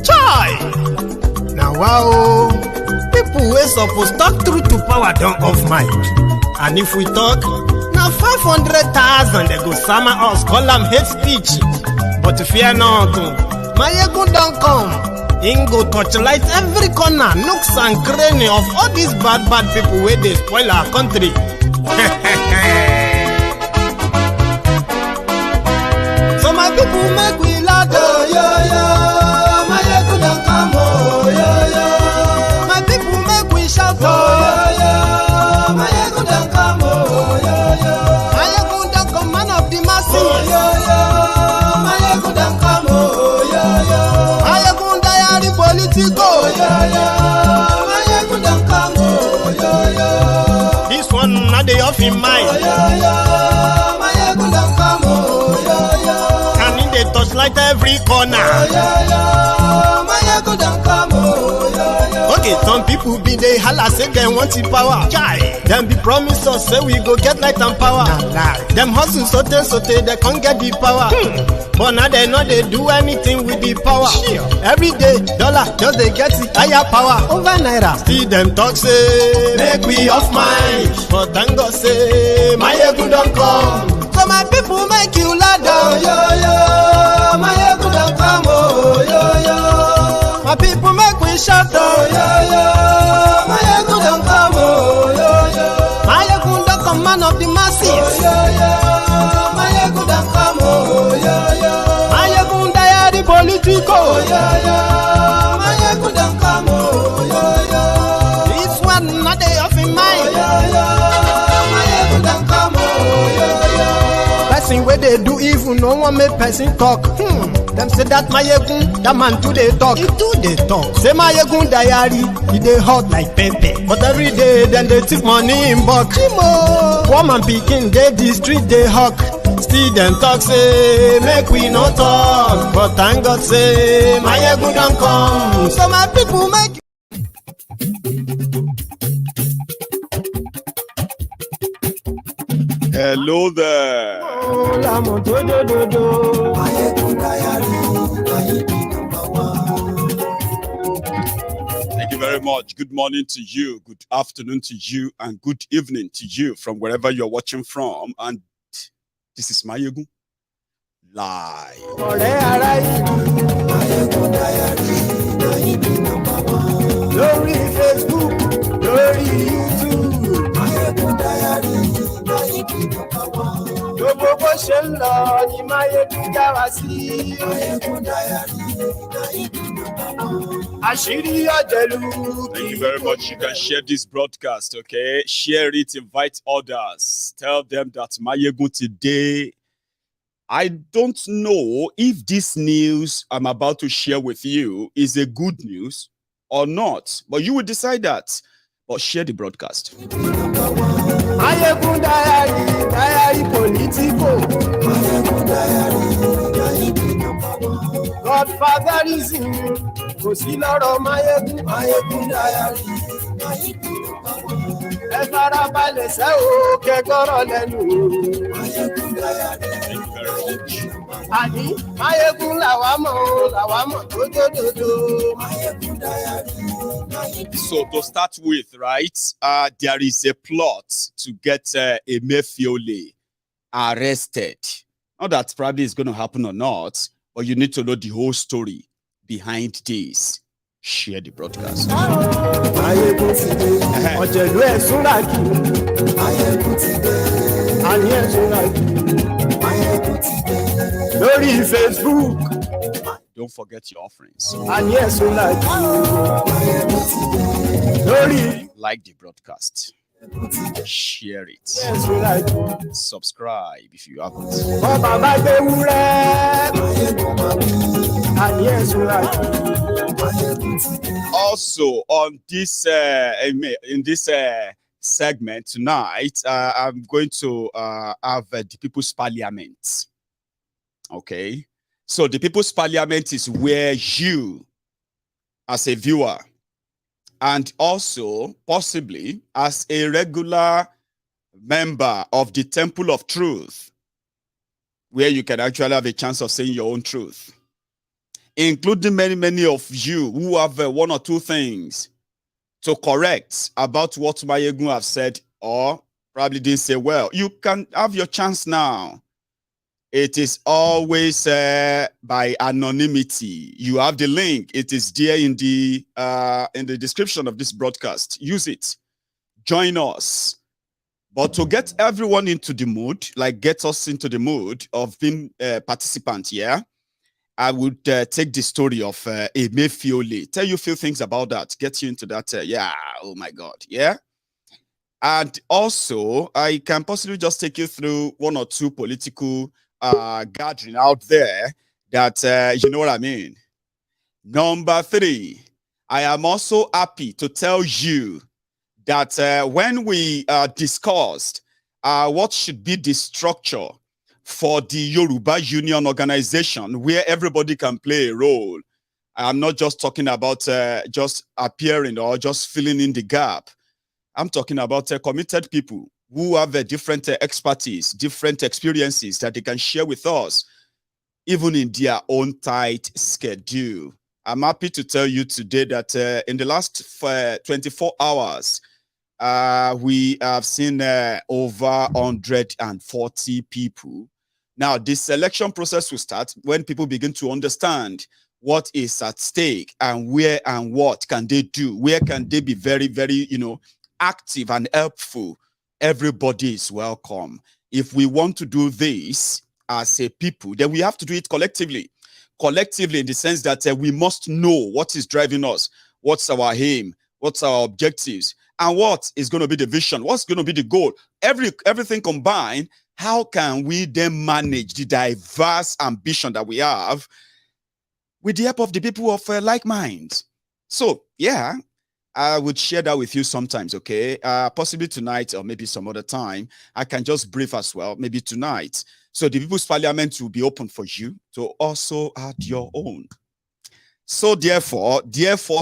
Chai! Now wow, people wey suppose talk truth to power don't off mic. And if we talk, now 500,000 they go sama us, call them hate speech. But fear not, my ego don't come. Ingo torchlight every corner, nooks and cranny of all these bad people where they spoil our country. So my people make we laugh, oh, yo, yo. My ego don't come, oh, yo, yo. My people make we shout, oh, yo, yo. My ego don't come, oh, yo, yo. My ego don't come, man of the masses, oh, yo, yo. My ego don't come, oh, yo, yo. My ego politico, yo, yo. My ego don't come, oh, yo, yo. This one not the off in mind, oh, yo, yo. My ego don't come, oh, yo, yo. And in the touchlight every corner, oh, yo, yo. My ego don't come, oh, yo, yo. Okay, some people be they holla say they want the power. Chai, them be promise us say we go get light and power. Nah. Them hustle so they can't get the power. But now they know they do anything with the power. Sure. Every day, dollar just they get the higher power over naira. Still them talk say make we off mind. But thank God say my ego don't come. So my people make you laugh, oh, yo, yo. My ego don't come, oh, yo, yo. My people make we shout, oh, yo, yo. My ego don't come, oh, yo, yo. My ego don't come, man of the masses, oh, yo, yo. My ego don't come, oh, yo, yo. My ego don't the politico, oh, yo, yo. My ego don't come, oh, yo, yo. This one not they off in mind, oh, yo, yo. My ego don't come, oh, yo, yo. Person where they do evil, no one make person talk. Them say that my ego, that man too they talk. He too they talk. Say my ego diary, he they hot like pepper. But every day then they take money in bulk. Woman picking, they the street they hawk. Still them talk say make we no talk. But thank God say my ego don't come. So my people make. Hello there. Thank you very much. Good morning to you, good afternoon to you, and good evening to you from wherever you're watching from. And this is Mayegu live. Glory Facebook, glory YouTube. Gbogbo bó ṣe ń lọ ni Máyégún já wa sí. Àṣírí ọ̀jẹ̀lú. Thank you very much. You can share this broadcast, okay? Share it, invite others. Tell them that Mayégún today. I don't know if this news I'm about to share with you is a good news or not, but you will decide that. But share the broadcast. Mayégún diary politico. Godfatherism, kò sí lọ́rọ̀ Mayégún. Mayégún diary. Ẹ fara balẹ̀ sẹ́ o, kẹ́gọ́rọ̀ lẹ́nu. Mayégún diary. Àní Mayégún làwa mọ̀ dódódódó. Mayégún diary. So to start with, right, there is a plot to get Emefiole arrested. Not that probably it's going to happen or not, but you need to know the whole story behind this. Share the broadcast. Lórí Facebook. Don't forget your offerings. Like the broadcast. Share it. Subscribe if you haven't. Also, on this in this segment tonight, I'm going to have the People's Parliament. Okay. So the People's Parliament is where you, as a viewer, and also possibly as a regular member of the Temple of Truth, where you can actually have a chance of saying your own truth, including many of you who have one or two things to correct about what Mayegun have said or probably didn't say well. You can have your chance now. It is always by anonymity. You have the link. It is there in the description of this broadcast. Use it. Join us. But to get everyone into the mood, like get us into the mood of being participants here, I would take the story of Emefiole. Tell you a few things about that. Get you into that. Yeah. Oh my God. Yeah. And also, I can possibly just take you through one or two political gathering out there that, you know what I mean. Number 3, I am also happy to tell you that when we discussed what should be the structure for the Yoruba Union organization where everybody can play a role, I'm not just talking about just appearing or just filling in the gap. I'm talking about committed people who have a different expertise, different experiences that they can share with us, even in their own tight schedule. I'm happy to tell you today that in the last 24 hours, we have seen over 140 people. Now, this selection process will start when people begin to understand what is at stake and where and what can they do, where can they be very, very, active and helpful. Everybody is welcome. If we want to do this as a people, then we have to do it collectively. Collectively, in the sense that we must know what is driving us, what's our aim, what's our objectives, and what is going to be the vision, what's going to be the goal. Everything combined, how can we then manage the diverse ambition that we have with the help of the people of like minds? So, yeah, I would share that with you sometimes, okay? Possibly tonight or maybe some other time. I can just brief as well, maybe tonight. So the People's Parliament will be open for you to also add your own. So therefore,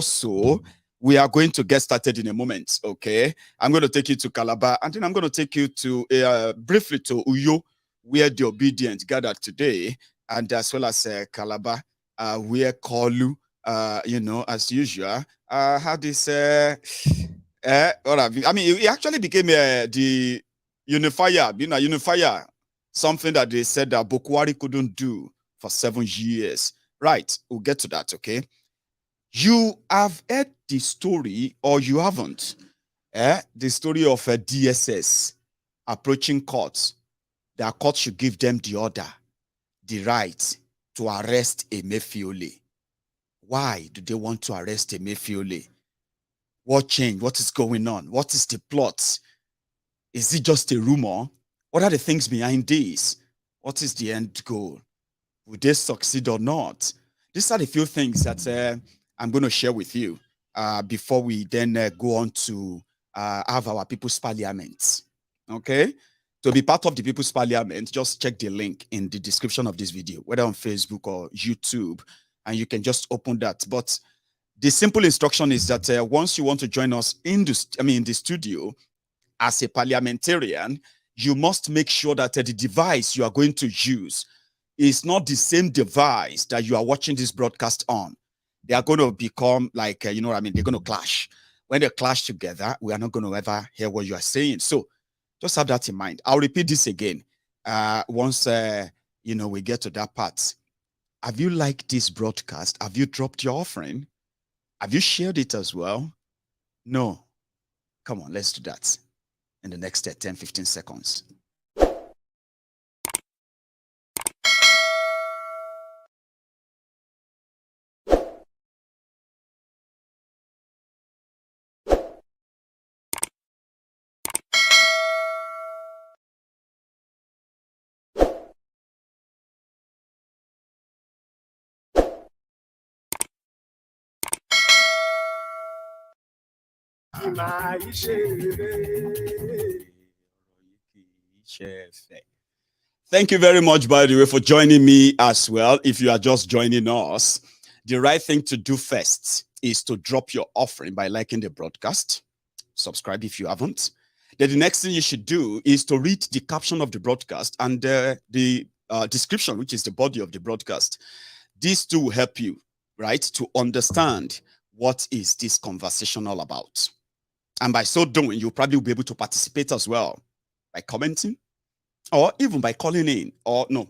so we are going to get started in a moment, okay? I'm going to take you to Calabar, and then I'm going to take you to briefly to Uyo, where the obedient gathered today, and as well as Calabar, where Koolu, as usual, had this, I mean, it actually became the unifier, something that they said that Buhari couldn't do for 7 years. Right, we'll get to that, okay? You have heard the story, or you haven't, the story of a DSS approaching courts. The court should give them the order, the right to arrest Emefiole. Why do they want to arrest Emefiole? What changed? What is going on? What is the plot? Is it just a rumor? What are the things behind this? What is the end goal? Will they succeed or not? These are the few things that I'm going to share with you before we then go on to have our People's Parliament. Okay? To be part of the People's Parliament, just check the link in the description of this video, whether on Facebook or YouTube, and you can just open that. But the simple instruction is that once you want to join us in the studio as a parliamentarian, you must make sure that the device you are going to use is not the same device that you are watching this broadcast on. They are going to become like, they're going to clash. When they clash together, we are not going to ever hear what you are saying. So just have that in mind. I'll repeat this again once, we get to that part. Have you liked this broadcast? Have you dropped your offering? Have you shared it as well? No. Come on, let's do that in the next 10, 15 seconds. Thank you very much, by the way, for joining me as well. If you are just joining us, the right thing to do first is to drop your offering by liking the broadcast. Subscribe if you haven't. Then the next thing you should do is to read the caption of the broadcast and the description, which is the body of the broadcast. These two will help you, right, to understand what is this conversation all about. And by so doing, you'll probably be able to participate as well by commenting or even by calling in or no,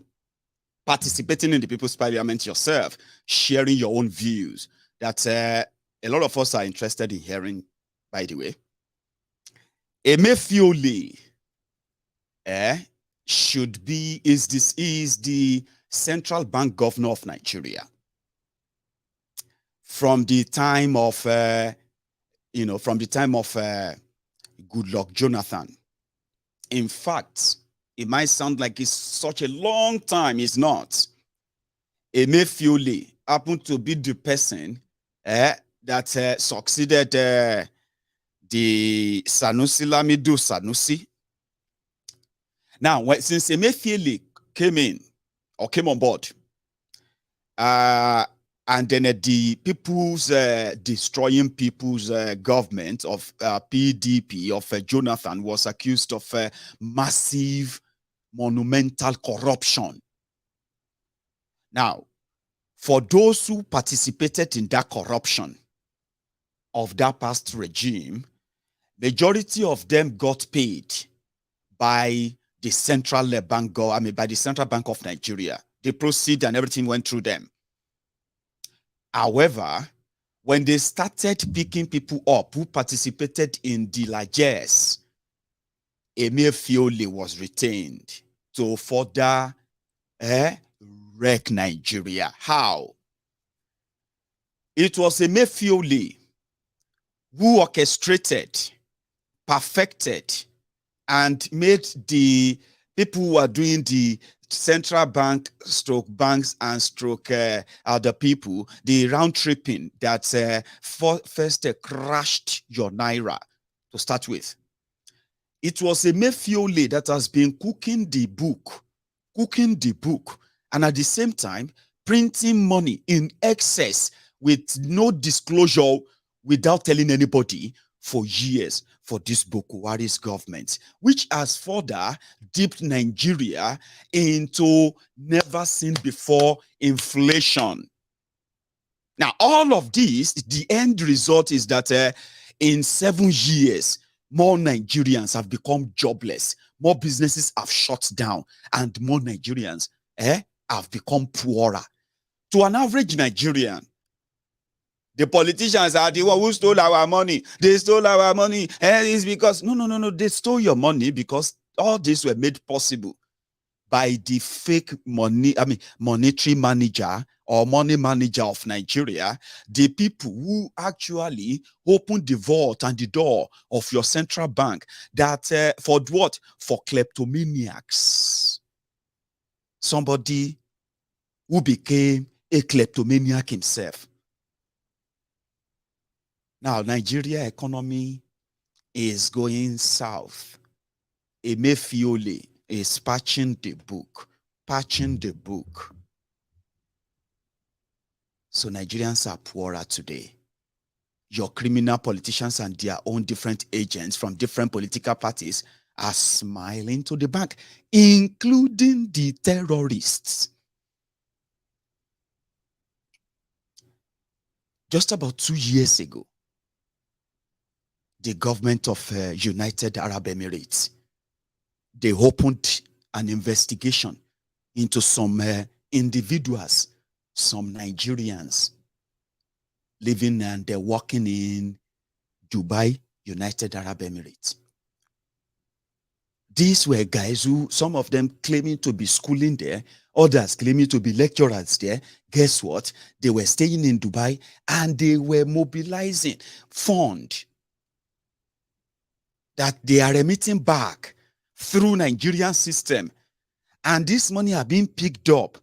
participating in the People's Parliament yourself, sharing your own views that a lot of us are interested in hearing, by the way. Emefiole is the central bank governor of Nigeria from the time of Goodluck Jonathan. In fact, it might sound like it's such a long time. It's not. Emefiole happened to be the person that succeeded the Sanusi Lamido Sanusi. Now, since Emefiole came on board, and then the destroying people's government of PDP of Jonathan was accused of massive, monumental corruption. Now, for those who participated in that corruption of that past regime, majority of them got paid by the central bank, by the Central Bank of Nigeria. The proceeds and everything went through them. However, when they started picking people up who participated in the largesse, Emefiole was retained to further wreck Nigeria. How? It was Emefiole who orchestrated, perfected, and made the people who are doing the central bank stroke banks and stroke other people, the round tripping that first crashed your naira to start with. It was Emefiole that has been cooking the book, and at the same time printing money in excess with no disclosure, without telling anybody for years for this Buhari's government, which has further dipped Nigeria into never seen before inflation. Now, all of this, the end result is that in 7 years, more Nigerians have become jobless, more businesses have shut down, and more Nigerians have become poorer. To an average Nigerian, the politicians are the one who stole our money. They stole our money. And it's because, no. They stole your money because all this were made possible by the fake monetary manager or money manager of Nigeria, the people who actually opened the vault and the door of your central bank that for what? For kleptomaniacs. Somebody who became a kleptomaniac himself. Now, Nigeria economy is going south. Emefiole is patching the book. So Nigerians are poorer today. Your criminal politicians and their own different agents from different political parties are smiling to the bank, including the terrorists. Just about 2 years ago, the government of United Arab Emirates, they opened an investigation into some individuals, some Nigerians living and working in Dubai, United Arab Emirates. These were guys who, some of them claiming to be schooling there, others claiming to be lecturers there. Guess what? They were staying in Dubai and they were mobilizing funds that they are emitting back through Nigerian system. And this money are being picked up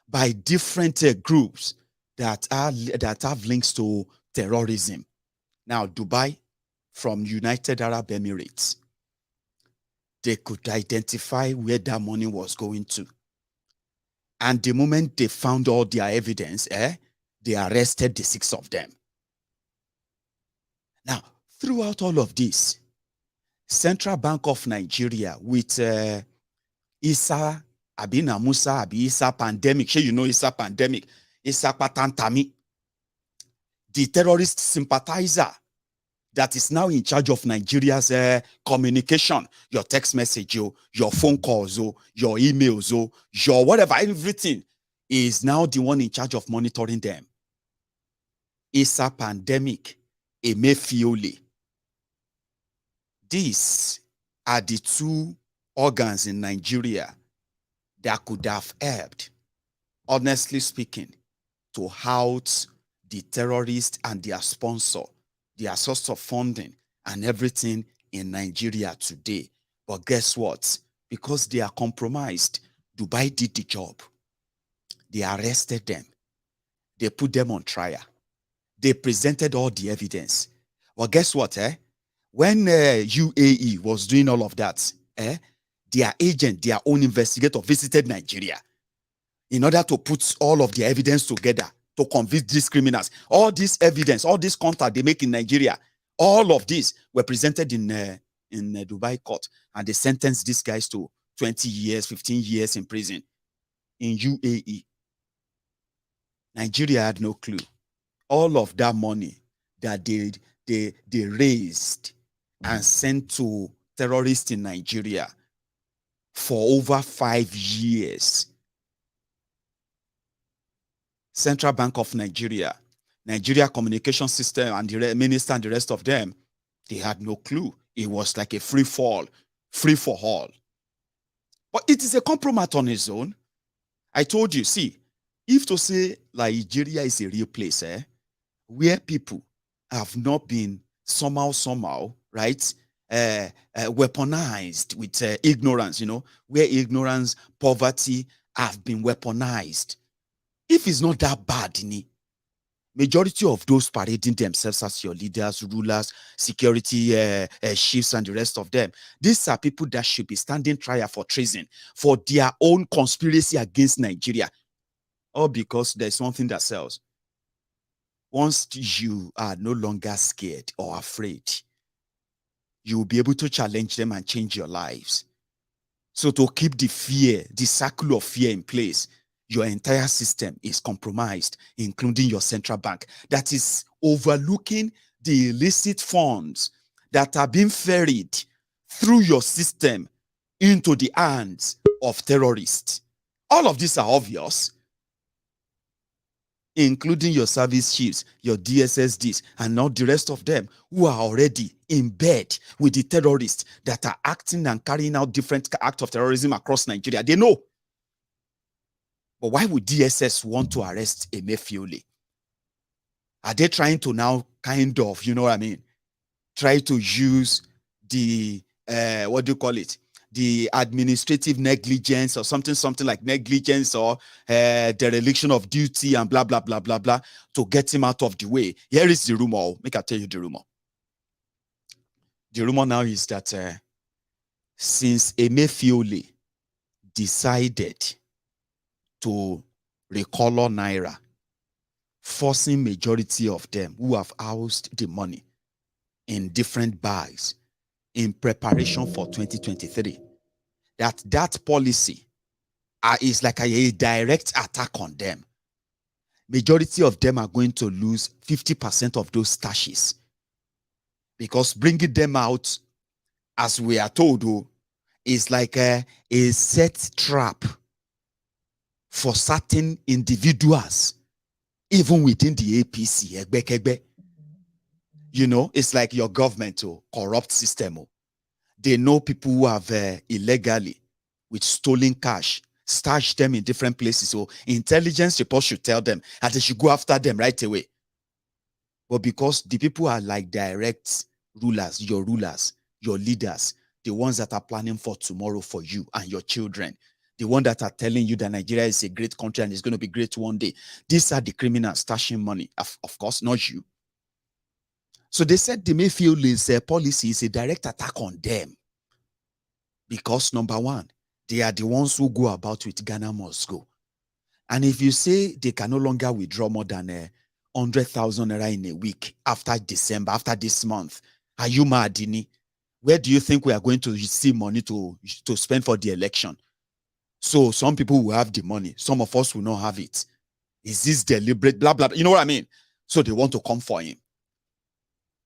by different groups that have links to terrorism. Now, Dubai, from United Arab Emirates, they could identify where that money was going to. And the moment they found all their evidence, they arrested the 6 of them. Now, throughout all of this, Central Bank of Nigeria with Isa Abi na Musa, Abi Isa pandemic. Sure, you know Isa pandemic. Isa Patantami. The terrorist sympathizer that is now in charge of Nigeria's communication, your text message, your phone calls, your emails, your whatever, everything is now the one in charge of monitoring them. Isa pandemic, Emefiole. These are the two organs in Nigeria that could have helped, honestly speaking, to halt the terrorists and their sponsor, their source of funding and everything in Nigeria today. But guess what? Because they are compromised, Dubai did the job. They arrested them. They put them on trial. They presented all the evidence. Well, guess what? When UAE was doing all of that, their agent, their own investigator visited Nigeria in order to put all of the evidence together to convict these criminals. All this evidence, all this contact they make in Nigeria, all of these were presented in Dubai court, and they sentenced these guys to 20 years, 15 years in prison in UAE. Nigeria had no clue. All of that money that they raised and sent to terrorists in Nigeria for over 5 years. Central Bank of Nigeria, Nigeria Communication System, and the minister and the rest of them, they had no clue. It was like a free for all. But it is a Kompromat on its own. I told you, see, if to say Nigeria is a real place, where people have not been somehow, right, weaponized with ignorance, where ignorance, poverty have been weaponized. If it's not that bad, majority of those parading themselves as your leaders, rulers, security chiefs, and the rest of them, these are people that should be standing trial for treason, for their own conspiracy against Nigeria, all because there's something that sells. Once you are no longer scared or afraid, you will be able to challenge them and change your lives. So to keep the fear, the circle of fear in place, your entire system is compromised, including your central bank, that is overlooking the illicit funds that are being ferried through your system into the hands of terrorists. All of these are obvious, including your service chiefs, your DSSDs, and all the rest of them who are already in bed with the terrorists that are acting and carrying out different acts of terrorism across Nigeria. They know. But why would DSS want to arrest Emefiole? Are they trying to now kind of, try to use the, the administrative negligence or something like negligence or dereliction of duty and blah, blah, blah, blah, blah, to get him out of the way? Here is the rumor. Make I tell you the rumor. The rumor now is that since Emefiole decided to recolor Naira, forcing majority of them who have housed the money in different bags in preparation for 2023, that policy is like a direct attack on them. Majority of them are going to lose 50% of those stashes, because bringing them out, as we are told, is like a set trap for certain individuals, even within the APC. It's like your government, corrupt system. They know people who have illegally, with stolen cash, stashed them in different places. So intelligence reports should tell them that they should go after them right away. But because the people are like direct rulers, your leaders, the ones that are planning for tomorrow for you and your children, the one that are telling you that Nigeria is a great country and it's going to be great one day. These are the criminals stashing money. Of course, not you. So they said the Emefiole's policy is a direct attack on them. Because number one, they are the ones who go about with Ghana must go. And if you say they can no longer withdraw more than 100,000 naira in a week after December, after this month, are you mad, Dini? Where do you think we are going to see money to spend for the election? So some people will have the money. Some of us will not have it. Is this deliberate? Blah, blah. You know what I mean? So they want to come for him.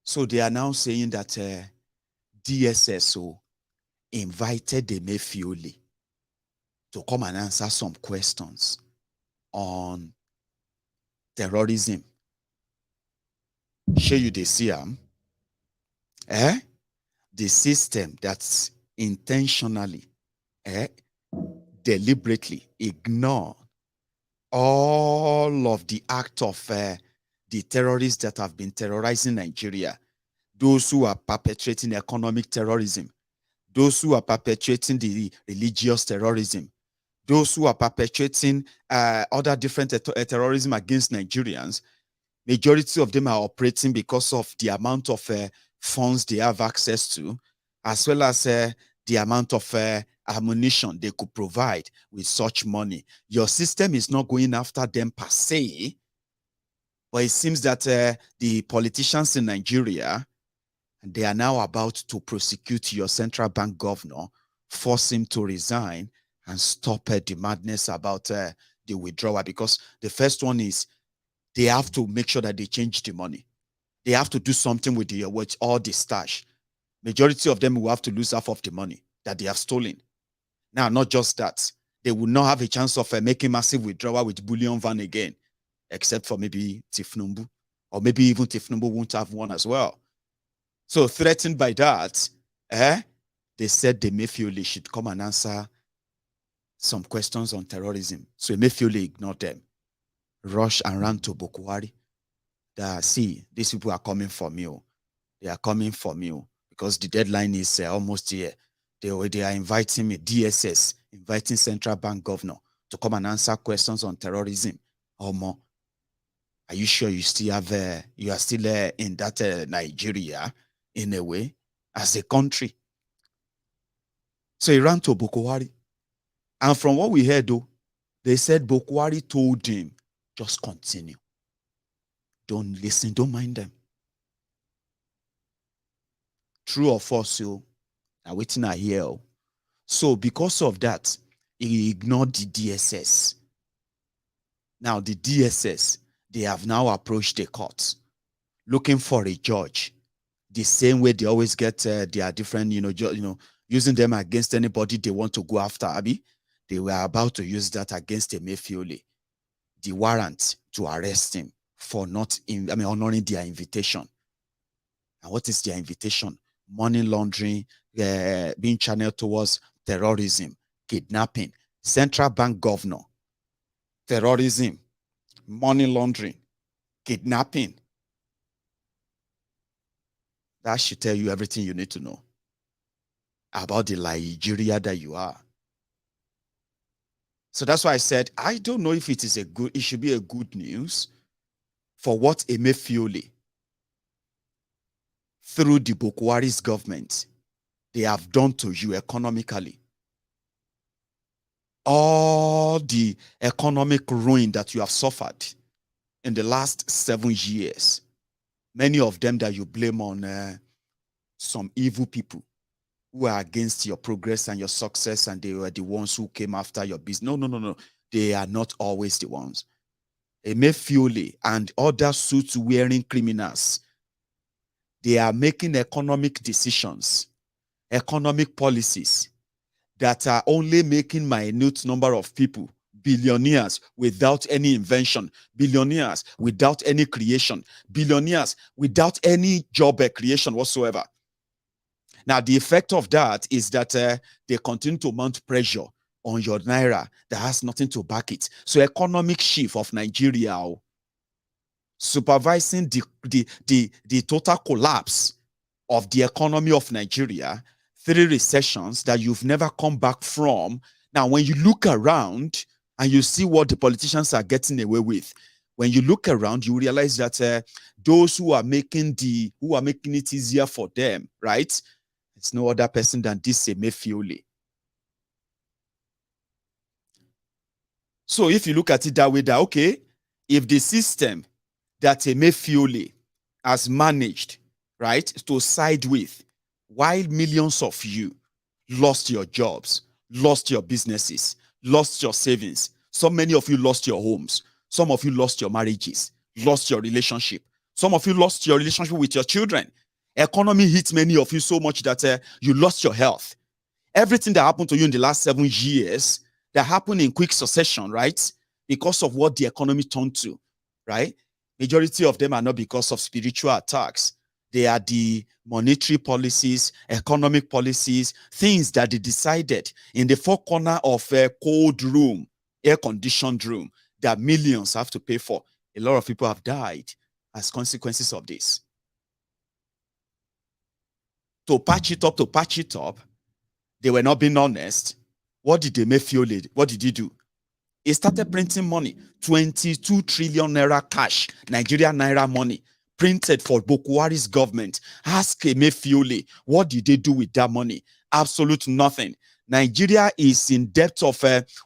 So they are now saying that DSS invited Emefiole to come and answer some questions on terrorism. Show you the CM. The system that's intentionally, deliberately ignore all of the act of the terrorists that have been terrorizing Nigeria, those who are perpetrating economic terrorism, those who are perpetrating the religious terrorism, those who are perpetrating other different terrorism against Nigerians. Majority of them are operating because of the amount of funds they have access to, as well as the amount of ammunition they could provide with such money. Your system is not going after them per se, but it seems that the politicians in Nigeria, they are now about to prosecute your central bank governor, force him to resign, and stop the madness about the withdrawal. Because the first one is they have to make sure that they change the money. They have to do something with all the stash. Majority of them will have to lose half of the money that they have stolen. Now, not just that, they will not have a chance of making massive withdrawal with bullion van again, except for maybe Tifnumbu, or maybe even Tifnumbu won't have one as well. So threatened by that, they said the Emefiole should come and answer some questions on terrorism. So Emefiole ignored them, rushed and ran to Buhari. See, these people are coming for me. They are coming for me because the deadline is almost here. They are inviting me, DSS, inviting central bank governor to come and answer questions on terrorism or more. Are you sure you still have, you are still in that Nigeria in a way as a country? So he ran to Buhari. And from what we heard though, they said Buhari told him, just continue. Don't listen, don't mind them. True or false, now waiting I hear. So because of that, he ignored the DSS. Now the DSS, they have now approached the court looking for a judge. The same way they always get their different, using them against anybody they want to go after, Abi. They were about to use that against Emefiole, the warrant to arrest him for not honoring their invitation. And what is their invitation? Money laundering, being channeled towards terrorism, kidnapping, central bank governor, terrorism, money laundering, kidnapping. That should tell you everything you need to know about the Nigeria that you are. So that's why I said, I don't know if it should be a good news for what Emefiole, through the Buhari's government, they have done to you economically. All the economic ruin that you have suffered in the last 7 years, many of them that you blame on some evil people who are against your progress and your success, and they were the ones who came after your business. No. They are not always the ones. Emefiole and other suit-wearing criminals, they are making economic decisions, economic policies that are only making minute number of people billionaires without any invention, billionaires without any creation, billionaires without any job creation whatsoever. Now, the effect of that is that they continue to mount pressure on your naira that has nothing to back it. So economic shift of Nigeria, supervising the total collapse of the economy of Nigeria, 3 recessions that you've never come back from. Now, when you look around and you see what the politicians are getting away with, when you look around, you realize that those who are making it easier for them, right? It's no other person than this Emefiole. So if you look at it that way, that okay, if the system that Emefiole has managed, right, to side with, while millions of you lost your jobs, lost your businesses, lost your savings. So many of you lost your homes. Some of you lost your marriages, lost your relationship. Some of you lost your relationship with your children. Economy hit many of you so much that you lost your health. Everything that happened to you in the last 7 years, that happened in quick succession, right? Because of what the economy turned to, right? Majority of them are not because of spiritual attacks. They are the monetary policies, economic policies, things that they decided in the four corner of a cold room, air-conditioned room, that millions have to pay for. A lot of people have died as consequences of this. To patch it up, they were not being honest. What did Emefiole, what did he do? He started printing money, 22 trillion naira cash, Nigerian naira money, printed for Buhari's government. Ask Emefiole, what did they do with that money? Absolute nothing. Nigeria is in debt of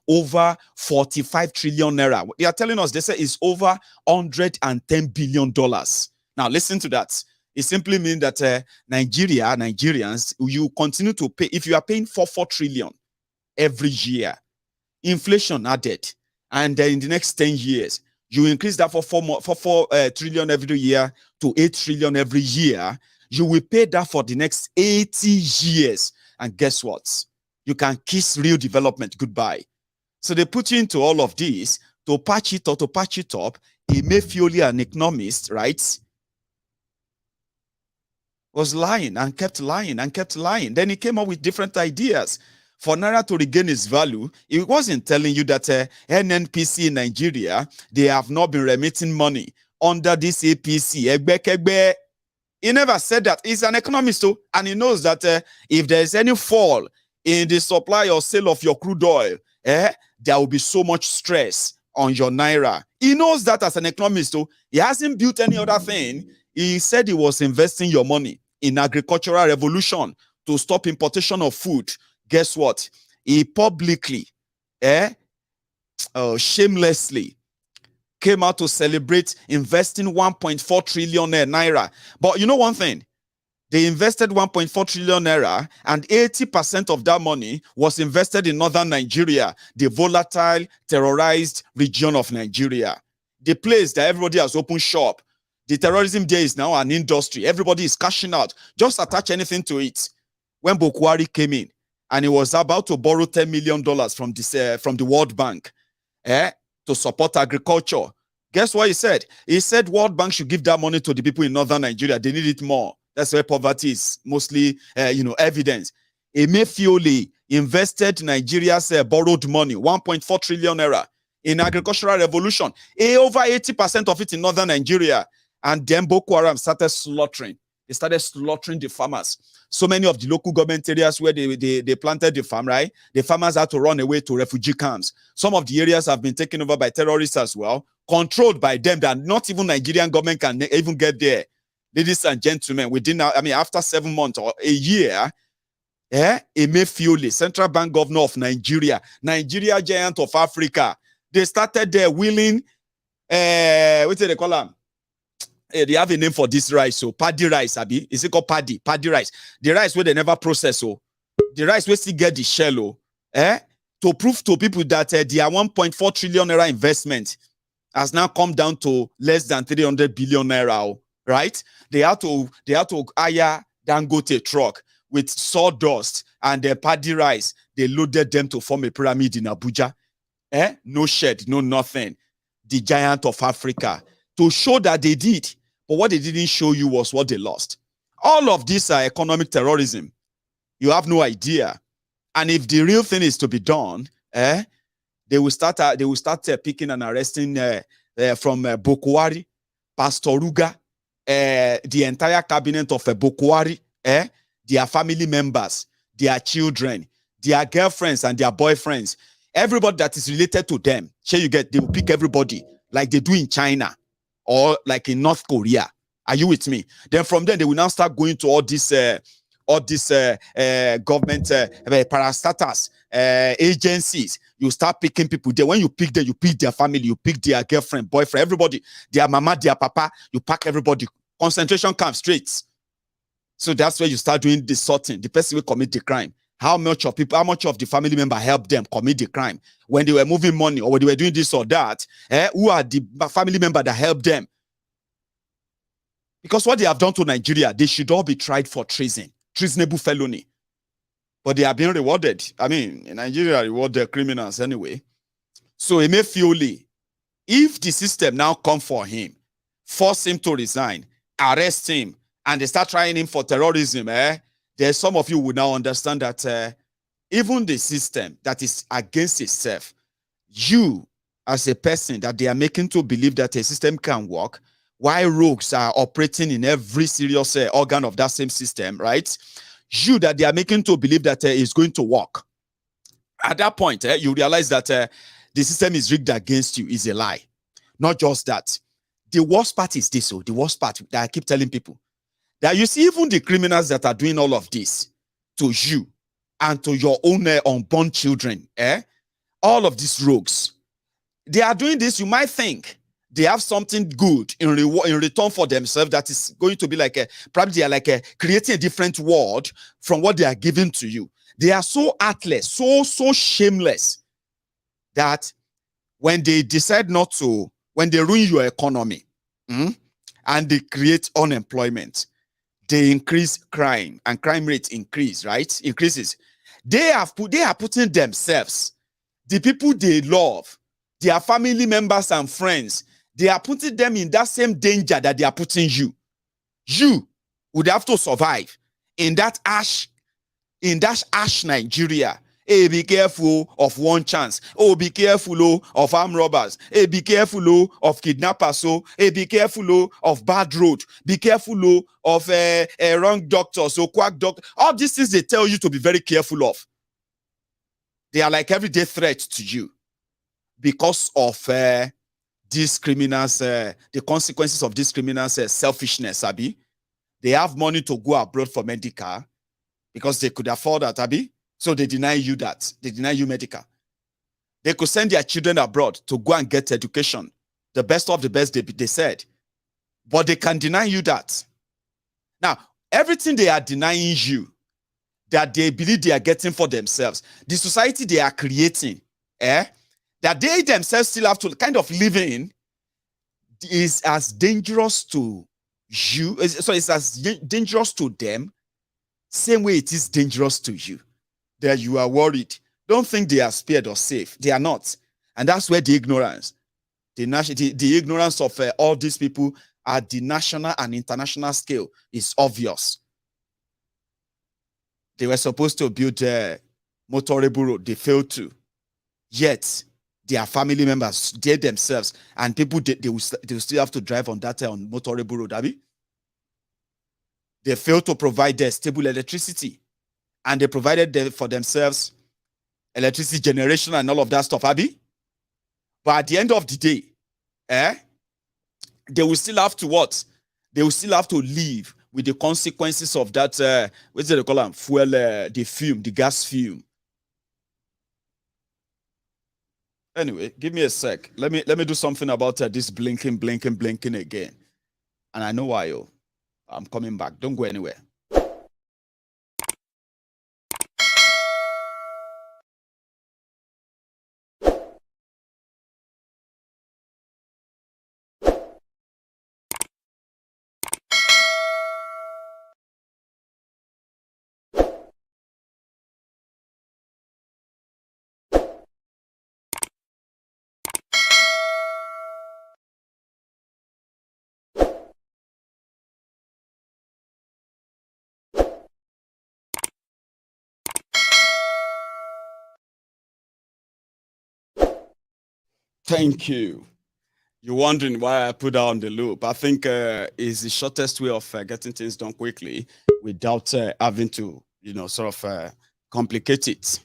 over 45 trillion naira. They are telling us, they say it's over $110 billion. Now, listen to that. It simply means that Nigerians, you continue to pay. If you are paying 4 trillion every year, inflation added, and in the next 10 years, you increase that for 4 trillion every year to 8 trillion every year, you will pay that for the next 80 years. And guess what? You can kiss real development goodbye. So they put you into all of this to patch it up, Emefiole, an economist, right, was lying and kept lying and kept lying. Then he came up with different ideas. For Naira to regain its value, it wasn't telling you that NNPC in Nigeria, they have not been remitting money under this APC. He never said that. He's an economist, too, and he knows that if there's any fall in the supply or sale of your crude oil, there will be so much stress on your Naira. He knows that as an economist, too. He hasn't built any other thing. He said he was investing your money in agricultural revolution to stop importation of food. Guess what? He publicly, shamelessly came out to celebrate investing 1.4 trillion naira. But you know one thing? They invested 1.4 trillion naira, and 80% of that money was invested in northern Nigeria, the volatile, terrorized region of Nigeria. The place that everybody has opened shop. The terrorism there is now an industry. Everybody is cashing out. Just attach anything to it. When Buhari came in, and he was about to borrow $10 million from the World Bank to support agriculture. Guess what he said? He said World Bank should give that money to the people in northern Nigeria. They need it more. That's where poverty is mostly, evidence. Emefiole invested Nigeria's borrowed money, 1.4 trillion naira, in agricultural revolution. Over 80% of it in northern Nigeria. And then Boko Haram started slaughtering. They started slaughtering the farmers. So many of the local government areas where they planted the farm, right? The farmers had to run away to refugee camps. Some of the areas have been taken over by terrorists as well, controlled by them that not even Nigerian government can even get there. Ladies and gentlemen, after 7 months or a year, Emefiole, Central Bank Governor of Nigeria, Nigeria giant of Africa, they started there wheeling, what do they call them? They have a name for this rice, so paddy rice, Abi. Is it called paddy? Paddy rice. The rice where they never process, the rice where still get the shell, to prove to people that their 1.4 trillion naira investment has now come down to less than 300 billion naira, right? They had to hire Dangote truck with sawdust and the paddy rice. They loaded them to form a pyramid in Abuja. No shed, no nothing. The giant of Africa, to show that they did. But what they didn't show you was what they lost. All of these are economic terrorism. You have no idea. And if the real thing is to be done, they will start picking and arresting from Buhari, Pastor Ruga, the entire cabinet of Buhari, their family members, their children, their girlfriends and their boyfriends, everybody that is related to them. They will pick everybody like they do in China. Or like in North Korea. Are you with me? Then from there, they will now start going to all this government parastatals, agencies. You start picking people there. When you pick them, you pick their family, you pick their girlfriend, boyfriend, everybody, their mama, their papa, you pack everybody. Concentration camp straight. So that's where you start doing the sorting. The person will commit the crime. How much of the family member helped them commit the crime when they were moving money or when they were doing this or that? Who are the family member that helped them? Because what they have done to Nigeria, they should all be tried for treason, treasonable felony. But they are being rewarded. I mean, in Nigeria, reward the criminals anyway. So Emefiole, if the system now come for him, force him to resign, arrest him, and they start trying him for terrorism, there's some of you will now understand that even the system that is against itself, you as a person that they are making to believe that a system can work, while rogues are operating in every serious organ of that same system, right? You that they are making to believe that it's going to work. At that point, you realize that the system is rigged against you is a lie. Not just that. The worst part is this, the worst part that I keep telling people, that you see even the criminals that are doing all of this to you and to your own unborn children, all of these rogues, they are doing this, you might think they have something good in return for themselves that is going to be like probably they are like creating a different world from what they are giving to you. They are so heartless, so shameless that when they decide not to, when they ruin your economy and they create unemployment, they increase crime and crime rate increases. They are putting themselves, the people they love, their family members and friends, they are putting them in that same danger that they are putting you. You would have to survive in that ash Nigeria. Hey, be careful of one chance. Oh, be careful of armed robbers. Hey, be careful of kidnappers. Oh, hey, be careful of bad road. Be careful of wrong doctors. So quack doctor. All these things they tell you to be very careful of. They are like everyday threats to you because of these criminals, the consequences of these criminals' selfishness, Abi. They have money to go abroad for medical because they could afford that, Abi. So they deny you that. They deny you medical. They could send their children abroad to go and get education. The best of the best, they said. But they can deny you that. Now, everything they are denying you, that they believe they are getting for themselves, the society they are creating, that they themselves still have to kind of live in, is as dangerous to you. So it's as dangerous to them, same way it is dangerous to you. That you are worried. Don't think they are spared or safe. They are not. And that's where the ignorance, the ignorance of all these people at the national and international scale is obvious. They were supposed to build a motorable road. They failed to. Yet, their family members, they themselves, and people, they will still have to drive on that on motorable road, Abi. They failed to provide their stable electricity. And they provided for themselves electricity generation and all of that stuff, Abi. But at the end of the day, they will still have to what? They will still have to live with the consequences of that, what do they call them? Fuel, the fume, the gas fume. Anyway, give me a sec. Let me do something about this blinking again. And I know why, I'm coming back. Don't go anywhere. Thank you. You're wondering why I put that on the loop. I think is the shortest way of getting things done quickly without having to, sort of complicate it.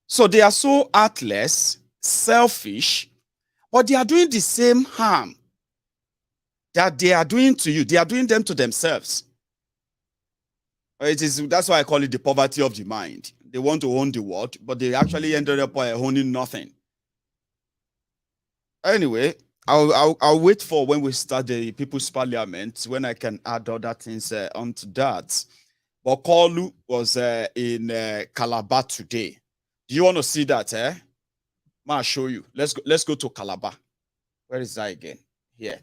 So they are so heartless, selfish, but they are doing the same harm that they are doing to you. They are doing them to themselves. That's why I call it the poverty of the mind. They want to own the world, but they actually ended up owning nothing. Anyway, I'll wait for when we start the People's Parliament, when I can add other things onto that. But Koolu was in Calabar today. Do you want to see that? I'll show you. Let's go to Calabar. Where is that again? Here.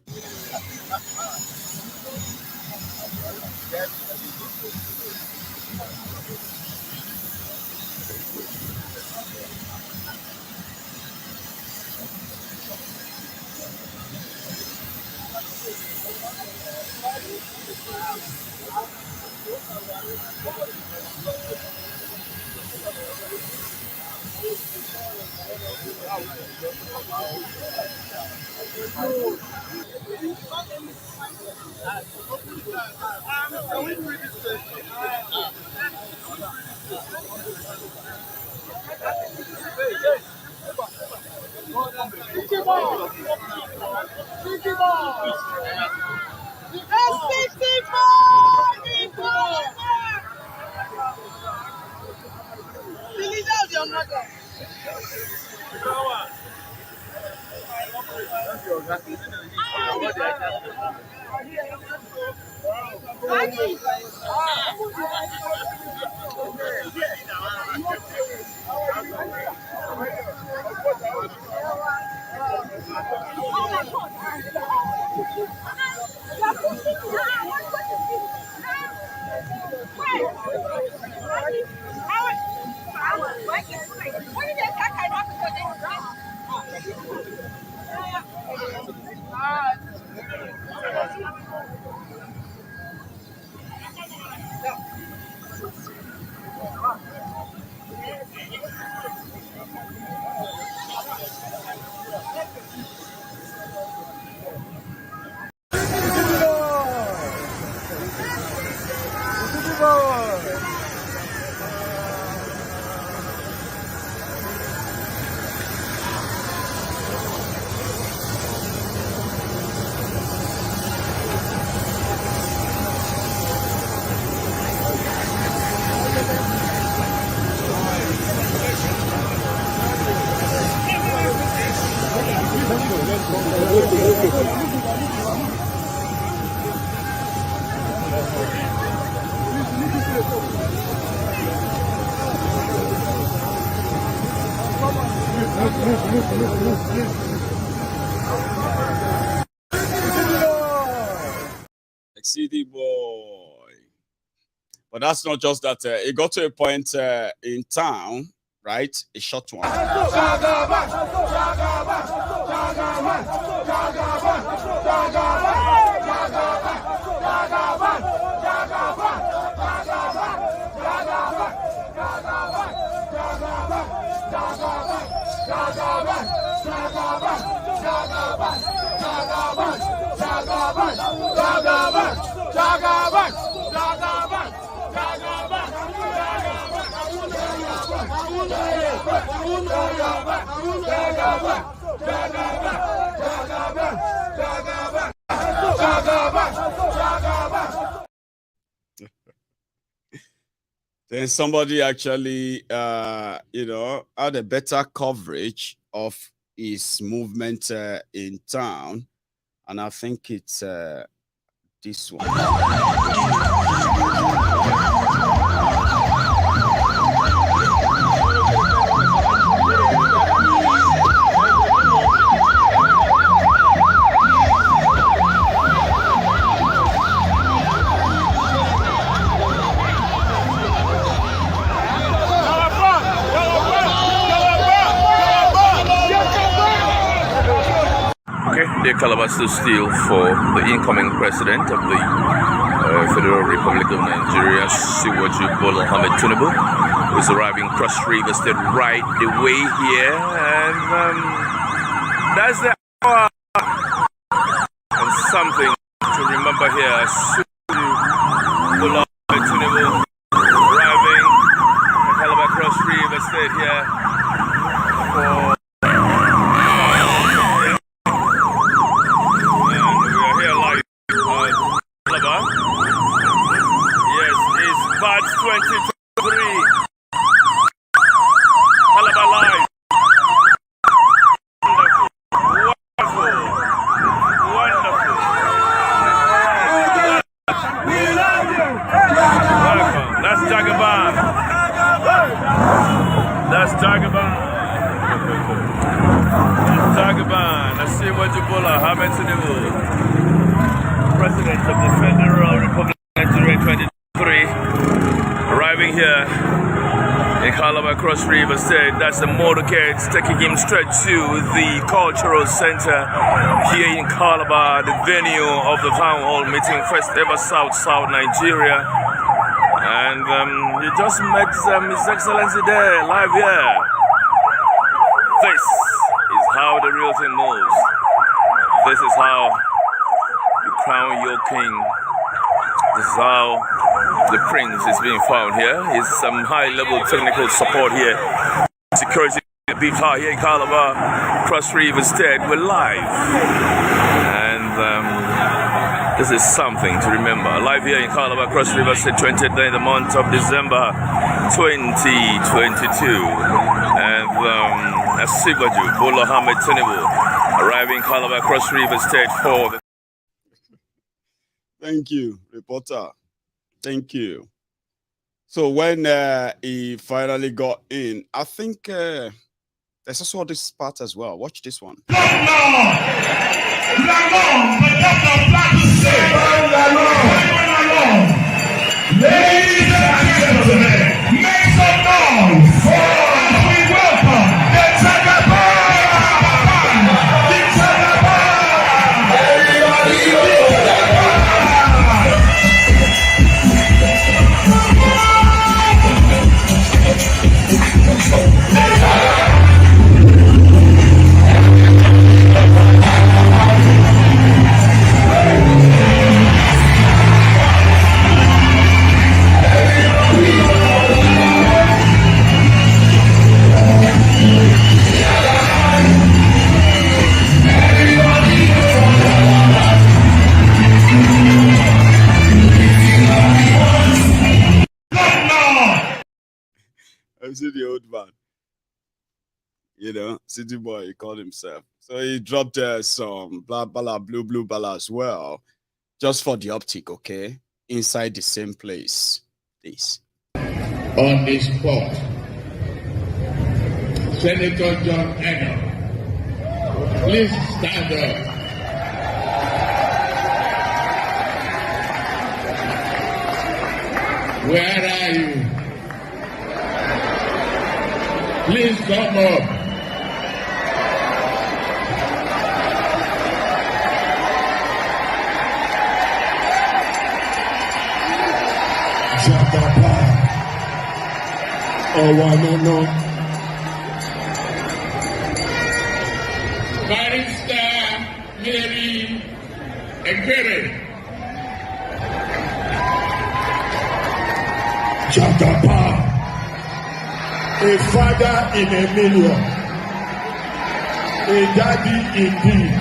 CD boy. But that's not just that. It got to a point in town, right? A short one. Then somebody actually, had a better coverage of his movement in town, and I think it's this one. The Calabar stood still for the incoming president of the Federal Republic of Nigeria, Bola Ahmed Tinubu, who is arriving across River State right the way here, and that's the hour and something to remember here. Bola Ahmed Tinubu arriving at Calabar across River State here for. Badge 2023. Calabar live. Wonderful. Wonderful. We love you. Welcome. Taliban, Najibullah Ahmed Tinubu, President of the Federal Republic of Nigeria 2023, arriving here in Calabar, Cross River State. That's the motorcade taking him straight to the cultural center here in Calabar, the venue of the town hall meeting, first ever South Nigeria. And he just met His Excellency there, live here. This is how the real thing moves. This is how you crown your king. This is how the prince is being found here. Is some high-level technical support here. Security beef out here in Calabar, Cross River State. We're live, and this is something to remember. Live here in Calabar, Cross River State, 20th day, the month of December 2022, and Asibaju Bola Ahmed Tinubu arriving in Calabar, Cross River State for the. Thank you, reporter. Thank you. So when he finally got in, I think there's also this part as well. Watch this one. Ladies and gentlemen, make some noise for we welcome the Calabar! The I see the old man, you know, city boy, he called himself. So he dropped some blah, blah, blue, blah as well, just for the optic, okay? Inside the same place. This. On the spot, Senator John Enno, please stand up. Where are you? Please come up. Jagaba. Owanano. Barrister Mary Ekere. Jagaba. A father in a million, a daddy indeed.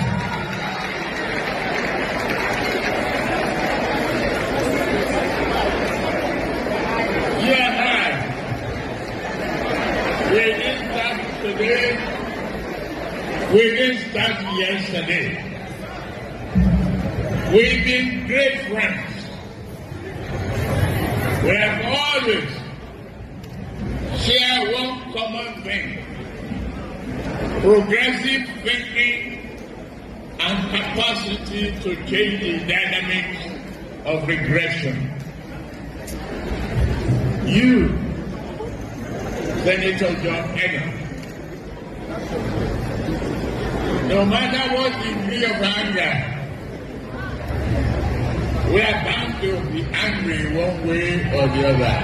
Yeah, hi. We didn't start today. We didn't start yesterday. We've been great friends. We have always share one common thing: progressive thinking and capacity to change the dynamics of regression. You, Senator John Enno, no matter what degree of anger, we are bound to be angry one way or the other.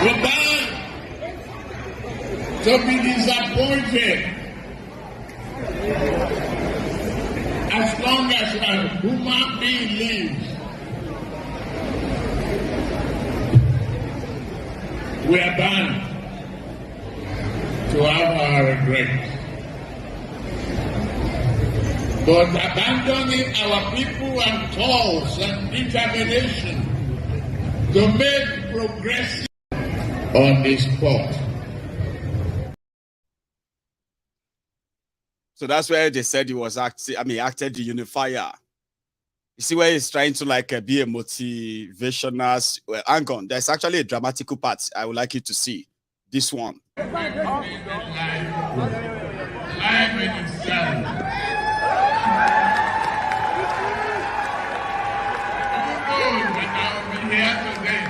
We're bound to be disappointed as long as a human being lives. We are bound to have our regrets. But abandoning our people and cause and determination to make progressive on the spot. So that's where they said he was acted the unifier. You see where he's trying to like be a motivational. Well, hang on. There's actually a dramatical part I would like you to see. This one. Life in itself. I'll be here today.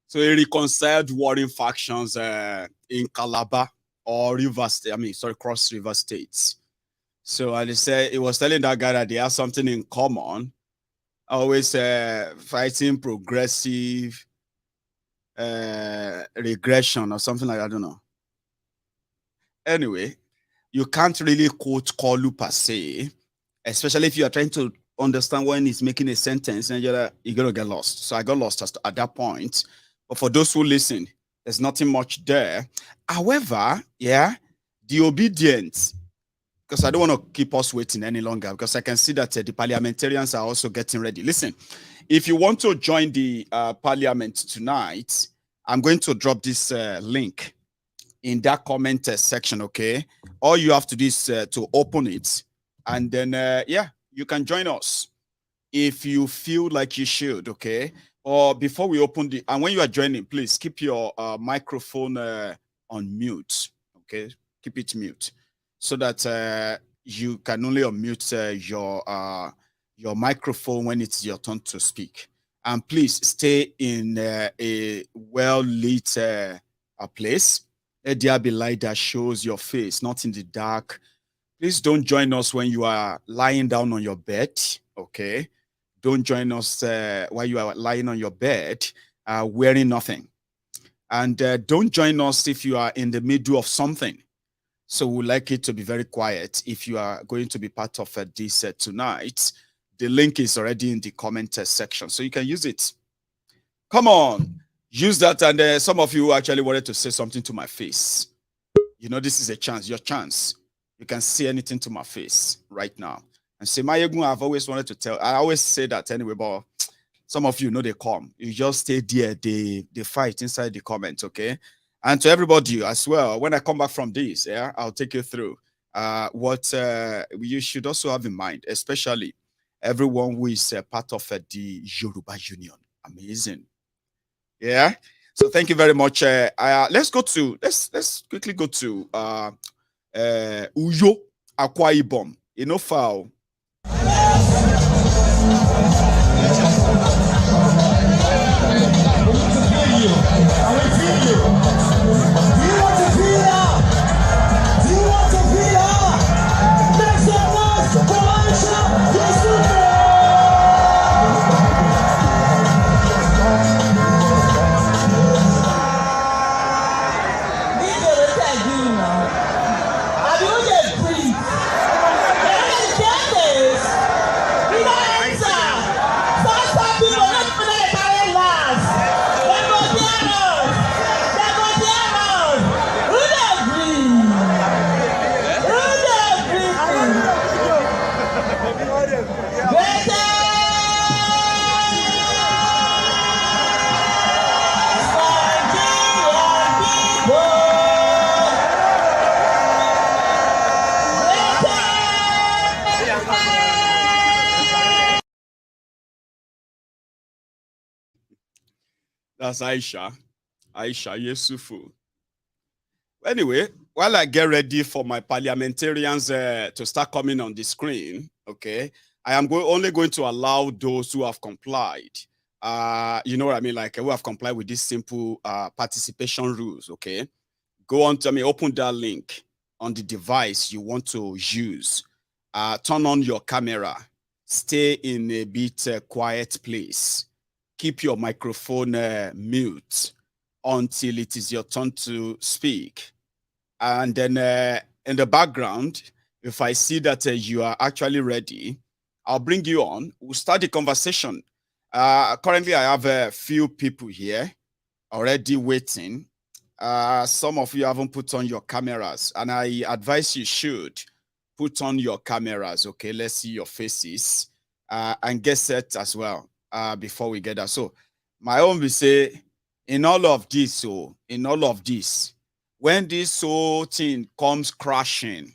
So he reconciled warring factions in Calabar or Cross River states. So as I said, he was telling that guy that they have something in common, always fighting progressive regression or something like that, I don't know. Anyway, you can't really quote Koolu per se, especially if you are trying to understand when he's making a sentence and you're going to get lost. So I got lost at that point. But for those who listen, there's nothing much there. However, yeah, the obedience, because I don't want to keep us waiting any longer, because I can see that the parliamentarians are also getting ready. Listen, if you want to join the parliament tonight, I'm going to drop this link in that comment section, okay? All you have to do is to open it, and then, yeah, you can join us if you feel like you should, okay? Or before we open the, and when you are joining, please keep your microphone on mute, okay? Keep it mute so that you can only unmute your microphone when it's your turn to speak. And please stay in a well-lit place. Let there be light that shows your face, not in the dark. Please don't join us when you are lying down on your bed, okay? Don't join us while you are lying on your bed wearing nothing. And don't join us if you are in the middle of something. So we'd like it to be very quiet if you are going to be part of this tonight. The link is already in the comment section, so you can use it. Come on, use that. And some of you actually wanted to say something to my face. You know, this is a chance, your chance. You can say anything to my face right now. And say, I've always wanted to tell. I always say that anyway, but some of you know they come. You just stay there, they fight inside the comments, okay? And to everybody as well, when I come back from this, yeah, I'll take you through what you should also have in mind, especially everyone who is part of the Yoruba Union. Amazing. Yeah. So thank you very much. Let's quickly go to Uyo Akwa Ibom. You know, foul. That's Aisha Yesufu. Anyway, while I get ready for my parliamentarians to start coming on the screen, okay, I am only going to allow those who have complied. You know what I mean? Like who have complied with these simple participation rules, okay? Go on to open that link on the device you want to use. Turn on your camera. Stay in a bit quiet place. Keep your microphone mute until it is your turn to speak. And then in the background, if I see that you are actually ready, I'll bring you on. We'll start the conversation. Currently, I have a few people here already waiting. Some of you haven't put on your cameras, and I advise you should put on your cameras. Okay, let's see your faces and get set as well before we get that. So my own will say, in all of this, when this whole thing comes crashing,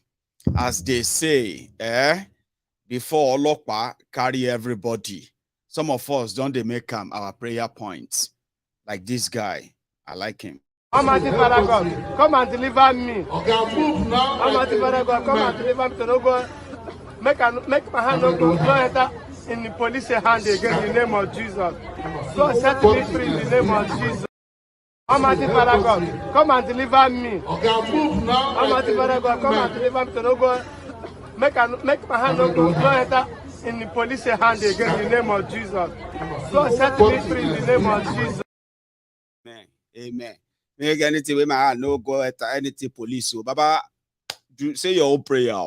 as they say, before Olokpa carry everybody, some of us don't they make our prayer points. Like this guy, I like him. Almighty Father God, come and deliver me. Almighty Father God, come and deliver me to no go. Make my hand no go. No enter in the police hand again in the name of Jesus. So set me free in the name of Jesus. Almighty Father God, come and deliver me. Almighty Father God, come and deliver me to no go. Make my hand no go. No enter in the police hand again in the name of Jesus. So set me free in the name of Jesus. Amen. Amen. Make anything with my hand no go at anything police. So Baba, do say your own prayer.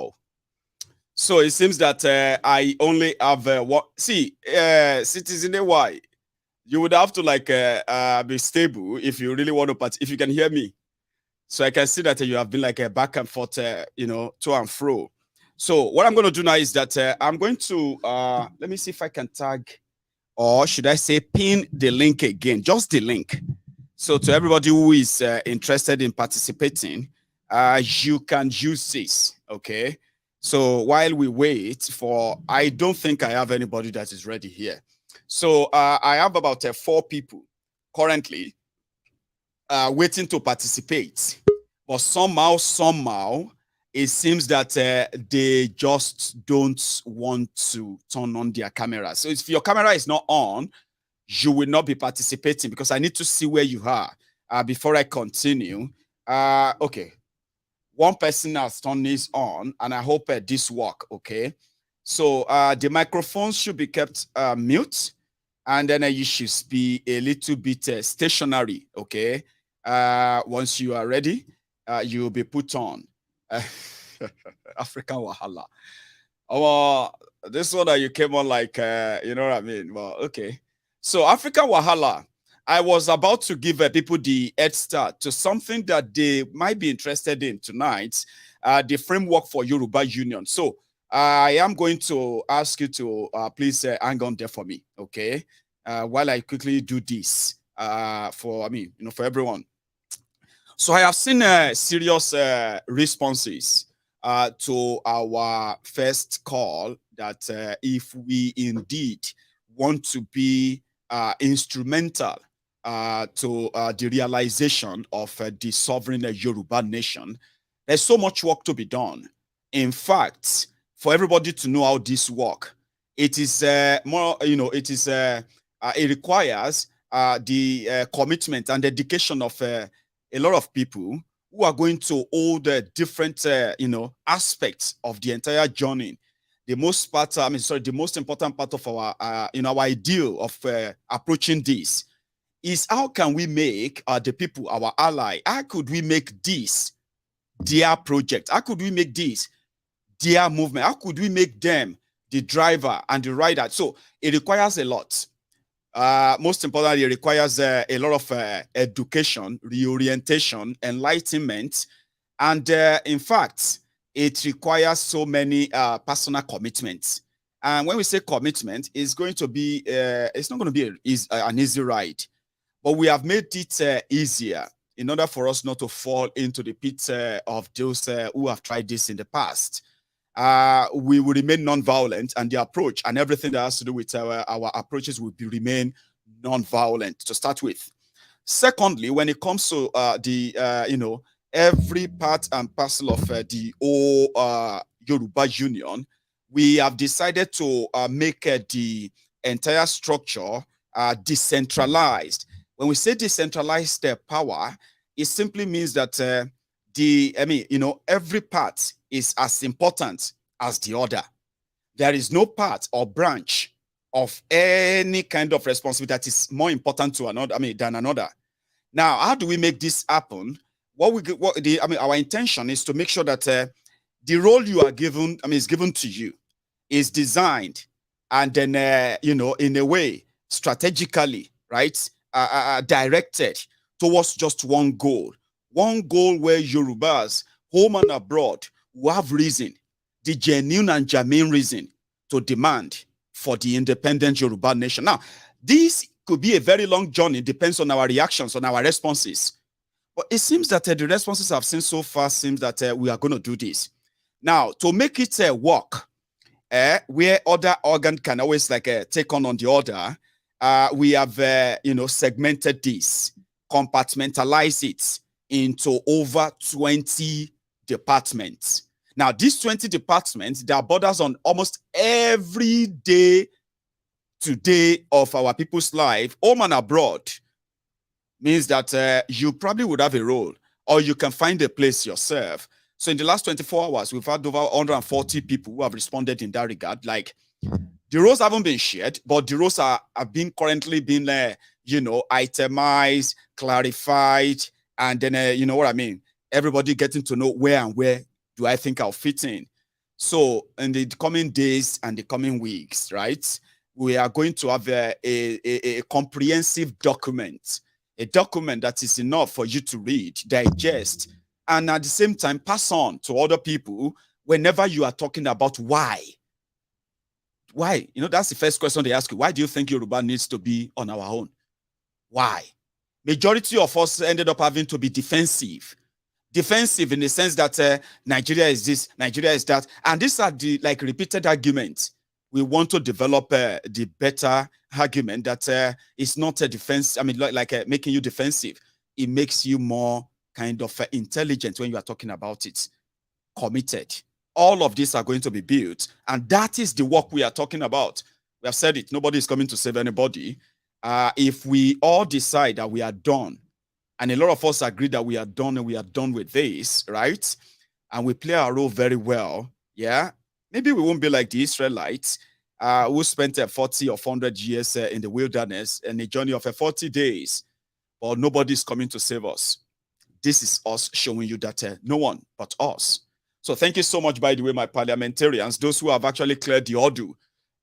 So it seems that I only have what citizen AY. You would have to like be stable if you really want to if you can hear me. So I can see that you have been like a back and forth, to and fro. So what I'm going to do now is that I'm going to let me see if I can tag, or should I say pin the link again, just the link. So to everybody who is interested in participating, you can use this, okay? So while we wait for, I don't think I have anybody that is ready here. So I have about 4 people currently waiting to participate. But somehow, it seems that they just don't want to turn on their camera. So if your camera is not on, you will not be participating because I need to see where you are before I continue. Okay. One person has turned this on, and I hope this works, okay? So the microphone should be kept mute, and then you should be a little bit stationary, okay? Once you are ready, you will be put on. African Wahala. Oh, this one that you came on like, you know what I mean? Well, okay. So African Wahala, I was about to give people the head start to something that they might be interested in tonight, the framework for Yoruba Union. So I am going to ask you to please hang on there for me, okay? While I quickly do this for everyone. So I have seen serious responses to our first call that if we indeed want to be instrumental to the realization of the sovereign Yoruba nation, there's so much work to be done. In fact, for everybody to know how this works, it is more, it requires the commitment and dedication of a lot of people who are going to hold different, aspects of the entire journey. The most important part of our, our ideal of approaching this is how can we make the people our ally? How could we make this their project? How could we make this their movement? How could we make them the driver and the rider? So it requires a lot. Most importantly, it requires a lot of education, reorientation, enlightenment, and in fact, it requires so many personal commitments. And when we say commitment, it's going to be, it's not going to be an easy ride, but we have made it easier in order for us not to fall into the pit of those who have tried this in the past. We will remain non-violent, and the approach and everything that has to do with our approaches will remain non-violent to start with. Secondly, when it comes to every part and parcel of the whole Yoruba Union, we have decided to make the entire structure decentralized. When we say decentralized power, it simply means that every part is as important as the other. There is no part or branch of any kind of responsibility that is more important to another, than another. Now, how do we make this happen? Our intention is to make sure that the role you are given, is given to you, is designed and then, in a way, strategically, right, directed towards just one goal where Yorubas, home and abroad, will have reason, the genuine and germane reason to demand for the independent Yoruba nation. Now, this could be a very long journey, depends on our reactions, on our responses. But it seems that the responses I've seen so far seems that we are going to do this. Now, to make it work, where other organ can always take on the order, we have segmented this, compartmentalize it into over 20 departments. Now, these 20 departments, there are borders on almost every day today of our people's life, home and abroad. Means that you probably would have a role, or you can find a place yourself. So in the last 24 hours, we've had over 140 people who have responded in that regard. Like, the roles haven't been shared, but the roles are currently being, itemized, clarified, and then, you know what I mean? Everybody getting to know where do I think I'll fit in. So in the coming days and the coming weeks, right, we are going to have a comprehensive document, a document that is enough for you to read, digest, and at the same time pass on to other people whenever you are talking about why. Why? That's the first question they ask you. Why do you think Yoruba needs to be on our own? Why? Majority of us ended up having to be defensive. Defensive in the sense that Nigeria is this, Nigeria is that. And these are the repeated arguments. We want to develop the better argument that it's not a defense. Making you defensive. It makes you more kind of intelligent when you are talking about it. Committed. All of these are going to be built. And that is the work we are talking about. We have said it. Nobody is coming to save anybody. If we all decide that we are done, and a lot of us agree that we are done and we are done with this, right? And we play our role very well, yeah? Maybe we won't be like the Israelites who spent 40 or 400 years in the wilderness and a journey of 40 days, but nobody's coming to save us. This is us showing you that no one but us. So thank you so much, by the way, my parliamentarians, those who have actually cleared the order.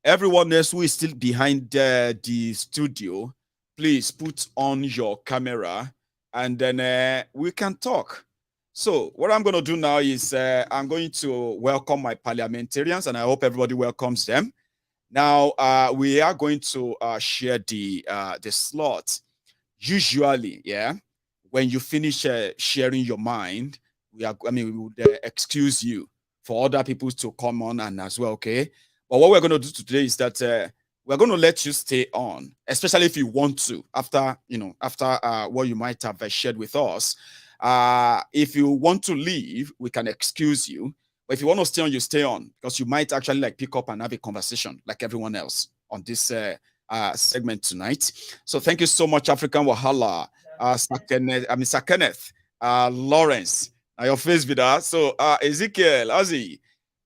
Everyone else who is still behind the studio, please put on your camera and then we can talk. So what I'm going to do now is I'm going to welcome my parliamentarians, and I hope everybody welcomes them. Now, we are going to share the slot. Usually, yeah, when you finish sharing your mind, we would excuse you for other people to come on and as well, okay? But what we're going to do today is that we're going to let you stay on, especially if you want to, after what you might have shared with us. If you want to leave, we can excuse you. But if you want to stay on, you stay on, because you might actually pick up and have a conversation like everyone else on this segment tonight. So thank you so much, African Wahala, Sir Kenneth, Lawrence, your face with us. So Ezekiel, Ozzy,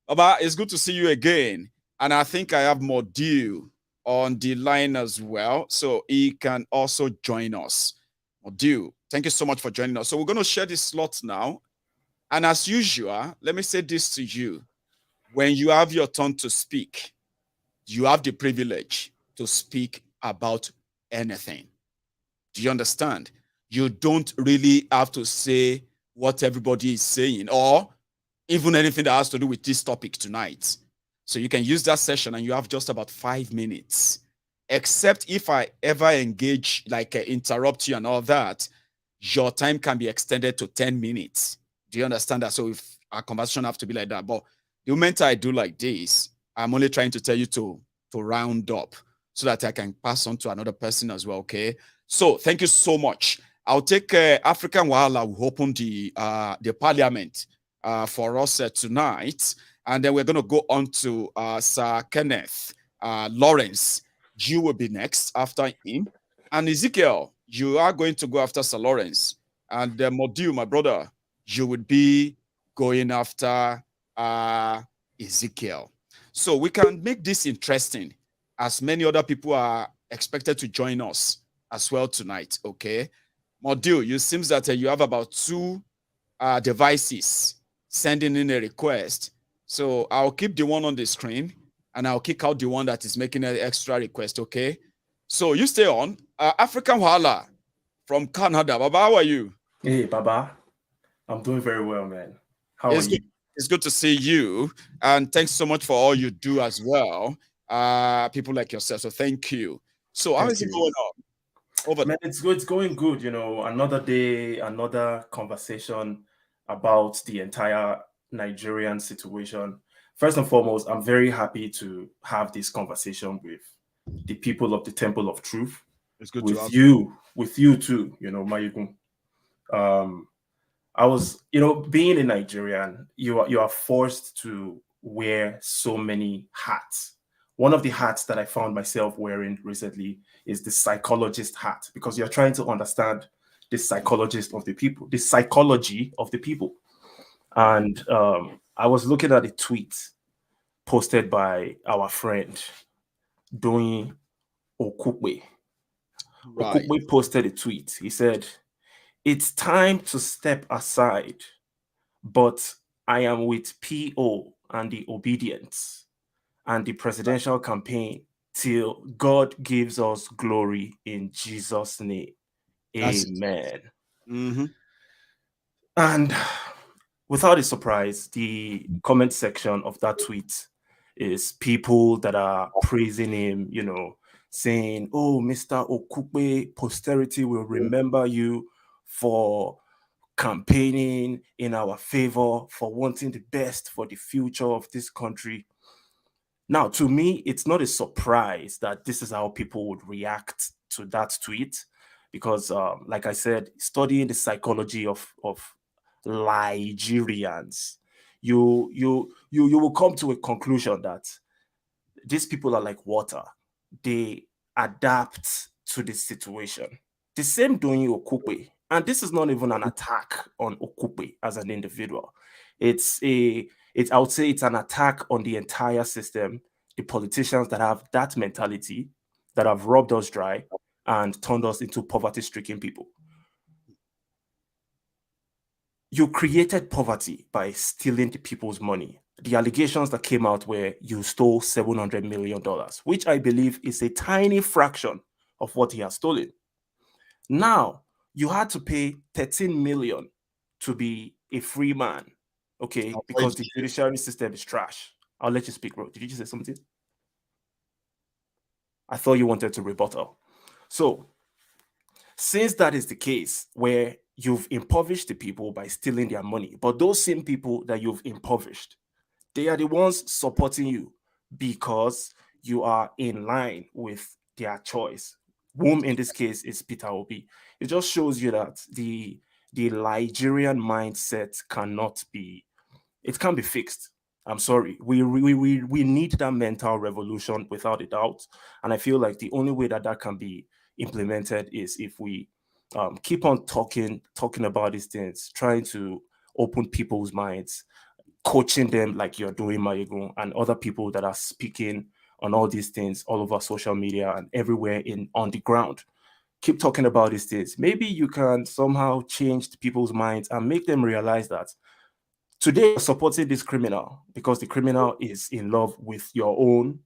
it's good to see you again. And I think I have Modiu on the line as well, so he can also join us. Modiu, thank you so much for joining us. So we're going to share this slot now. And as usual, let me say this to you. When you have your turn to speak, you have the privilege to speak about anything. Do you understand? You don't really have to say what everybody is saying, or even anything that has to do with this topic tonight. So you can use that session and you have just about 5 minutes. Except if I ever engage, interrupt you and all that, your time can be extended to 10 minutes. Do you understand that? So if our conversation have to be like that, but the moment I do like this, I'm only trying to tell you to round up so that I can pass on to another person as well, okay? So thank you so much. I'll take African Wahala will open the parliament for us tonight. And then we're going to go on to Sir Kenneth Lawrence. You will be next after him. And Ezekiel, you are going to go after Sir Lawrence. And Modiu, my brother, you would be going after Ezekiel. So we can make this interesting, as many other people are expected to join us as well tonight. Okay, Module, you seems that you have about 2 devices sending in a request. So I'll keep the one on the screen and I'll kick out the one that is making an extra request. Okay, so you stay on. African Wahala from Canada. Baba, how are you? Hey, Baba. I'm doing very well, man. How are you? It's good to see you. And thanks so much for all you do as well. People like yourself. So thank you. So how is it going on? Over man, it's good. It's going good. You know, another day, another conversation about the entire Nigerian situation. First and foremost, I'm very happy to have this conversation with the people of the Temple of Truth. It's good with to have you too. You know, Mayukun. I was, you know, being a Nigerian, you are forced to wear so many hats. One of the hats that I found myself wearing recently is the psychologist hat, because you're trying to understand the psychologist of the people, the psychology of the people. And I was looking at a tweet posted by our friend Doyin Okukwe. Right. Okukwe posted a tweet. He said, "It's time to step aside, but I am with PO and the obedience and the presidential campaign till God gives us glory in Jesus' name. Amen." Mm-hmm. And without a surprise, the comment section of that tweet is people that are praising him, you know, saying, "Oh, Mr. Okukwe, posterity will remember you for campaigning in our favor, for wanting the best for the future of this country." Now, to me, it's not a surprise that this is how people would react to that tweet, because, like I said, studying the psychology of Nigerians, you will come to a conclusion that these people are like water. They adapt to the situation. The same doing Okukwe, and this is not even an attack on Okukwe as an individual. I would say it's an attack on the entire system, the politicians that have that mentality, that have robbed us dry and turned us into poverty-stricken people. You created poverty by stealing the people's money. The allegations that came out were you stole $700 million, which I believe is a tiny fraction of what he has stolen. Now, you had to pay 13 million to be a free man, okay? Because the judiciary system is trash. I'll let you speak, bro. Did you just say something? I thought you wanted to rebuttal. So, since that is the case, where you've impoverished the people by stealing their money, but those same people that you've impoverished, they are the ones supporting you because you are in line with their choice, whom in this case is Peter Obi. It just shows you that the Nigerian mindset can't be fixed. I'm sorry. We need that mental revolution without a doubt. And I feel like the only way that can be implemented is if we keep on talking about these things, trying to open people's minds, coaching them like you're doing, Mayegun, and other people that are speaking on all these things all over social media and everywhere on the ground. Keep talking about these things. Maybe you can somehow change people's minds and make them realize that today you're supporting this criminal because the criminal is in love with your own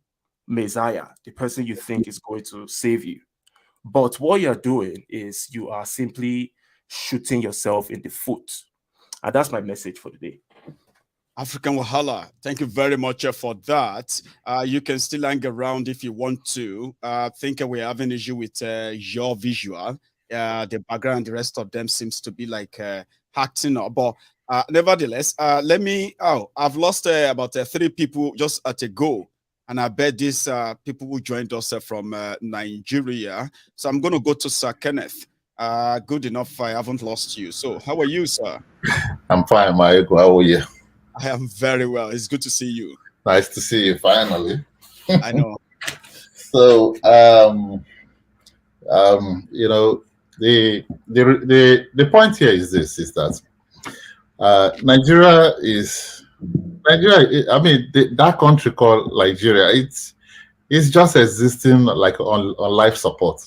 Messiah, the person you think is going to save you. But what you're doing is you are simply shooting yourself in the foot. And that's my message for the day. African Wahala, thank you very much for that. You can still hang around if you want to. I think we're having an issue with your visual. The background, the rest of them seems to be like acting up. But nevertheless, I've lost about 3 people just at a go. And I bet these people who joined us from Nigeria. So I'm going to go to Sir Kenneth. Good enough, I haven't lost you. So how are you, sir? I'm fine, Maeko. How are you? I am very well. It's good to see you. Nice to see you finally. I know. So, you know, the point here is this: is that Nigeria is Nigeria. I mean, that country called Nigeria. It's just existing like on life support.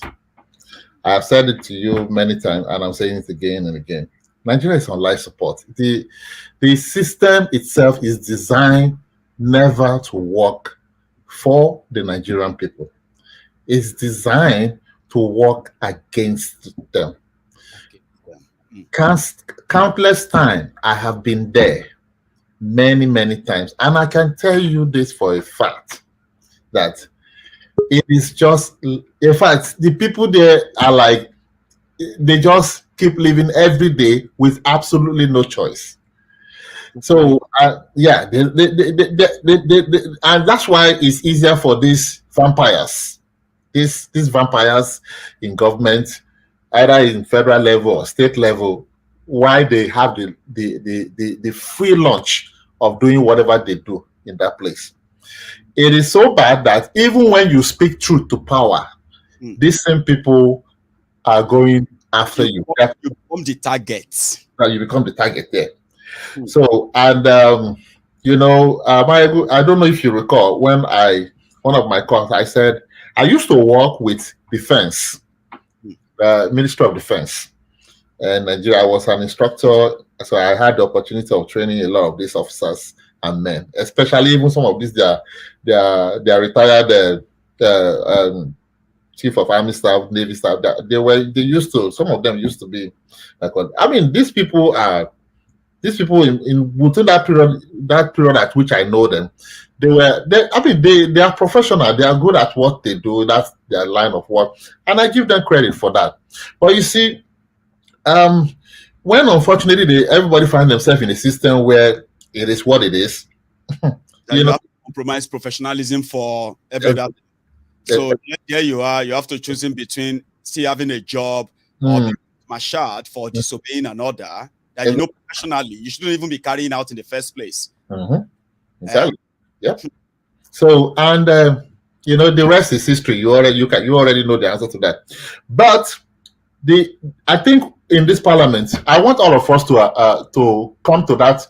I have said it to you many times, and I'm saying it again and again. Nigeria is on life support. The system itself is designed never to work for the Nigerian people. It's designed to work against them. Countless times I have been there, many times, and I can tell you this for a fact that it is just, in fact, the people there are like, they just keep living every day with absolutely no choice. So yeah, and that's why it's easier for these vampires, these vampires in government, either in federal level or state level, why they have the free lunch of doing whatever they do in that place. It is so bad that even when you speak truth to power, these same people are going after you. You become the target. You become the target there. So, and you know, I don't know if you recall when one of my calls, I said I used to work with defense, Ministry of Defense, and Nigeria. I was an instructor, so I had the opportunity of training a lot of these officers and men, especially even some of these they are retired chief of army staff, navy staff. Some of them used to be like, I mean, these people in within that period at which I know them, they are professional. They are good at what they do. That's their line of work, and I give them credit for that. But you see, when unfortunately everybody finds themselves in a system where it is what it is, you know, have to compromise professionalism for everybody. So here you are. You have to choose in between still having a job or being marshalled for disobeying an order that you know professionally you shouldn't even be carrying out in the first place. Exactly. Yeah. So, and you know, the rest is history. You already know the answer to that. But I think in this parliament, I want all of us to come to that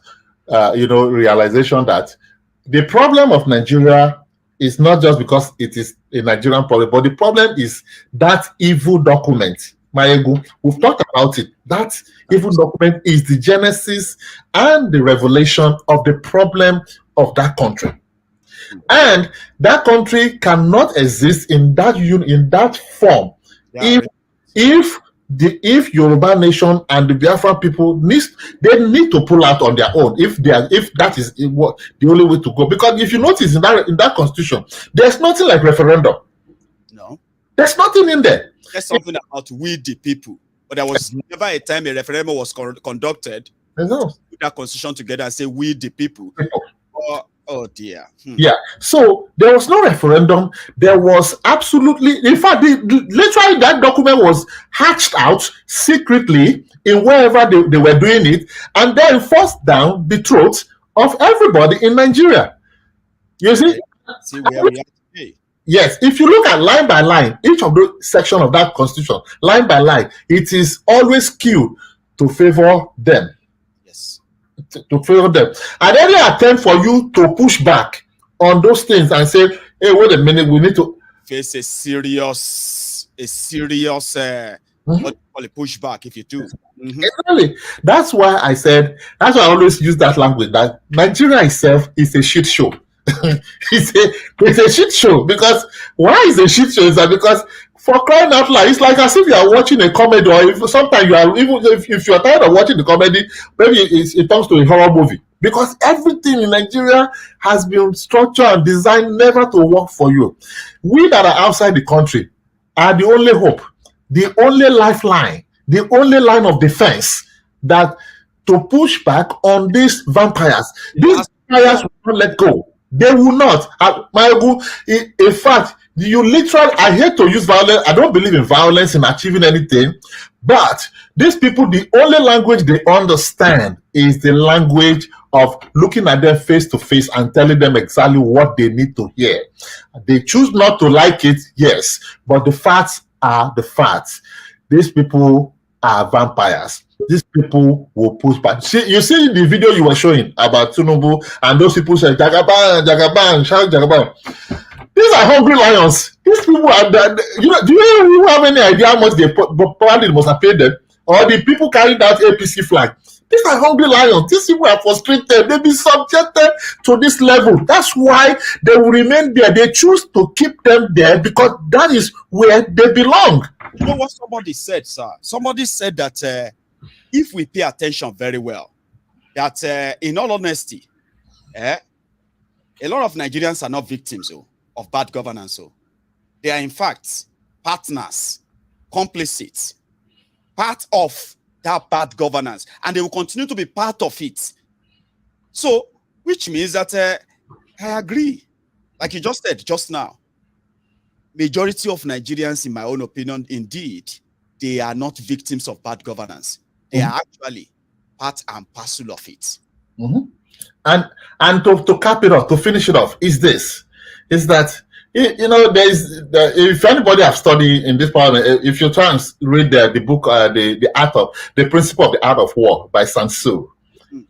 realization that the problem of Nigeria is not just because it is a Nigerian problem, but the problem is that evil document. Mayegu, we've talked about it. That evil document is the genesis and the revelation of the problem of that country. And that country cannot exist in that form if Yoruba nation and the Biafra people need to pull out on their own. If that is the only way to go, because if you notice in that constitution, there's nothing like referendum. No, there's nothing in there. There's something about we the people, but there was never a time a referendum was conducted. Put that constitution together and say we the people. Oh dear. Yeah. So there was no referendum. There was absolutely, in fact, literally that document was hatched out secretly in wherever they were doing it, and then forced down the throats of everybody in Nigeria. You see? See where we are today. Yes, if you look at line by line, each of the section of that constitution, line by line, it is always skewed to favor them. Yes. To favor them. And any attempt for you to push back on those things and say, hey, wait a minute, we need to face a serious what do you call it, pushback if you do. Exactly. That's why I always use that language, that Nigeria itself is a shit show. It's a shit show. Because why is a shit show? Is that because for crying out loud, it's like as if you are watching a comedy, or if sometimes you are, even if you are tired of watching the comedy, maybe it comes to a horror movie. Because everything in Nigeria has been structured and designed never to work for you. We that are outside the country are the only hope, the only lifeline, the only line of defense that to push back on these vampires. These vampires will not let go. They will not. In fact, you literally, I hate to use violence. I don't believe in violence in achieving anything. But these people, the only language they understand is the language of looking at them face to face and telling them exactly what they need to hear. They choose not to like it, yes, but the facts are the facts. These people are vampires. These people will push back. See, you see the video you were showing about Tinubu, and those people say Jagaban, Jagaban, shout Jagaban. These are hungry lions. These people are, you know, do you have any idea how much they probably must have paid them? Or the people carrying that APC flag? These are hungry lions. These people are frustrated. They've been subjected to this level. That's why they will remain there. They choose to keep them there because that is where they belong. You know what somebody said, sir? Somebody said that if we pay attention very well, that in all honesty, a lot of Nigerians are not victims of bad governance. They are in fact partners, complicit, part of that bad governance, and they will continue to be part of it. So, which means that I agree, like you just said just now, majority of Nigerians, in my own opinion, indeed, they are not victims of bad governance. They are actually part and parcel of it. And to cap it off, to finish it off, is that you know, if anybody have studied in this part, if you try and read the book, the principle of the art of war by Sun Tzu,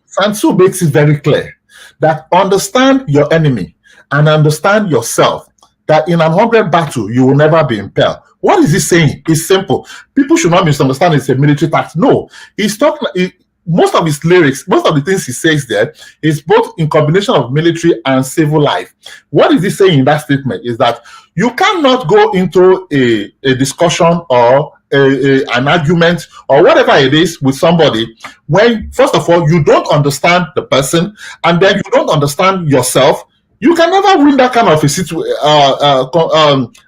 Sun Tzu makes it very clear that understand your enemy and understand yourself, that in an 100 battle you will never be impelled. What is he saying? It's simple. People should not misunderstand it's a military tax. No, he's talking. Most of his lyrics, most of the things he says there is both in combination of military and civil life. What is he saying in that statement is that you cannot go into a discussion or an argument or whatever it is with somebody when, first of all, you don't understand the person, and then you don't understand yourself. You can never win that kind of a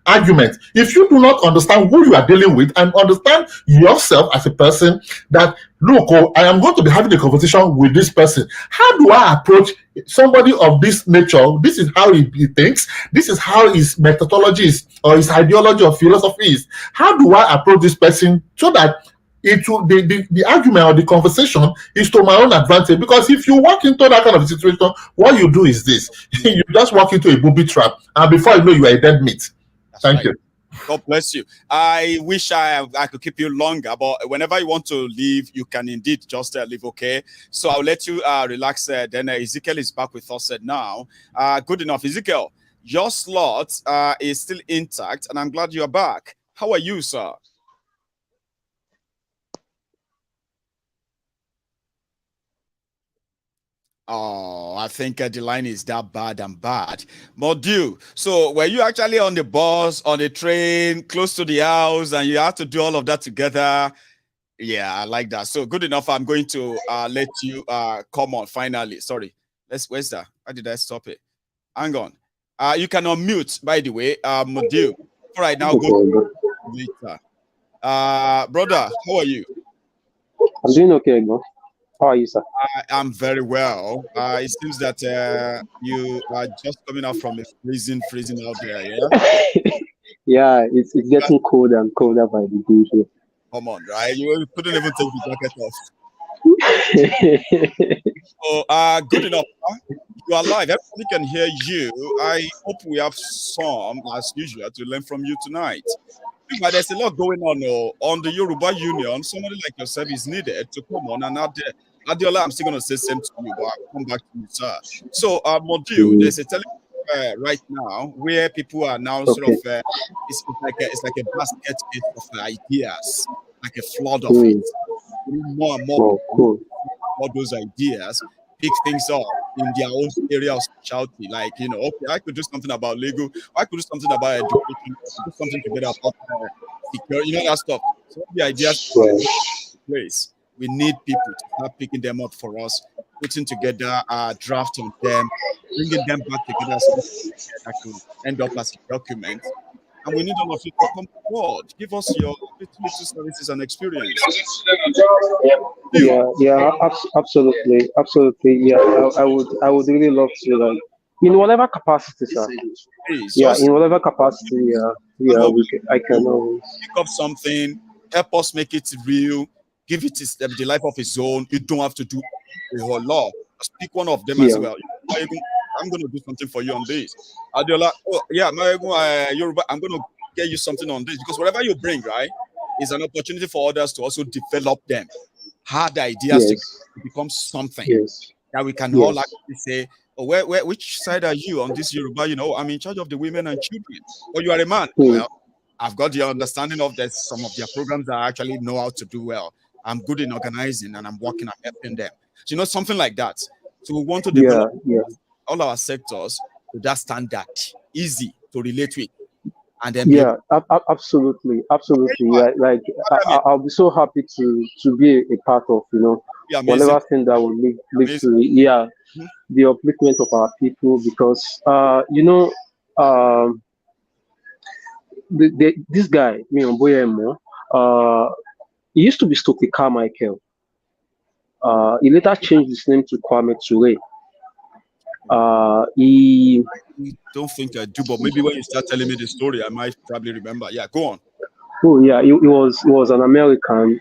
argument if you do not understand who you are dealing with and understand yourself as a person. That, look, I am going to be having a conversation with this person. How do I approach somebody of this nature? This is how he thinks. This is how his methodology is, or his ideology or philosophy is. How do I approach this person so that the argument or the conversation is to my own advantage? Because if you walk into that kind of situation, what you do is this: you just walk into a booby trap, and before you know, you are a dead meat. Thank you. God bless you. I wish I could keep you longer, but whenever you want to leave, you can indeed just leave. Okay, so I'll let you relax. Then Ezekiel is back with us now. Good enough, Ezekiel. Your slot is still intact, and I'm glad you're back. How are you, sir? Oh, I think the line is that bad and bad. Modu, so were you actually on the bus, on the train, close to the house, and you had to do all of that together? Yeah, I like that. So good enough. I'm going to let you come on finally. Sorry. Where's that? Why did I stop it? Hang on. You can unmute, by the way. Modu. All right, now go later. Brother, how are you? I'm doing okay, bro. How are you, sir? I'm very well. It seems that you are just coming out from a freezing out there, yeah? Yeah, it's getting colder and colder by the day here. Come on, right? You couldn't even take the jacket off. So, good enough. Huh? You are live. Everybody can hear you. I hope we have some, as usual, to learn from you tonight. But there's a lot going on the Yoruba Union. Somebody like yourself is needed to come on and out there. Adiola, I'm still going to say same to you, but I'll come back to you, sir. So, Modu, there's a television right now where people are now sort of, it's like a basket of ideas, like a flood of it. More and more all those ideas pick things up in their own area of specialty. Like, you know, okay, I could do something about legal, I could do something about education, I could do something together about security, you know, that stuff. So the ideas place. We need people to start picking them up for us, putting together a draft on them, bringing them back together so that can end up as a document. And we need all of you to come forward. Give us your little services and experience. Yeah, absolutely. Yeah, I would really love to, like, in whatever capacity, sir. Yeah, in whatever capacity, I can always pick up something, help us make it real. Give it the life of its own. You don't have to do a whole lot. Just pick one of them as well. I'm going to do something for you on this. Adiola, Yoruba, I'm going to get you something on this, because whatever you bring, right, it's an opportunity for others to also develop them, hard ideas to become something that we can all actually say, oh, which side are you on this Yoruba? You know, I'm in charge of the women and children. Or you are a man. Well, I've got the understanding of that some of their programs that I actually know how to do well. I'm good in organizing and I'm working at helping them. So, you know, something like that. So we want to develop all our sectors to that standard, easy to relate with. And then absolutely. Like I'll be so happy to be a part of, you know, whatever thing that will lead to the upliftment of our people, because you know, this guy, he used to be Stokely Carmichael. He later changed his name to Kwame Ture. He don't think I do, but maybe when you start telling me the story, I might probably remember. Yeah, go on. Oh yeah, he was an American.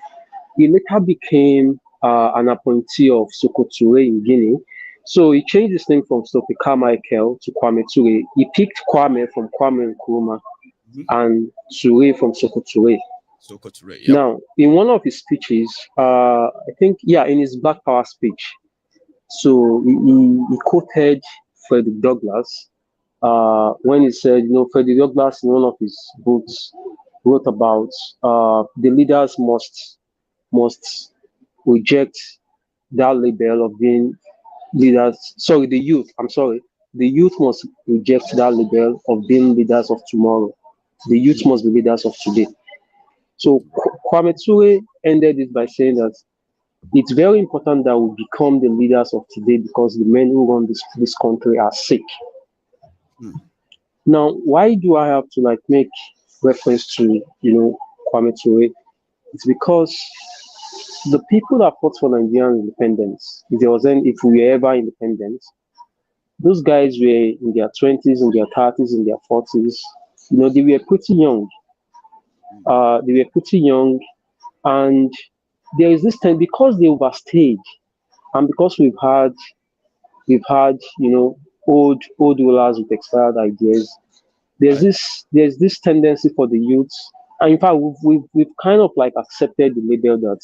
He later became an appointee of Sokoture in Guinea. So he changed his name from Stokely Carmichael to Kwame Ture. He picked Kwame from Kwame Nkrumah and Ture from Sokoture. Now, in one of his speeches, I think, in his Black Power speech, so he quoted Frederick Douglass when he said, you know, Frederick Douglass in one of his books wrote about the leaders must reject that label of being leaders. Sorry, the youth. The youth must reject that label of being leaders of tomorrow. The youth must be leaders of today. So Kwame Ture ended it by saying that it's very important that we become the leaders of today because the men who run this country are sick. Now, why do I have to make reference to, you know, Kwame Ture? It's because the people that fought for Nigerian independence, if we were ever independent, those guys were in their 20s, in their 30s, in their 40s. You know, they were pretty young. And there is this time, because they overstayed, and because we've had, you know, old rulers with expired ideas. There's this tendency for the youths, and in fact, we've kind of accepted the label that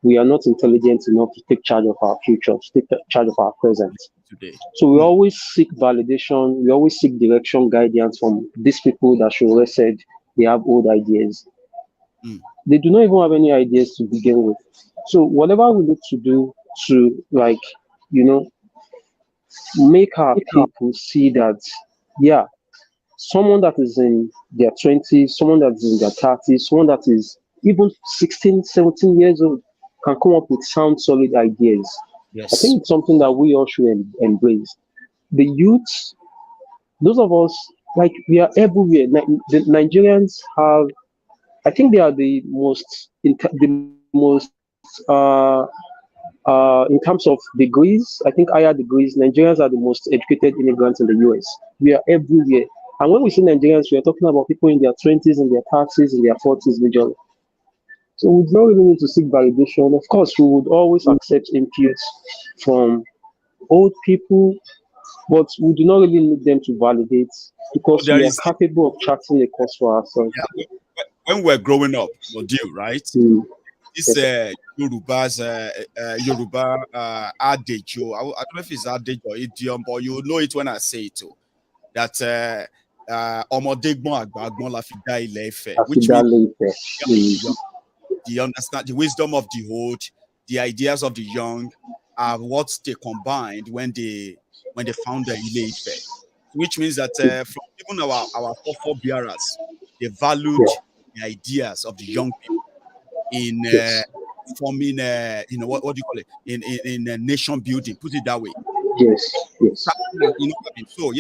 we are not intelligent enough to take charge of our future, to take charge of our present. Today. So we always seek validation, we always seek direction, guidance from these people that Shore said they have old ideas. They do not even have any ideas to begin with. So whatever we need to do to, you know, make our people see that, someone that is in their 20s, someone that is in their 30s, someone that is even 16, 17 years old can come up with sound, solid ideas. Yes. I think it's something that we all should embrace. The youths, those of us, we are everywhere. The Nigerians have, I think they are the most in terms of degrees, I think higher degrees, Nigerians are the most educated immigrants in the US. We are everywhere. And when we say Nigerians, we are talking about people in their 20s, in their 30s, in their 40s majorly. So we don't really need to seek validation. Of course, we would always accept inputs from old people, but we do not really need them to validate because we are capable of charting a course for ourselves. Yeah. When we're growing up, right? This Yoruba adage, I don't know if it's adage or idiom, but you know it when I say it too. That which means the wisdom of the old, the ideas of the young are what they combined when they found the Ile-Ife. Which means that from even our forebearers, they valued the ideas of the young people in forming, you know, what do you call it, in nation building, put it that way. Yes. You know what I mean? So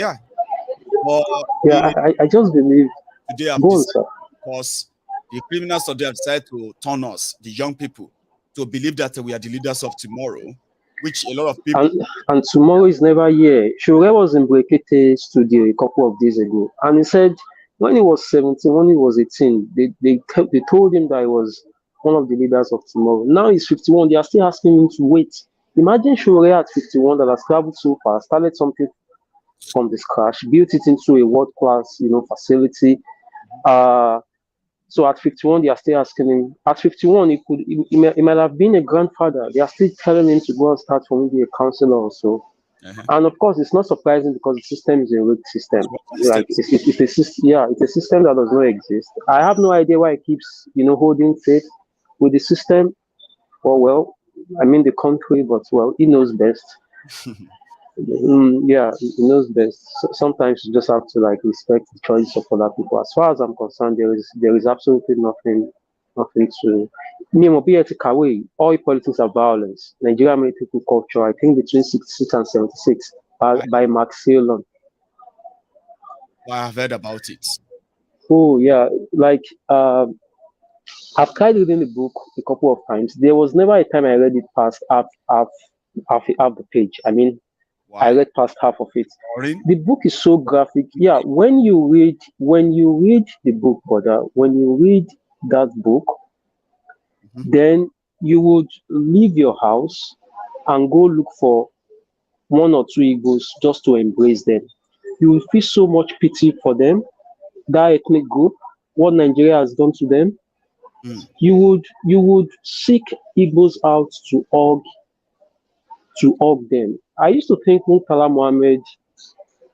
I just believe today because the criminals today have decided to turn us, the young people, to believe that we are the leaders of tomorrow, which a lot of people and tomorrow is never here. Shure was in Brekete studio a couple of days ago, and he said when he was 17, when he was 18, they told him that he was one of the leaders of tomorrow. Now he's 51. They are still asking him to wait. Imagine Shure at 51 that has traveled so far, started something from the scratch, built it into a world-class, you know, facility. So at 51, they are still asking him. At 51, he might have been a grandfather. They are still telling him to go and start for maybe a counselor or so. And of course, it's not surprising because the system is a rigged system. Like it's a system, yeah, it's a system that does not exist. I have no idea why he keeps, holding faith with the system. Well, I mean the country, but well, he knows best. Yeah, he knows best. So sometimes you just have to like respect the choices of other people. As far as I'm concerned, there is absolutely nothing to. All politics are violence. Nigeria military culture, I think between 66 and 76 by Max Ceylon. I've heard about it. Oh yeah, like I've tried reading the book a couple of times. There was never a time I read it past half the page. I mean, I read past half of it. The book is so graphic. Yeah, when you read the book, brother, when you read that book, then you would leave your house and go look for one or two Igbos just to embrace them. You will feel so much pity for them, that ethnic group, what Nigeria has done to them. You would seek Igbos out to hug them. I used to think Murtala Muhammad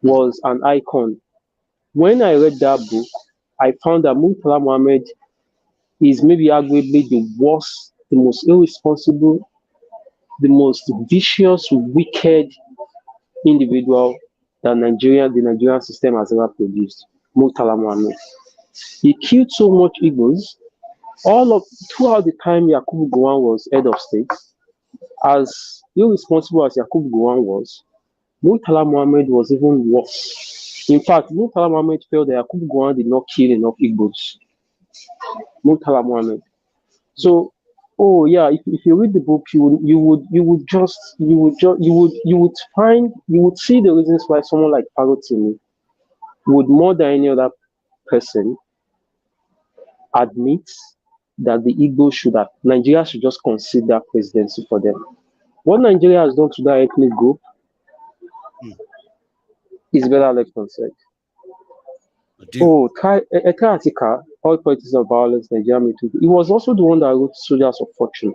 was an icon. When I read that book, I found that Murtala Muhammad is maybe arguably the worst, the most irresponsible, the most vicious, wicked individual that the Nigerian system has ever produced. Murtala Muhammad. He killed so much Igbos. Throughout the time Yakubu Gowon was head of state, as irresponsible as Yakubu Gowon was, Murtala Muhammad was even worse. In fact, Murtala Muhammad felt that Yakubu Gowon did not kill enough Igbos. Murtala Muhammad. So, if you read the book, you would see the reasons why someone like Parotimi would, more than any other person, admit that the Igbo Nigeria should just consider presidency for them. What Nigeria has done to that ethnic group is better left unsaid. Eka, all politics of violence, Nigeria military. He was also the one that wrote Soldiers of Fortune.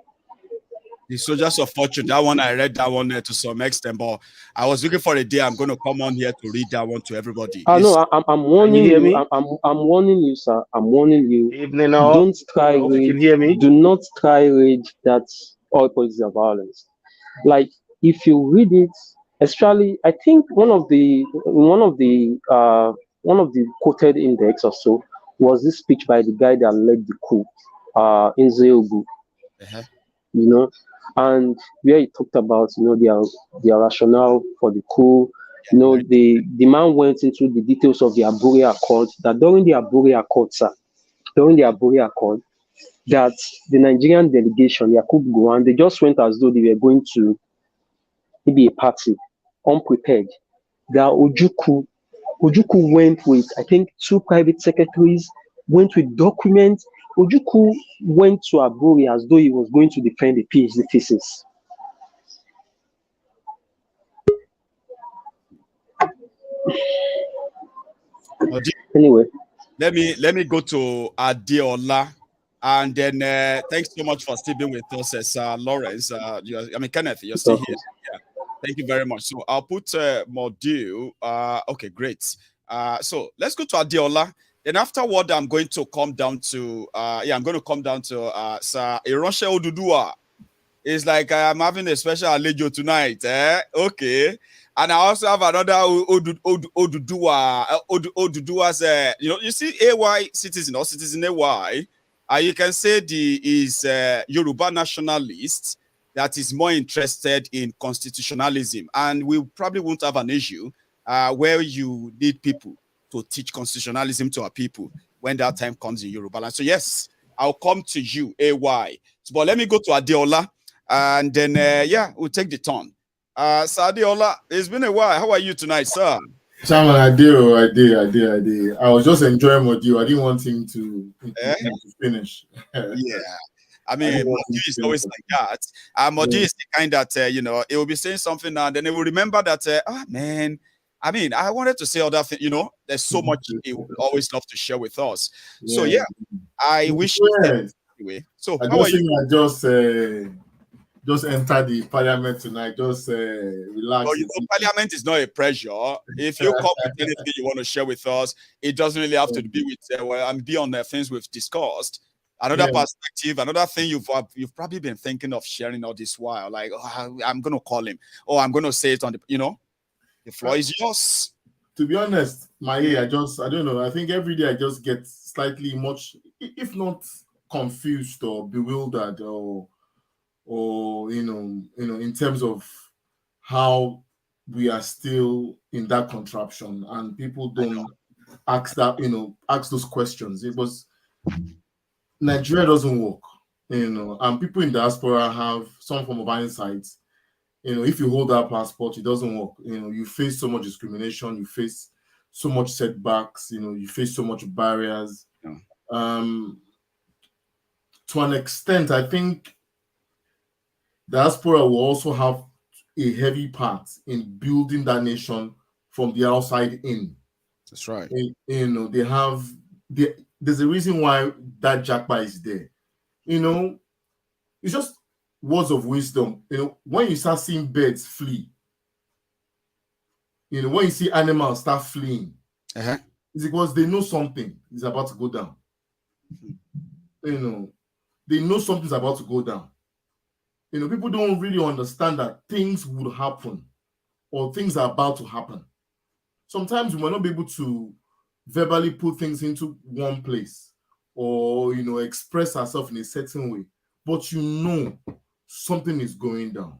The Soldiers of Fortune, that one, I read that one to some extent, but I was looking for a day I'm going to come on here to read that one to everybody. No, I'm warning you. I'm warning you, sir. I'm warning you. Evening all. Don't try read. Can hear me? Do not try read that all politics of violence. Like if you read it, especially, I think one of the quoted index or so was this speech by the guy that led the coup in Zeogu. And where he talked about their rationale for the coup. The man went into the details of the Abure Accord, that during the Abure Accord, that the Nigerian delegation, Yakubu Gowon, they just went as though they were going to maybe a party, unprepared. That Ojukwu went with, I think, 2 private secretaries, went with documents. Ojukwu went to Abure as though he was going to defend a PhD thesis. Anyway, let me go to Adeola, and then thanks so much for still being with us, Lawrence. Kenneth, you're still here. Yeah, thank you very much. So I'll put Module. Okay, great. So let's go to Adeola. Then afterward, I'm going to come down to Sir Ironshe Odudua. It's like I'm having a special alejo tonight. Okay. And I also have another Oduduwa's, you see AY citizen or citizen AY, you can say is Yoruba nationalist that is more interested in constitutionalism. And we probably won't have an issue where you need people to teach constitutionalism to our people when that time comes in Yoruba land. So yes, I'll come to you, AY. But let me go to Adeola, and then we'll take the turn. Sir Adeola, it's been a while. How are you tonight, sir? Chairman, I did. I was just enjoying Modio. I didn't want him to finish. Yeah. I mean, Modio is always like that. Modio is the kind that, it will be saying something now, and then it will remember that, man, I mean, I wanted to say other things. You know, there's so much he would always love to share with us. So yeah, I wish. Anyway, so I how are just you? think I just enter the parliament tonight. Just relax. Oh, you know, parliament is not a pressure. If you come with anything you want to share with us, it doesn't really have to be with be on the things we've discussed. Another perspective, another thing you've probably been thinking of sharing all this while. Like, oh, I'm gonna call him, or I'm gonna say it on the, you know, the floor is yours. To be honest, I don't know. I think every day I just get slightly much, if not confused or bewildered, or you know, in terms of how we are still in that contraption, and people don't ask those questions. It was Nigeria doesn't work, and people in diaspora have some form of insight. If you hold that passport, it doesn't work. You face so much discrimination, you face so much setbacks, you face so much barriers. To an extent, I think diaspora will also have a heavy part in building that nation from the outside in. That's right. There's a reason why that jackpot is there. It's just words of wisdom. When you start seeing birds flee, when you see animals start fleeing, it's because they know something is about to go down. They know something's about to go down. People don't really understand that things would happen or things are about to happen. Sometimes we might not be able to verbally put things into one place or, express ourselves in a certain way, but something is going down.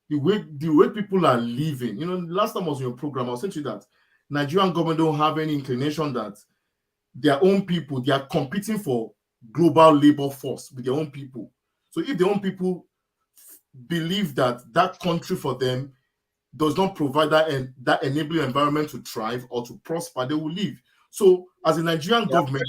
The way people are living, last time I was in your program, I was saying to you that Nigerian government don't have any inclination that their own people, they are competing for global labor force with their own people. So if their own people believe that that country for them does not provide that enabling environment to thrive or to prosper, they will leave. So as a Nigerian government,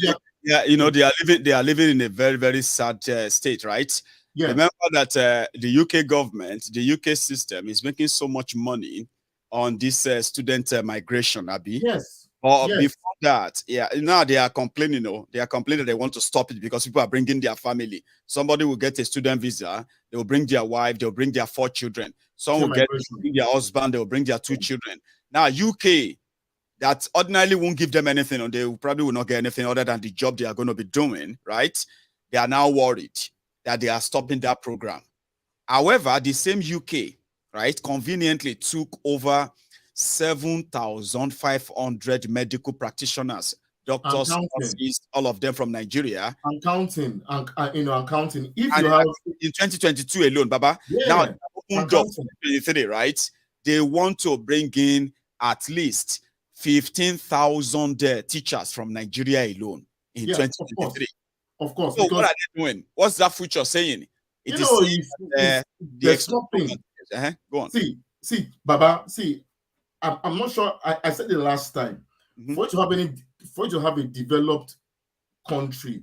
they are living in a very, very sad state, right? Yeah. Remember that the UK government, the UK system is making so much money on this student migration, Abi. Yes. Or before that, now they are complaining. They are complaining they want to stop it because people are bringing their family. Somebody will get a student visa, they will bring their wife, they will bring their 4 children. Some will bring their husband, they will bring their 2 children. Now, UK, that ordinarily won't give them anything, or they probably will not get anything other than the job they are going to be doing, right? They are now worried that they are stopping that program. However, the same UK, right, conveniently took over 7,500 medical practitioners, doctors, nurses, all of them from Nigeria. And counting. If you have in 2022 alone, Baba, now opened up 2023, right? They want to bring in at least 15,000 teachers from Nigeria alone in 2023. Of course. So what are they doing? What's that future saying? It is the stopping. Go on. See, Baba. I'm not sure. I said it last time. For you to have a developed country,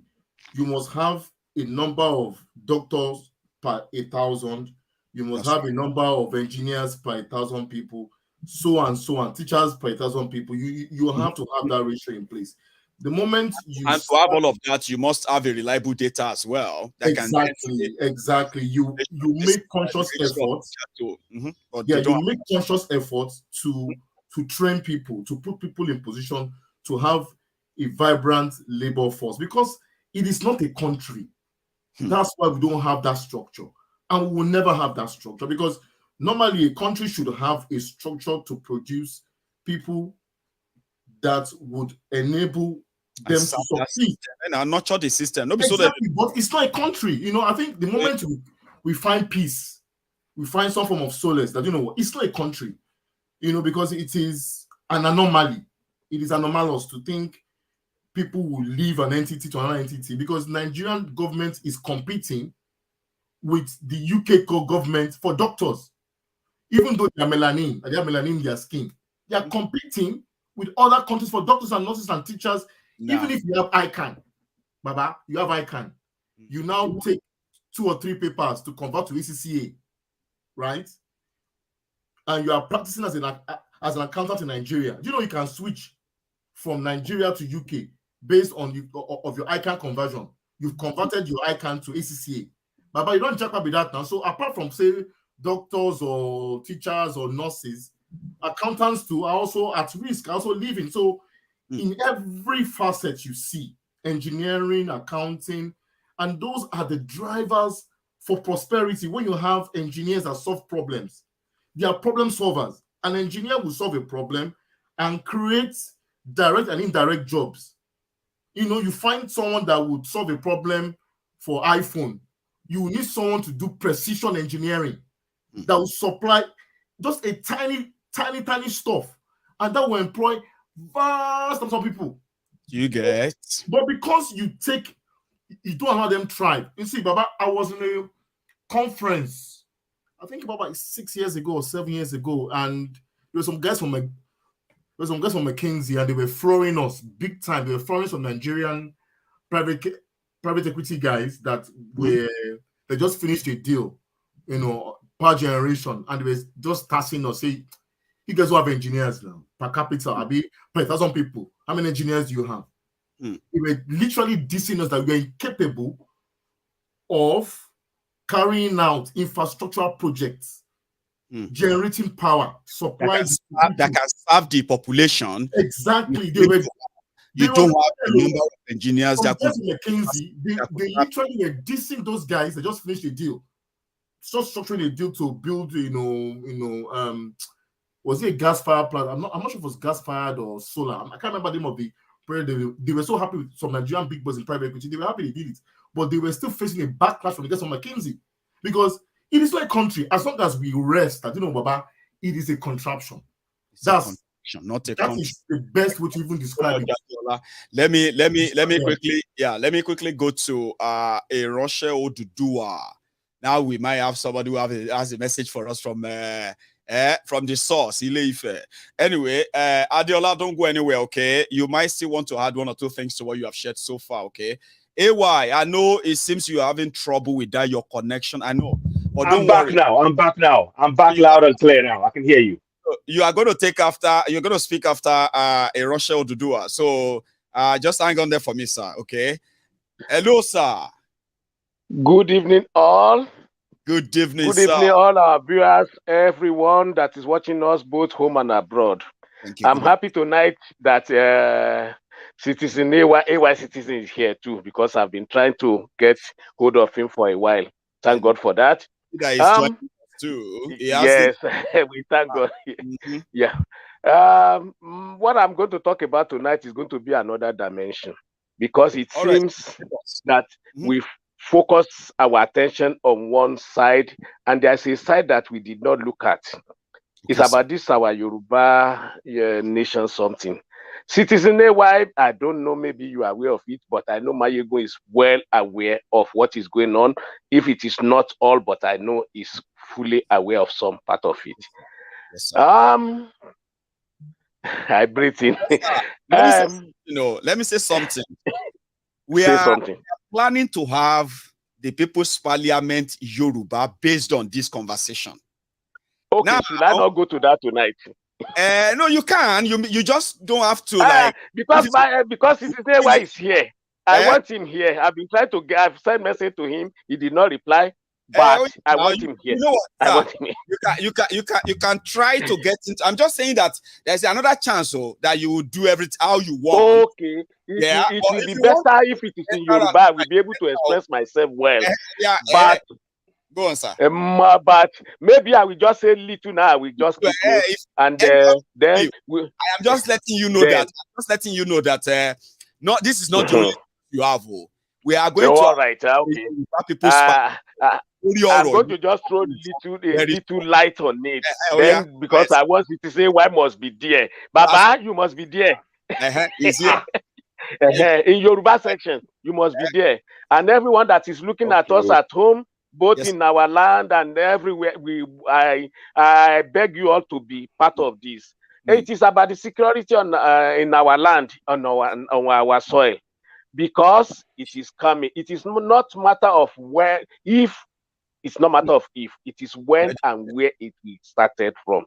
you must have a number of doctors per 1,000. You must have a number of engineers per 1,000 people, so on, teachers per 1,000 people. You have to have that ratio in place. The moment you to have all of that, you must have a reliable data as well. Exactly. You make conscious efforts. You make conscious efforts to train people, to put people in position to have a vibrant labor force, because it is not a country. That's why we don't have that structure, and we will never have that structure, because normally a country should have a structure to produce people that would enable them to succeed and nurture the system. But it's not a country. I think the moment we find peace, we find some form of solace that it's not a country. Because it is an anomaly. It is anomalous to think people will leave an entity to another entity, because Nigerian government is competing with the UK government for doctors. Even though they have melanin in their skin, they are competing with other countries for doctors and nurses and teachers. Even if you have ICANN, Baba, you have ICANN. You now take 2 or 3 papers to convert to ECCA, right? And you are practicing as as an accountant in Nigeria. Do you know you can switch from Nigeria to UK based on of your ICANN conversion? You've converted your ICANN to ACCA. But you don't jack up with that now. So apart from, say, doctors or teachers or nurses, accountants too are also at risk, are also leaving. So in every facet you see, engineering, accounting, and those are the drivers for prosperity. When you have engineers that solve problems, they are problem solvers. An engineer will solve a problem and create direct and indirect jobs. You know, you find someone that would solve a problem for iPhone. You need someone to do precision engineering that will supply just a tiny stuff, and that will employ vast amounts of people. You get. But because you don't allow them thrive. You see, Baba, I was in a conference, I think about 6 years ago or 7 years ago, and there were some guys from McKinsey, and they were throwing us big time. They were throwing some Nigerian private equity guys that they just finished a deal, you know, power generation, and they were just tasking us, say, you guys who have engineers now, per capita, I'll be per 1,000 people. How many engineers do you have? They were literally dissing us that we were incapable of carrying out infrastructural projects, generating power, supply that can serve the population. Exactly. You don't have a number of engineers that could. McKinsey, they literally were dissing those guys. They just finished a deal, just structuring a deal to build, was it a gas fire plant? I'm not sure if it was gas fired or solar. I can't remember the name of the project. They were so happy with some Nigerian big boys in private equity. They were happy they did it, but they were still facing a backlash from the guys from McKinsey, because it is like a country. As long as we rest, Baba, it is a contraption. Not a country. That is the best way to even describe it. Let me quickly go to a Russia Odudua. Now we might have somebody who has a message for us from the source. Anyway, Adeola, don't go anywhere, okay? You might still want to add one or two things to what you have shared so far, okay? AY, I know it seems you are having trouble with that, your connection. I know. But I'm back now. I'm back loud and clear now. I can hear you. You're going to speak after a Russia Odudua. So just hang on there for me, sir, okay? Hello, sir. Good evening, all. Good evening, Good evening, all our viewers, everyone that is watching us both home and abroad. Thank you. I'm happy tonight that Citizen AY Citizen is here too, because I've been trying to get hold of him for a while. Thank God for that. Too. Yes, we thank God. Yeah. What I'm going to talk about tonight is going to be another dimension, because it seems that we've focused our attention on one side, and there's a side that we did not look at. It's about this our Yoruba nation something. Citizen AY, I don't know, maybe you are aware of it, but I know Mayego is well aware of what is going on. If it is not all, but I know he's fully aware of some part of it. Yes, I breathe in. Let me say something. We are planning to have the People's Parliament Yoruba based on this conversation. Okay, now, should I not go to that tonight? No, you can. You just don't have to because Citizen AY is here. I want him here. I've been trying to I've sent message to him. He did not reply. But I want him here. You know what? I want him here. You can try to get into. I'm just saying that there's another chance that you will do everything how you want. Okay. It will be better if it is in Yoruba. I will be able to express myself well. But go on, sir. But maybe I will just say little now. I will just keep and then I am just letting you know that. I'm just letting you know that. This is not the only you have. We are going to. All right. Okay. I'm going to just throw a little light on it. Because I want to say why must be there. Baba, you must be there. In Yoruba section, you must be there. And everyone that is looking at us at home, both in our land and everywhere, I beg you all to be part of this. It is about the security in our land, on our soil, because it is coming. It is not matter of where, if it's not matter of if, it is when and where it started from.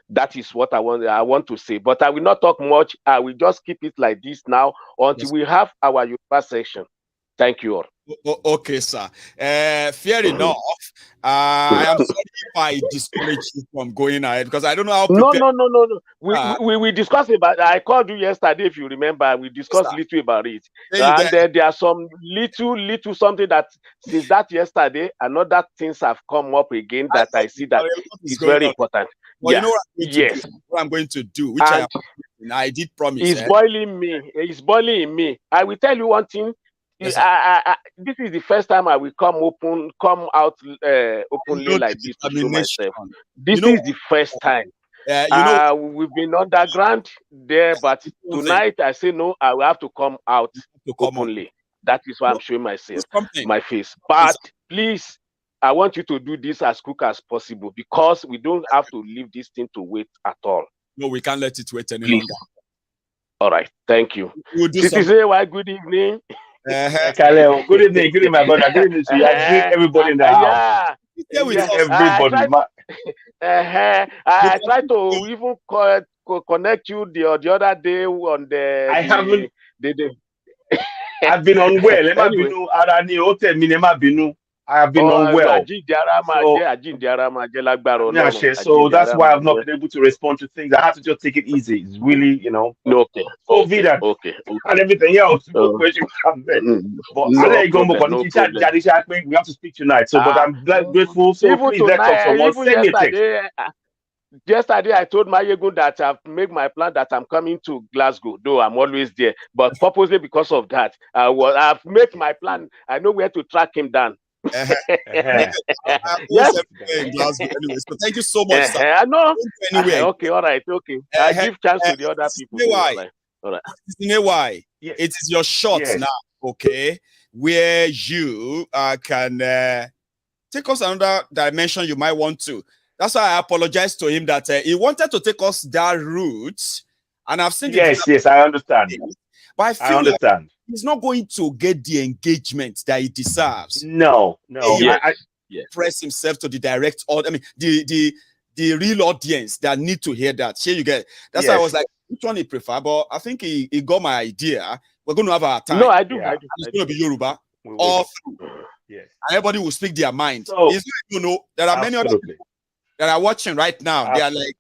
That is what I want to say. But I will not talk much. I will just keep it like this now until we have our Yoruba section. Thank you all. Okay, sir. Fair enough. I am sorry if I discourage you from going ahead because I don't know how. No. We discussed about. I called you yesterday, if you remember. We discussed little about it, and there are some little something that since that yesterday, another things have come up again that I see that is very important. Well, you know what I'm going to do, which I did promise. It's boiling me. It's boiling in me. I will tell you one thing. Yes, this is the first time I will come out openly like this to show myself. This is the first time. We've been underground there, but tonight I say no. I will have to come out openly. That is why I'm showing myself, my face. But please, I want you to do this as quick as possible because we don't have to leave this thing to wait at all. No, we can't let it wait any longer. All right, thank you. Citizen, good evening. Good evening, my brother. Good evening to you. Everybody in the house. Everybody. I tried to even connect you the other day on the. I haven't. I've been unwell. I have been unwell. So that's why I've not been able to respond to things. I have to just take it easy. It's really, COVID and everything else. But we have to speak tonight. So, but I'm grateful. So please let's talk. Someone send me a text. Yesterday, I told Mayegun that I've made my plan that I'm coming to Glasgow, though I'm always there. But purposely because of that, I've made my plan. I know where to track him down. Yes. Anyway, so thank you so much, sir. I know. Anyway. Okay, all right, okay. I give chance to the other people. Why? All right. Why? Yes. It is your shot now, okay, where you can take us another dimension you might want to. That's why I apologize to him that he wanted to take us that route, and I've seen. Yes, I understand. But I feel understand. Like he's not going to get the engagement that he deserves. No. I press himself to the direct audience. I mean, the real audience that need to hear that. Here you get. That's why I was like, which one he prefer? But I think he got my idea. We're going to have our time. No, I do. It's going to be Yoruba. And everybody will speak their mind. So, there are many other people that are watching right now. They are like,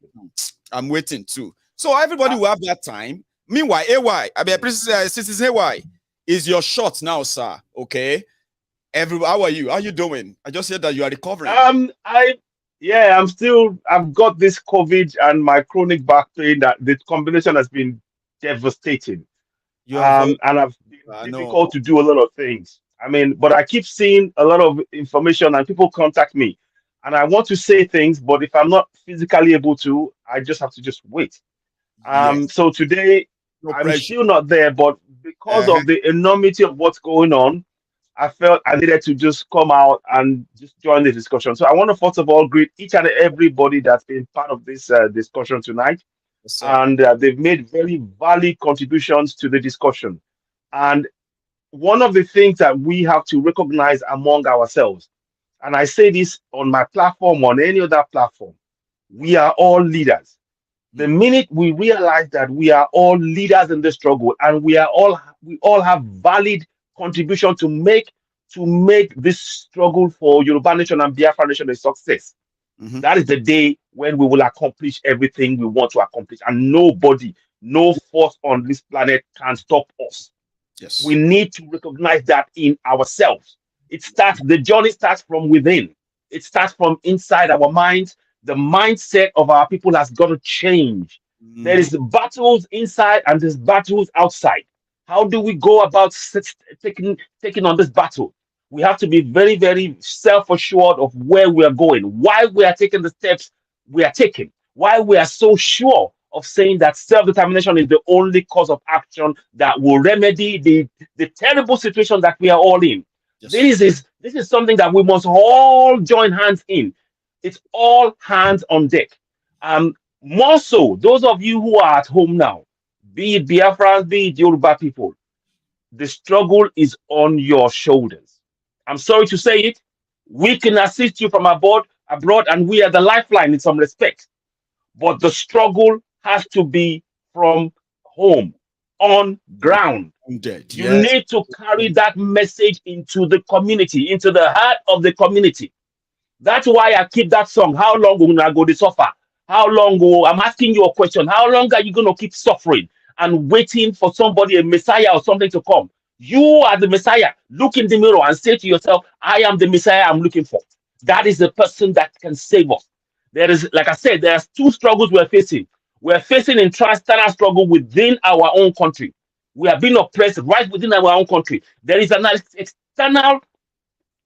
I'm waiting too. So everybody will have that time. Meanwhile, AY, Citizen AY, is your shot now, sir. Okay. How are you? How are you doing? I just said that you are recovering. I've got this COVID and my chronic back pain that the combination has been devastating. And I've been difficult to do a lot of things. I mean, but I keep seeing a lot of information and people contact me. And I want to say things, but if I'm not physically able to, I just have to just wait. So today, I'm still not there, but because of the enormity of what's going on, I felt I needed to just come out and just join the discussion. So I want to first of all greet each and everybody that's been part of this discussion tonight. Yes, and they've made very valid contributions to the discussion. And one of the things that we have to recognize among ourselves, and I say this on my platform, on any other platform, we are all leaders. The minute we realize that we are all leaders in the struggle and we all have valid contribution to make this struggle for Yoruba Nation and Biafra Nation a success, that is the day when we will accomplish everything we want to accomplish, and nobody, no force on this planet can stop us. Yes. We need to recognize that in ourselves. The journey starts from within. It starts from inside our minds. The mindset of our people has got to change. There is battles inside and there's battles outside. How do we go about taking on this battle? We have to be very, very self-assured of where we are going, why we are taking the steps we are taking, why we are so sure of saying that self-determination is the only course of action that will remedy the terrible situation that we are all in. Yes. This is something that we must all join hands in. It's all hands on deck. More so, those of you who are at home now, be it Biafrans, be it Yoruba people, the struggle is on your shoulders. I'm sorry to say it. We can assist you from abroad, and we are the lifeline in some respect. but the struggle has to be from home, on ground. You need to carry that message into the community, into the heart of the community. That's why I keep that song. How long will I go to suffer? How long will I'm asking you a question? How long are you going to keep suffering and waiting for somebody, a Messiah or something to come? You are the Messiah. Look in the mirror and say to yourself, I am the Messiah I'm looking for. That is the person that can save us. There is, like I said, there's two struggles we're facing. We're facing internal struggle within our own country. We are being oppressed right within our own country. There is an external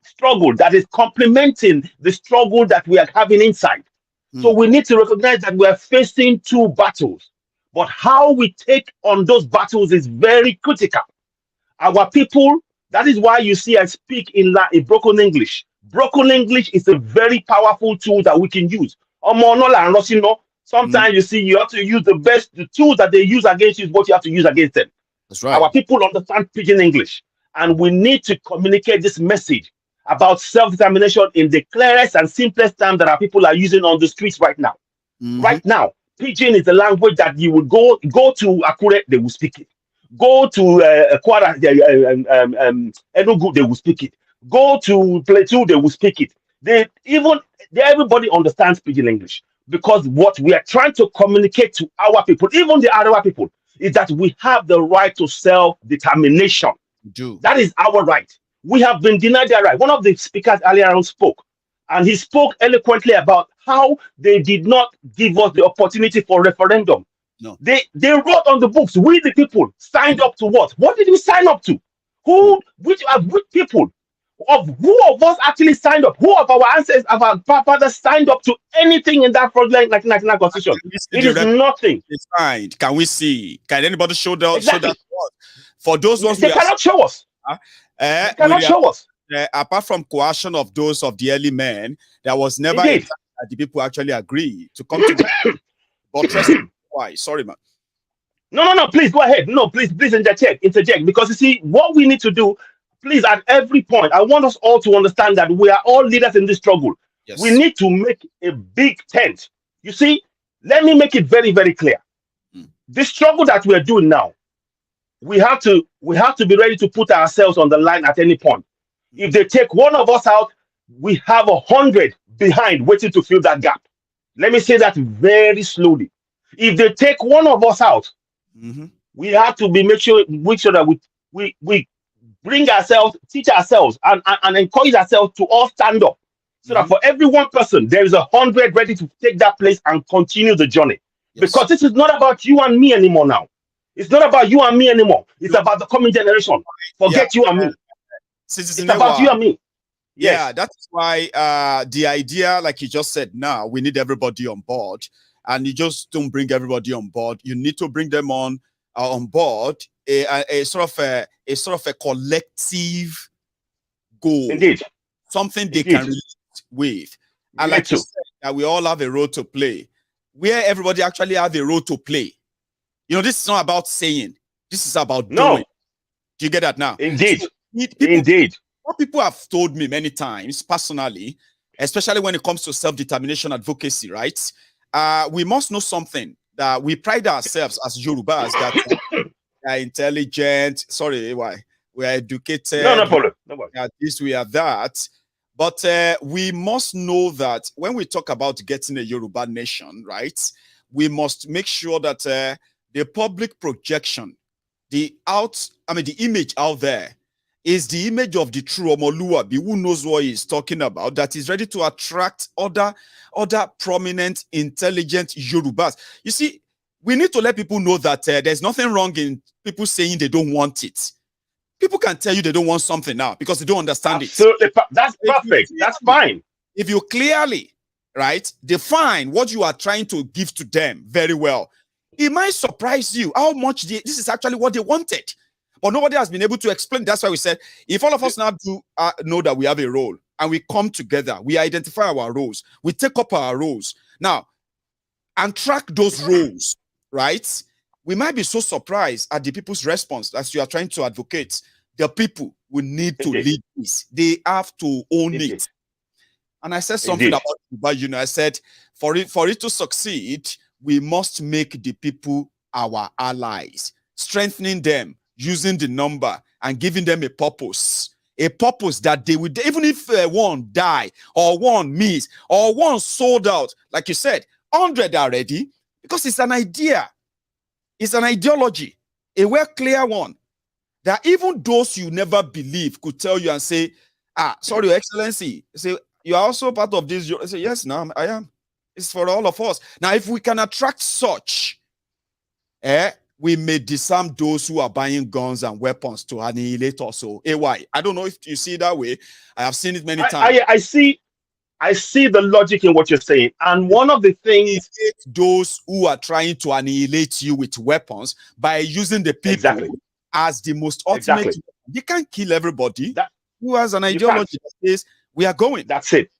struggle that is complementing the struggle that we are having inside. So we need to recognize that we are facing two battles. But how we take on those battles is very critical. Our people, that is why you see I speak in broken English. Broken English is a very powerful tool that we can use. Sometimes you see you have to use the tools that they use against you is what you have to use against them. That's right. Our people understand pidgin English, and we need to communicate this message about self-determination in the clearest and simplest terms that our people are using on the streets right now. Right now, pidgin is the language that you would go to Akure, they will speak it. Go to Kwara, Enugu, they will speak it. Go to Plateau, they will speak it. Everybody understands pidgin English, because what we are trying to communicate to our people, even the Arawa people, is that we have the right to self-determination. That is our right. We have been denied that right. One of the speakers earlier on spoke, and he spoke eloquently about how they did not give us the opportunity for referendum. No. They wrote on the books, we the people signed up to what? What did we sign up to? Which people? Who of us actually signed up? Who of our ancestors, of our fathers signed up to anything in that fraudulent 1999 constitution? It is nothing. It's fine. Can we see? Can anybody show that? Exactly. Show that to us? For those ones they cannot show us. They cannot show us. Apart from coercion of those of the early men, there was never a time that the people actually agreed to come together. But why? Sorry, man. No. Please go ahead. No, please interject. Because you see, what we need to do, please, at every point, I want us all to understand that we are all leaders in this struggle. Yes. We need to make a big tent. You see, let me make it very, very clear. This struggle that we are doing now, we have to be ready to put ourselves on the line at any point. If they take one of us out, we have 100 behind waiting to fill that gap. Let me say that very slowly. If they take one of us out, we have to make sure that we bring ourselves, teach ourselves, and encourage ourselves to all stand up. So that for every one person, there is 100 ready to take that place and continue the journey. Yes. Because this is not about you and me anymore now. It's not about you and me anymore. It's about the coming generation. Forget you and me. It's about you and me. Yes. Yeah, that's why the idea, like you just said, now we need everybody on board, and you just don't bring everybody on board. You need to bring them on board a sort of a collective goal. Indeed, something they can relate with, and like you said, that we all have a role to play. Where everybody actually have a role to play. You know, this is not about saying. This is about doing. Do you get that now? Indeed. So Indeed. What people have told me many times, personally, especially when it comes to self-determination advocacy, right? We must know something, that we pride ourselves as Yorubas that we are intelligent. Sorry, why? We are educated. No problem. No problem. At least we are that. But we must know that when we talk about getting a Yoruba nation, right, we must make sure that the public projection, the image out there is the image of the true Omoluabi who knows what he's talking about, that is ready to attract other prominent, intelligent Yorubas. You see, we need to let people know that there's nothing wrong in people saying they don't want it. People can tell you they don't want something now because they don't understand it. That's perfect. That's fine. If you clearly, right, define what you are trying to give to them very well, it might surprise you how much this is actually what they wanted. But nobody has been able to explain. That's why we said, if all of us now do know that we have a role and we come together, we identify our roles, we take up our roles now and track those roles, right? We might be so surprised at the people's response as you are trying to advocate. The people will need to lead this. They have to own it. And I said something about I said, for it to succeed, we must make the people our allies, strengthening them, using the number, and giving them a purpose that they would, even if one die or one miss or one sold out, like you said, 100 are ready, because it's an idea, it's an ideology, a well clear one, that even those you never believe could tell you and say, sorry, Your Excellency, say, you are also part of this. I say, yes, no, I am. It's for all of us. Now, if we can attract such, we may disarm those who are buying guns and weapons to annihilate us. So, AY, I don't know if you see it that way. I have seen it many times. I see the logic in what you're saying. And one of the things, those who are trying to annihilate you with weapons by using the people as the most ultimate, you can't kill everybody who has an ideology that says we are going. That's it.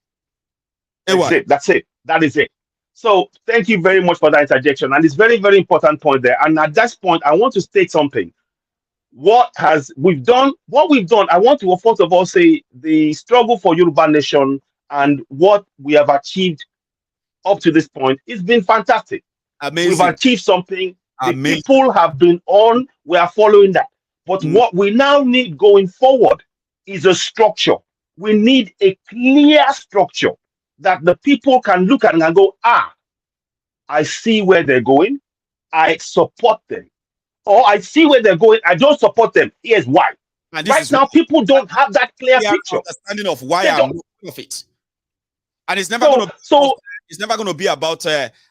That's it. That is it. So thank you very much for that interjection. And it's very, very important point there. And at that point, I want to state something. What we've done, I want to first of all say the struggle for Yoruba nation and what we have achieved up to this point, it's been fantastic. Amazing. We've achieved something. The people have been on. We are following that. But what we now need going forward is a structure. We need a clear structure that the people can look at and go, I see where they're going. I support them. Or I see where they're going. I don't support them. Here's why. Right now, people don't have that clear picture. Understanding of why I'm of it. And it's never going to be about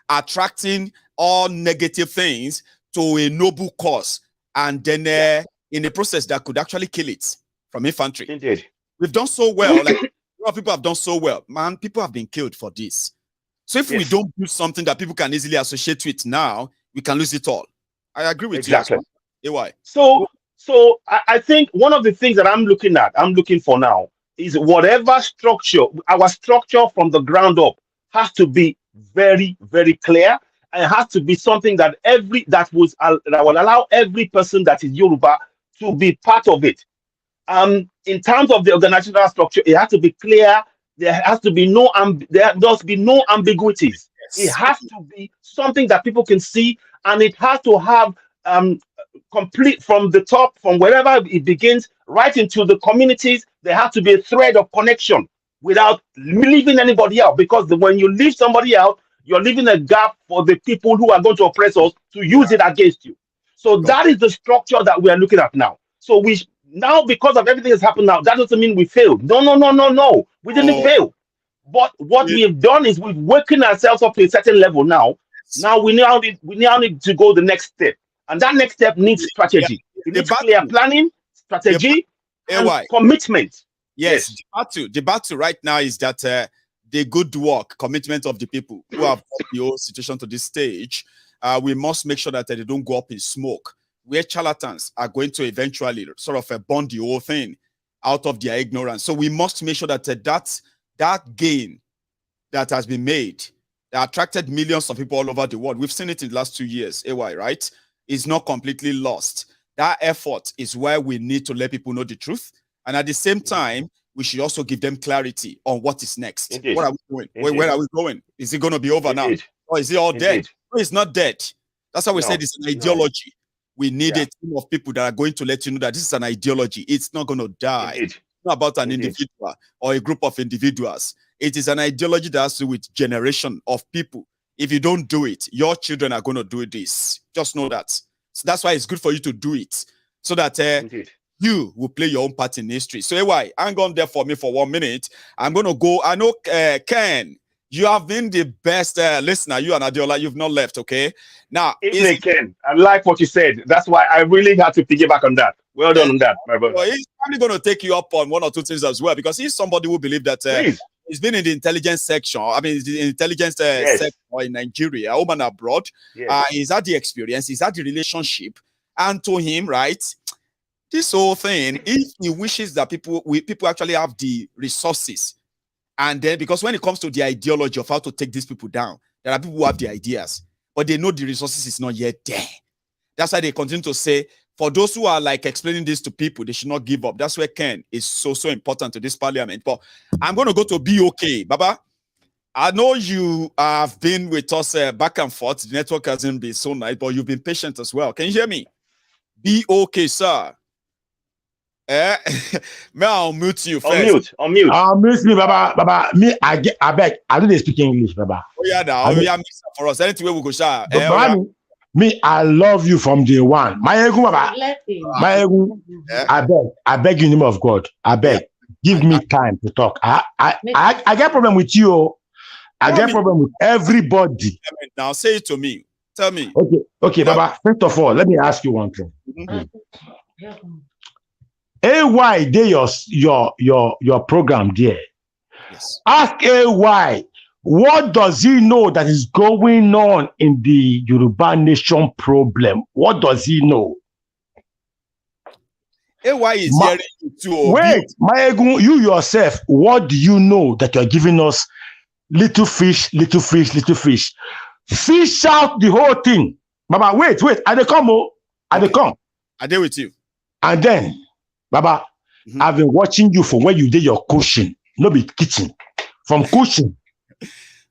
attracting all negative things to a noble cause, and then in the process that could actually kill it from infantry. Indeed. We've done so well. Like, a lot of people have done so well. Man, people have been killed for this. So if we don't do something that people can easily associate with now, we can lose it all. I agree with you. AY. So I think one of the things that I'm looking for now is whatever structure, our structure from the ground up has to be very, very clear, and it has to be something that will allow every person that is Yoruba to be part of it. In terms of the organizational structure, it has to be clear. There has to be no ambiguities. Yes. It has to be something that people can see, and it has to have complete from the top, from wherever it begins, right into the communities. There has to be a thread of connection without leaving anybody out. Because when you leave somebody out, you're leaving a gap for the people who are going to oppress us to use it against you. So that is the structure that we are looking at now. So now, because of everything that's happened now, that doesn't mean we failed. No. We didn't fail. But what we have done is we've woken ourselves up to a certain level now. Now we now need to go the next step. And that next step needs strategy. It needs clear planning, strategy, and commitment. Yes. The battle right now is that the good work, commitment of the people who have brought the whole situation to this stage, we must make sure that they don't go up in smoke, where charlatans are going to eventually sort of burn the whole thing out of their ignorance. So we must make sure that that gain that has been made, that attracted millions of people all over the world, we've seen it in the last 2 years, AY, right, is not completely lost. That effort is where we need to let people know the truth. And at the same time, we should also give them clarity on what is next. Indeed. What are we doing? Where are we going? Is it going to be over now? Or is it all dead? No, it's not dead. That's why we said it's an ideology. We need a team of people that are going to let you know that this is an ideology. It's not going to die. It's not about an individual or a group of individuals. It is an ideology that has to do with generation of people. If you don't do it, your children are going to do this. Just know that. So that's why it's good for you to do it, so that you will play your own part in history. So anyway, hang on there for me for 1 minute. I'm going to go. I know, Ken, you have been the best listener. You and Adiola, you've not left, okay? Now, Ken, I like what you said. That's why I really had to piggyback on that. Well done on that, my brother. Well, he's probably going to take you up on one or two things as well, because he's somebody who believes that he's been in the intelligence section. I mean, the intelligence sector in Nigeria, home and abroad. He's had the experience. He's had the relationship. And to him, right, this whole thing, if he wishes that people actually have the resources, and then, because when it comes to the ideology of how to take these people down, there are people who have the ideas, but they know the resources is not yet there. That's why they continue to say, for those who are like explaining this to people, they should not give up. That's where Ken is so important to this parliament. But I'm going to go to BOK. Baba, I know you have been with us back and forth. The network hasn't been so nice, but you've been patient as well. Can you hear me? BOK, sir. May I unmute you first? Unmute. Unmute me, Baba. Me, I beg. I don't speak English, Baba. Oh yeah, now we are mixing for us. Anyway, we go share. Me, I love you from day one. My ego, Baba. My ego. I beg you in the name of God. I beg. Give me time to talk. I get problem with you. I get problem with everybody. Now say it to me. Tell me. Okay, Baba. First of all, let me ask you one thing. AY, they your program there. Yes. Ask AY, what does he know that is going on in the Yoruba nation problem? What does he know? AY is hearing you too. Wait, Maegun, you yourself, what do you know that you're giving us? Little fish, little fish, little fish. Fish out the whole thing. Baba, wait, I dey come, I dey come. I dey with you. And then, Baba, I've been watching you for where you did your cushion, no be kitchen. From cushion.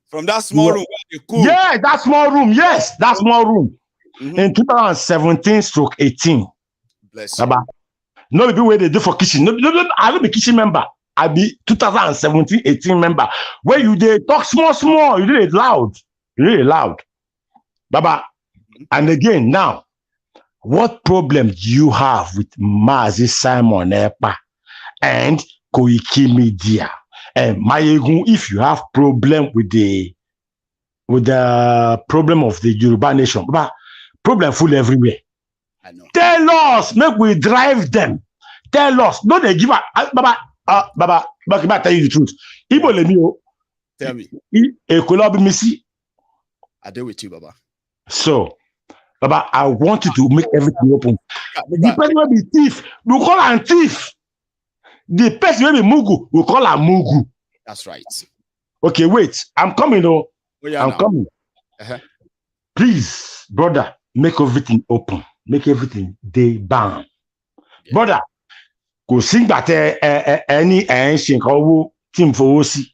From that small room. Yeah, that small room. Yes, that small room. In 2017/18. Bless you. Baba, no be where they do for kitchen. No, I don't be kitchen member. I be 2017/18 member. Where you they talk small, you did it loud. Really loud. Baba, and again now, what problem do you have with Mazi Simon Epa and Koiki Media? And Maegun, if you have problem with the problem of the Yoruba nation, Baba, problem full everywhere. I know. Tell us, make we drive them. Tell us, no they give up. Baba, I tell you the truth. Ibo le mi o. Tell me. Koolu misi. I deal with you, Baba. So, Baba, I want you to make everything open. The person will be thief. We call her thief. The person will be mugu. We call her mugu. That's right. Okay, wait. I'm coming, though. I'm coming. Please, brother, make everything open. Make everything day bam. Yeah. Brother, go sing that any ancient team for OC.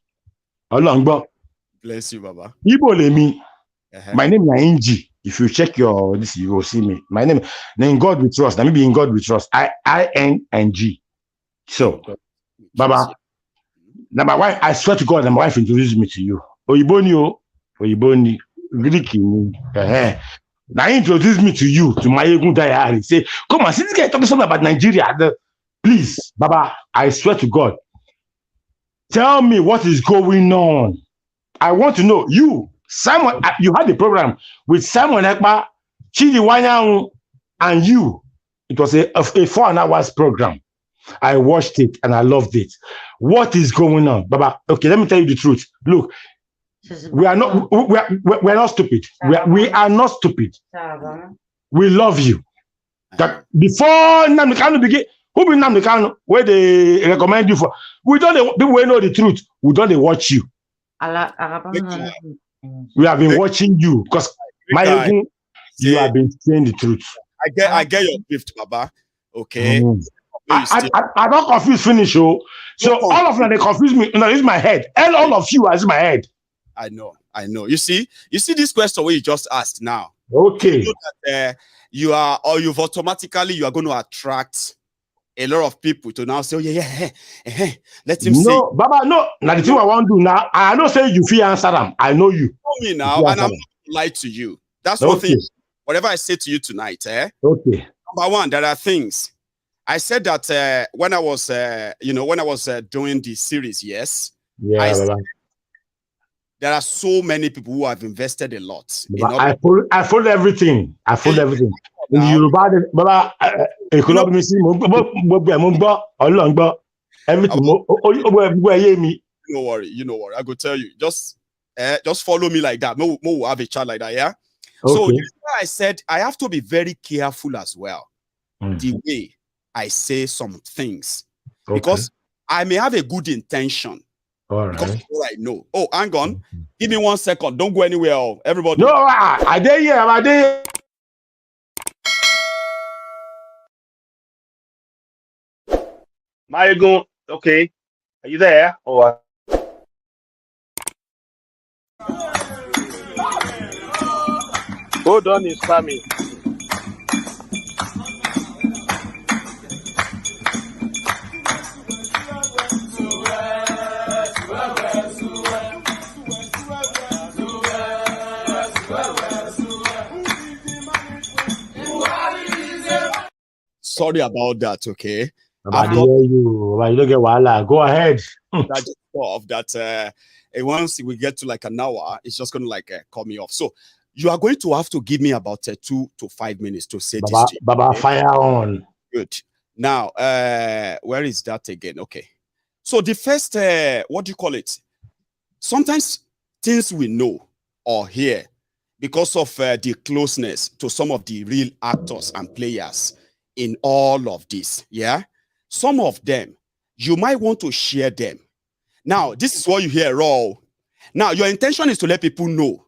Bless you, Baba. Ibo le mi. My name is Inji. If you check your this, you will see me. My name, in God we trust. Let me be in God we trust. ING. So, Baba, now my wife, I swear to God, my wife introduced me to you. Oyiboni, Greek. Now introduce me to you, to my Maegun diary. Say, come on, see this guy talking something about Nigeria. Please, Baba, I swear to God, tell me what is going on. I want to know. You, Simon, you had the program with Simon Ekpa, Chidi Wanyang, and you. It was a 4 hours program. I watched it and I loved it. What is going on, Baba? Okay, let me tell you the truth. Look, we are not stupid. We are not stupid. We love you. That before Namikano begin, who be Namikano? Where they recommend you for? We don't people know the truth. We don't watch you. We have been watching you because you have been saying the truth. I get your gift, Baba. Okay. I don't confuse finish. So all of them they confuse me. No, it's my head. And all of you is my head. I know. You see this question where you just asked now. Okay. You know that, you are going to attract a lot of people to now say, let him say. No, Baba, no. Now the thing I want to do now, I don't say you feel answer them. I know you. Know me now, and I'm not going to lie to you. That's one thing. Whatever I say to you tonight, Okay. Number one, there are things. I said that when I was, doing the series, yes. Yeah, there are so many people who have invested a lot. I followed everything. everything. In Yoruba, Baba, everything. You know worry. I go tell you. Just follow me like that. We'll have a chat like that, yeah? Okay. So this is why I said I have to be very careful as well. The way I say some things. Okay. Because I may have a good intention. All right. Because of what I know. Oh, hang on. Give me 1 second. Don't go anywhere. Everybody. No, I dare here. Mayegun, okay. Are you there? Or Hold on, is coming. Sorry about that, okay? I hear you. You don't get wahala. Go ahead. That stuff that once we get to like an hour, it's just going to like cut me off. So you are going to have to give me about 2 to 5 minutes to say Baba, this to you. Baba, okay? Fire on. Good. Now, where is that again? Okay. So the first, what do you call it? Sometimes things we know or hear because of the closeness to some of the real actors and players in all of this, yeah? Some of them, you might want to share them. Now, this is what you hear raw. Now, your intention is to let people know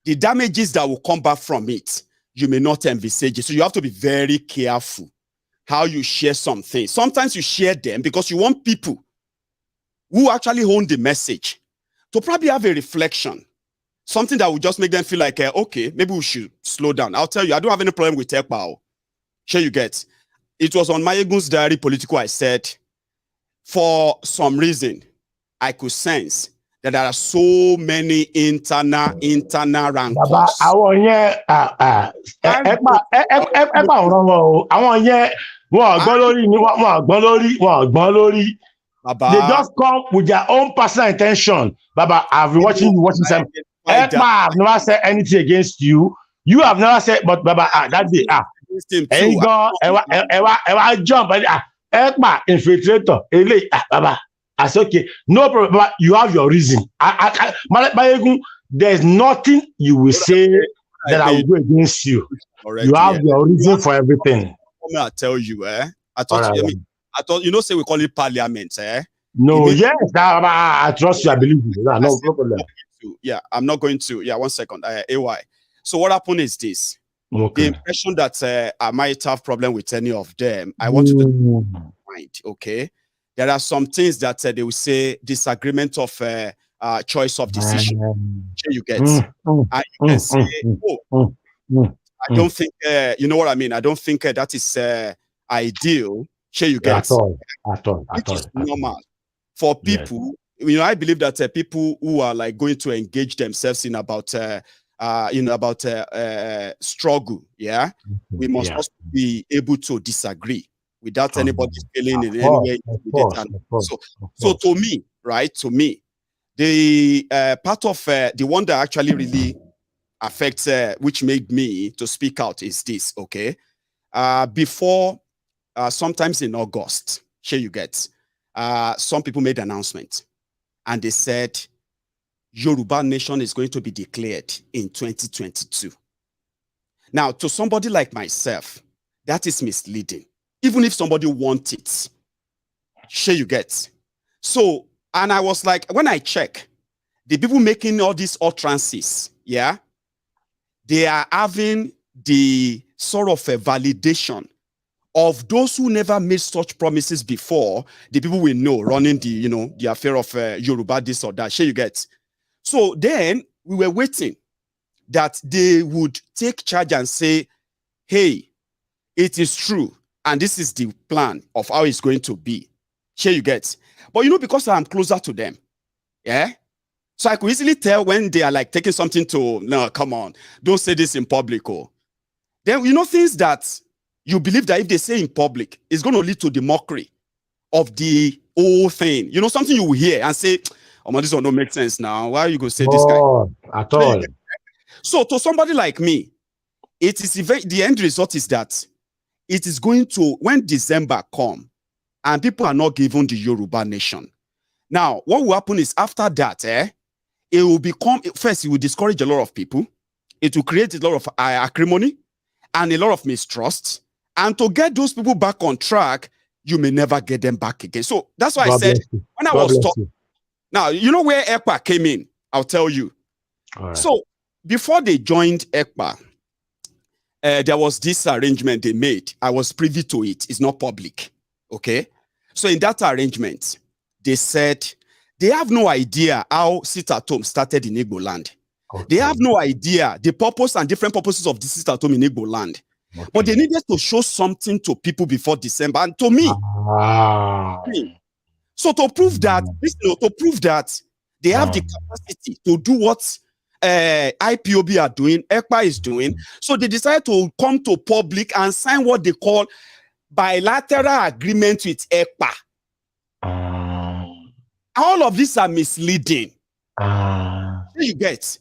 the damages that will come back from it. You may not envisage it. So you have to be very careful how you share something. Sometimes you share them because you want people who actually own the message to probably have a reflection. Something that will just make them feel like, okay, maybe we should slow down. I'll tell you, I don't have any problem with Ekpa. Sure you get. It was on Mayegun's diary political. I said, for some reason, I could sense that there are so many internal rancors. I want they just come with their own personal intention. Baba, I've been watching some. I've never said anything against you. You have never said, but Baba, that day, jump, infiltrator, Baba. I said, okay, no problem, but you have your reason. There's nothing you will say that I will go against you. Already, you have your reason for everything. I tell you, I thought, I thought, you know, say we call it parliament, No, yes, I trust you. I believe you. No problem. Yeah, I'm not going to. Yeah, 1 second. AY. So what happened is this. Okay. The impression that I might have problem with any of them, I want you to mind, okay? There are some things that they will say disagreement of choice of decision. Sure you get. And you can say, I don't think, you know what I mean? I don't think that is ideal. Sure you get. At all. Normal. For people, you know, I believe that people who are like going to engage themselves in about, struggle, yeah, we must also be able to disagree without anybody feeling in any way. So to me, right, to me, the part of the one that actually really affects, which made me to speak out is this, okay? Before, sometimes in August, sure you get, some people made an announcement and they said, Yoruba nation is going to be declared in 2022. Now, to somebody like myself, that is misleading. Even if somebody wants it, sure you get. So, and I was like, when I check, the people making all these utterances, yeah, they are having the sort of a validation of those who never made such promises before, the people we know running the, you know, the affair of Yoruba this or that, sure you get. So then we were waiting that they would take charge and say, hey, it is true. And this is the plan of how it's going to be. Sure you get. But you know, because I'm closer to them, yeah? So I could easily tell when they are like taking something to, no, come on, don't say this in public. Oh. Then, you know, things that you believe that if they say in public, it's going to lead to the mockery of the whole thing. You know, something you will hear and say, oh, man, this one don't make sense now. Why are you going to say this guy? At all. So to somebody like me, it is the end result is that it is going to, when December come and people are not given the Yoruba nation. Now, what will happen is after that, it will become, first, it will discourage a lot of people. It will create a lot of acrimony and a lot of mistrust. And to get those people back on track, you may never get them back again. So that's why I said, when I was talking, now, you know where ECPA came in? I'll tell you. Right. So before they joined ECPA, there was this arrangement they made. I was privy to it. It's not public. Okay. So in that arrangement, they said they have no idea how sit-at-home started in Igbo land. Okay. They have no idea the purpose and different purposes of the sit-at-home in Igbo land. Okay. But they needed to show something to people before December. And to me, so to prove that, they have the capacity to do what IPOB are doing, ECPA is doing. So they decided to come to public and sign what they call bilateral agreement with ECPA. All of these are misleading. You get.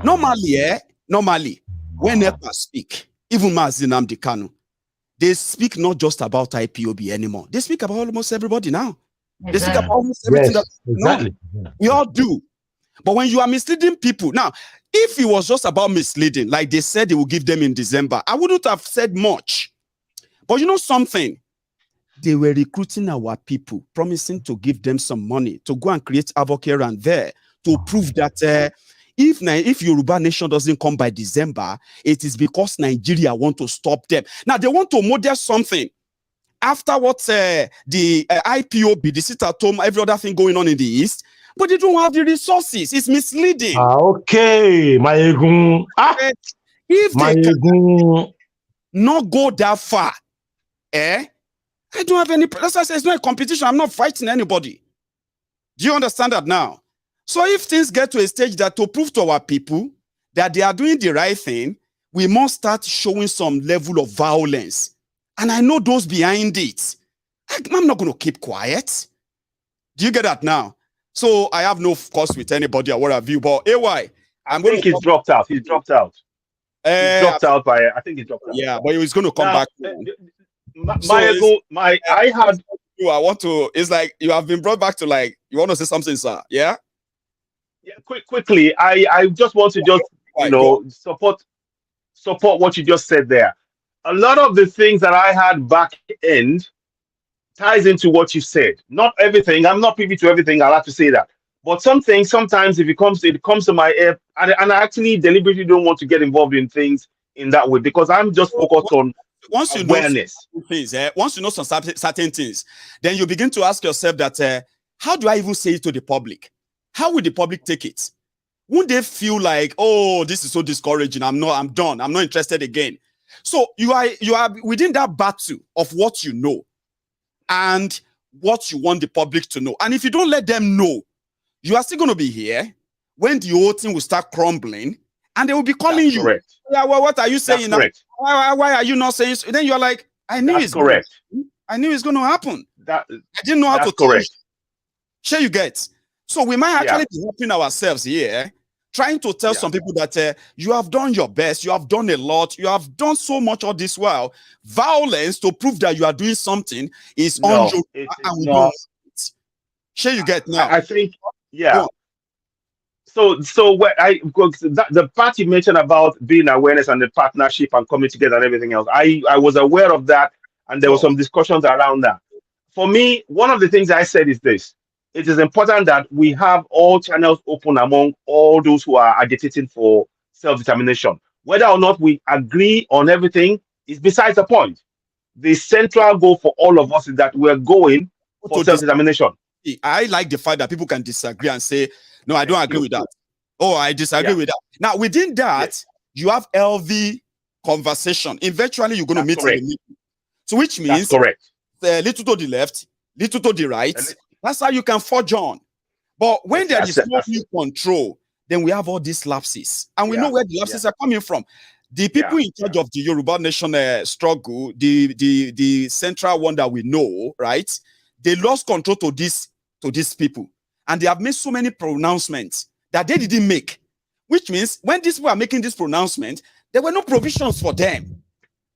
Normally, when ECPA speak, even Mazinam Dikanu, they speak not just about IPOB anymore. They speak about almost everybody now. They speak about almost everything. Exactly. We all do. But when you are misleading people, now, if it was just about misleading, like they said they will give them in December, I wouldn't have said much. But you know something? They were recruiting our people, promising to give them some money to go and create havoc here and there to prove that if Yoruba nation doesn't come by December, it is because Nigeria want to stop them. Now, they want to model something. After what the IPOB, the sit-at-home, every other thing going on in the East, but they don't have the resources. It's misleading. Okay, my egun. If my they can not go that far, I don't have any. That's why I say it's not a competition. I'm not fighting anybody. Do you understand that now? So if things get to a stage that to prove to our people that they are doing the right thing, we must start showing some level of violence. And I know those behind it. I'm not going to keep quiet. Do you get that now? So I have no course with anybody or what have you. But AY, I think he's dropped out. He's dropped out. He's dropped out by. I think he dropped out. Yeah, but he's going to come back. I had. I want to. It's like you have been brought back to like you want to say something, sir. Yeah. Yeah. Quickly. I just want to support what you just said there. A lot of the things that I had back end ties into what you said. Not everything. I'm not privy to everything. I'll have to say that. But some things, sometimes if it comes to my ear, and I actually deliberately don't want to get involved in things in that way because I'm just focused on awareness. Once you know some certain things, then you begin to ask yourself that how do I even say it to the public? How will the public take it? Won't they feel like, oh, this is so discouraging? I'm done. I'm not interested again. So you are within that battle of what you know and what you want the public to know. And if you don't let them know, you are still going to be here when the whole thing will start crumbling and they will be calling you. Correct. Yeah, well, what are you saying now? Why are you not saying so? Then you're like, I knew it's correct. I knew it's going to happen. I didn't know how to correct. Sure, you get. So we might actually be helping ourselves here, trying to tell some people that you have done your best, you have done a lot, you have done so much all this while. Violence to prove that you are doing something is on your and we don't. Sure, you get now. I think, So the part you mentioned about being awareness and the partnership and coming together and everything else, I was aware of that, and there were some discussions around that. For me, one of the things I said is this: it is important that we have all channels open among all those who are agitating for self-determination. Whether or not we agree on everything is besides the point. The central goal for all of us is that we're going for self-determination. I like the fact that people can disagree and say, no, I don't agree with that. Oh, I disagree with that. Now, within that, you have LV conversation. Eventually, you're going to meet in the middle. So, which means little to the left, little to the right. That's how you can forge on. But when there is no control, then we have all these lapses. And we know where the lapses are coming from. The people in charge of the Yoruba nation struggle, the central one that we know, right? They lost control to these people. And they have made so many pronouncements that they didn't make. Which means when these people are making this pronouncement, there were no provisions for them.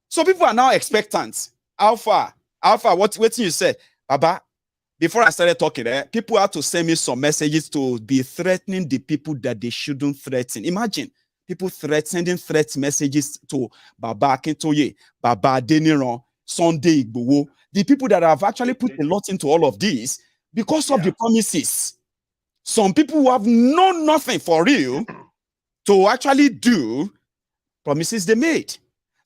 So people are now expectant. Alpha, what you said? Baba, before I started talking, people had to send me some messages to be threatening the people that they shouldn't threaten. Imagine people sending threat messages to Baba Akintoye, Baba Adeniran, Sunday Igboho, the people that have actually put a lot into all of this because of the promises. Some people who have known nothing for real to actually do promises they made.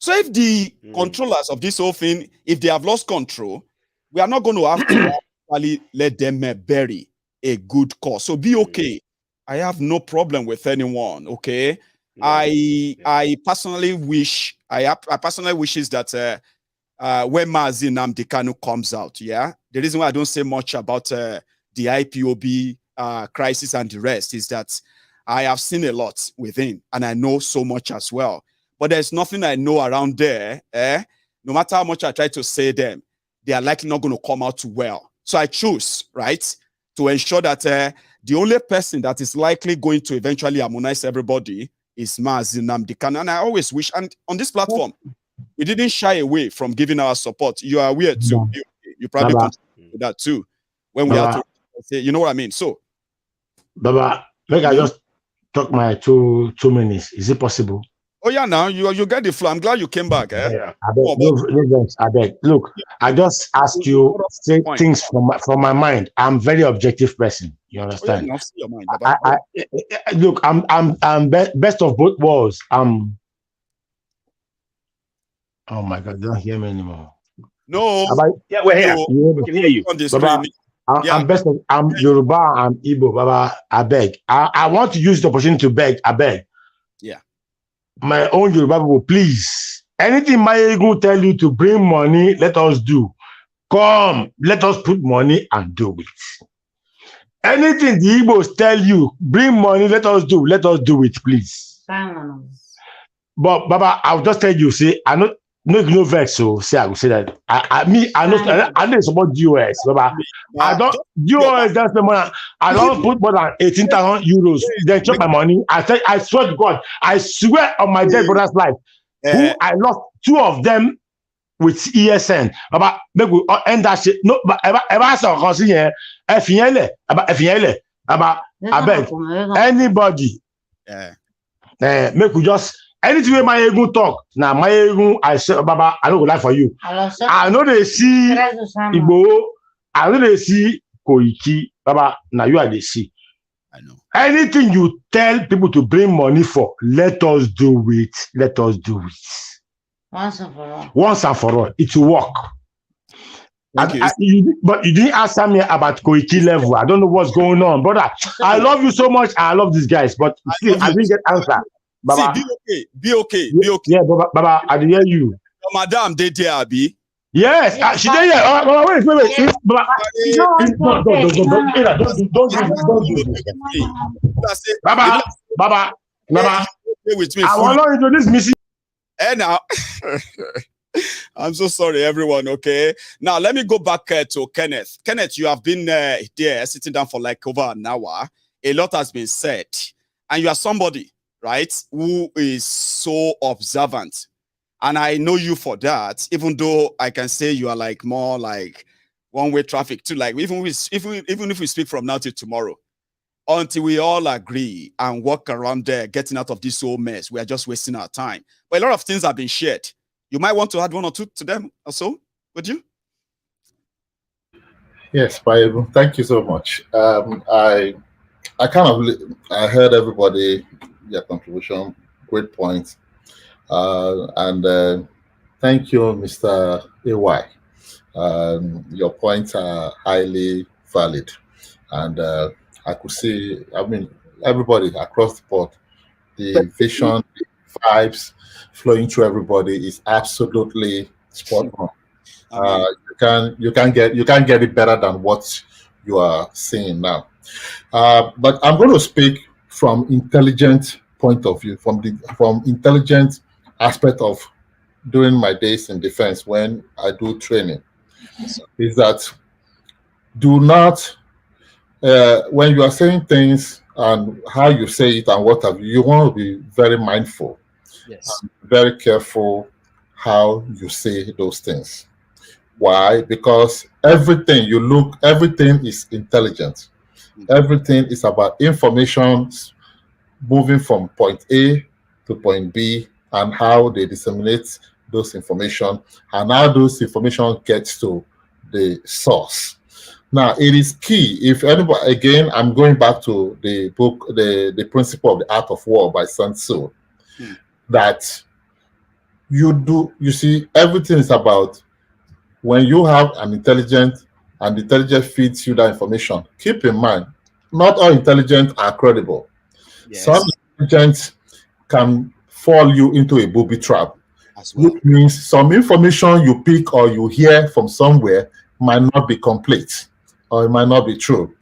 So if the controllers of this whole thing, if they have lost control, we are not going to have to actually let them bury a good cause. So be okay. I have no problem with anyone. Okay. I personally wish I personally wishes that when Mazi Nnamdi Kanu comes out, yeah. The reason why I don't say much about the IPOB crisis and the rest is that I have seen a lot with him and I know so much as well. But there's nothing I know around there. No matter how much I try to say them, they are likely not going to come out well. So I choose, right, to ensure that the only person that is likely going to eventually harmonize everybody is Mazi Nnamdi Kanu. And I always wish, and on this platform, we didn't shy away from giving our support. You are aware too. You probably contribute to that too. When we have to say, you know what I mean? So, Baba, make I just talk my 2 minutes. Is it possible? Oh yeah, now you get the flow. I'm glad you came back. Yeah. I beg. Look, I just asked you say things from my mind. I'm very objective person. You understand? Oh, yeah, your mind, look, I'm best of both worlds. Oh my God, don't hear me anymore. No. Yeah, we're here. We can hear you. Baba, I'm best of, I'm Yoruba, I'm Igbo, Baba. I beg. I want to use the opportunity to beg. I beg. Yeah. My own Yoruba people, please. Anything my ego tell you to bring money, let us do. Come, let us put money and do it. Anything the Igbos tell you, bring money, let us do it, please. But Baba, I'll just tell you, see, I know no vex, so say I will say that. I know support US, Baba. I don't US that's the money. I don't put more than 18,000 euros. Then chop my money. I swear to God, I swear on my dead brother's life, who I lost 2 of them with ESN. Baba, make we end that shit. No, but ever so consider Emefiole. Baba, I beg anybody. Make we just. Anything where my ego talk, now my ego, I say, Baba, I don't go lie for you. I know they see Igbo, I know they see Koiki, Baba, now you are the see. I know. Anything you tell people to bring money for, let us do it. Let us do it. Once and for all. Once and for all. It will work. But you didn't answer me about Koiki level. I don't know what's going on, brother. I love you so much. I love these guys, but still, I didn't get answer. Baba. See, be okay. Yeah, Baba, I hear you. Your madam, they there, Abi. Yes, she did. Baba, wait. Baba, Baba, with me. I want to introduce Missy. And now, I'm so sorry, everyone. Okay, now let me go back to Kenneth. Kenneth, you have been there sitting down for like over an hour. A lot has been said, and you are somebody, right, who is so observant, and I know you for that. Even though I can say you are like more like one-way traffic too. Like even if we speak from now till tomorrow, until we all agree and walk around there, getting out of this whole mess, we are just wasting our time. But a lot of things have been shared. You might want to add 1 or 2 to them also, would you? Yes, Bible. Thank you so much. I heard everybody. Your contribution, great point, and thank you, Mr. AY. Your points are highly valid, and I could see. I mean, everybody across the board, the vision, the vibes flowing through everybody is absolutely spot on. You can't get it better than what you are seeing now. But I'm going to speak from intelligent point of view, from intelligent aspect of during my days in defense when I do training, is that do not when you are saying things and how you say it and what have you want to be very mindful, and very careful how you say those things. Why? Because everything is intelligent. Everything is about information moving from point A to point B and how they disseminate those information and how those information gets to the source. Now, it is key. If anybody, again, I'm going back to the book, the Principle of the Art of War by Sun Tzu, that you see, everything is about when you have an intelligent and the intelligent feeds you that information, keep in mind, not all intelligent are credible. Yes. Some intelligence can fall you into a booby trap, as well. Which means some information you pick or you hear from somewhere might not be complete or it might not be true,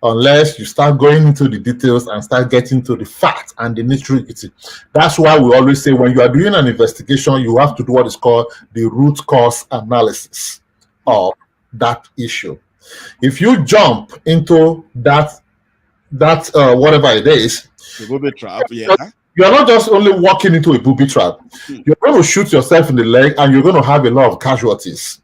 unless you start going into the details and start getting to the facts and the nitty-gritty. That's why we always say when you are doing an investigation, you have to do what is called the root cause analysis of that issue. If you jump into that whatever it is, the booby trap, yeah, you're not just only walking into a booby trap. You're going to shoot yourself in the leg, and you're going to have a lot of casualties,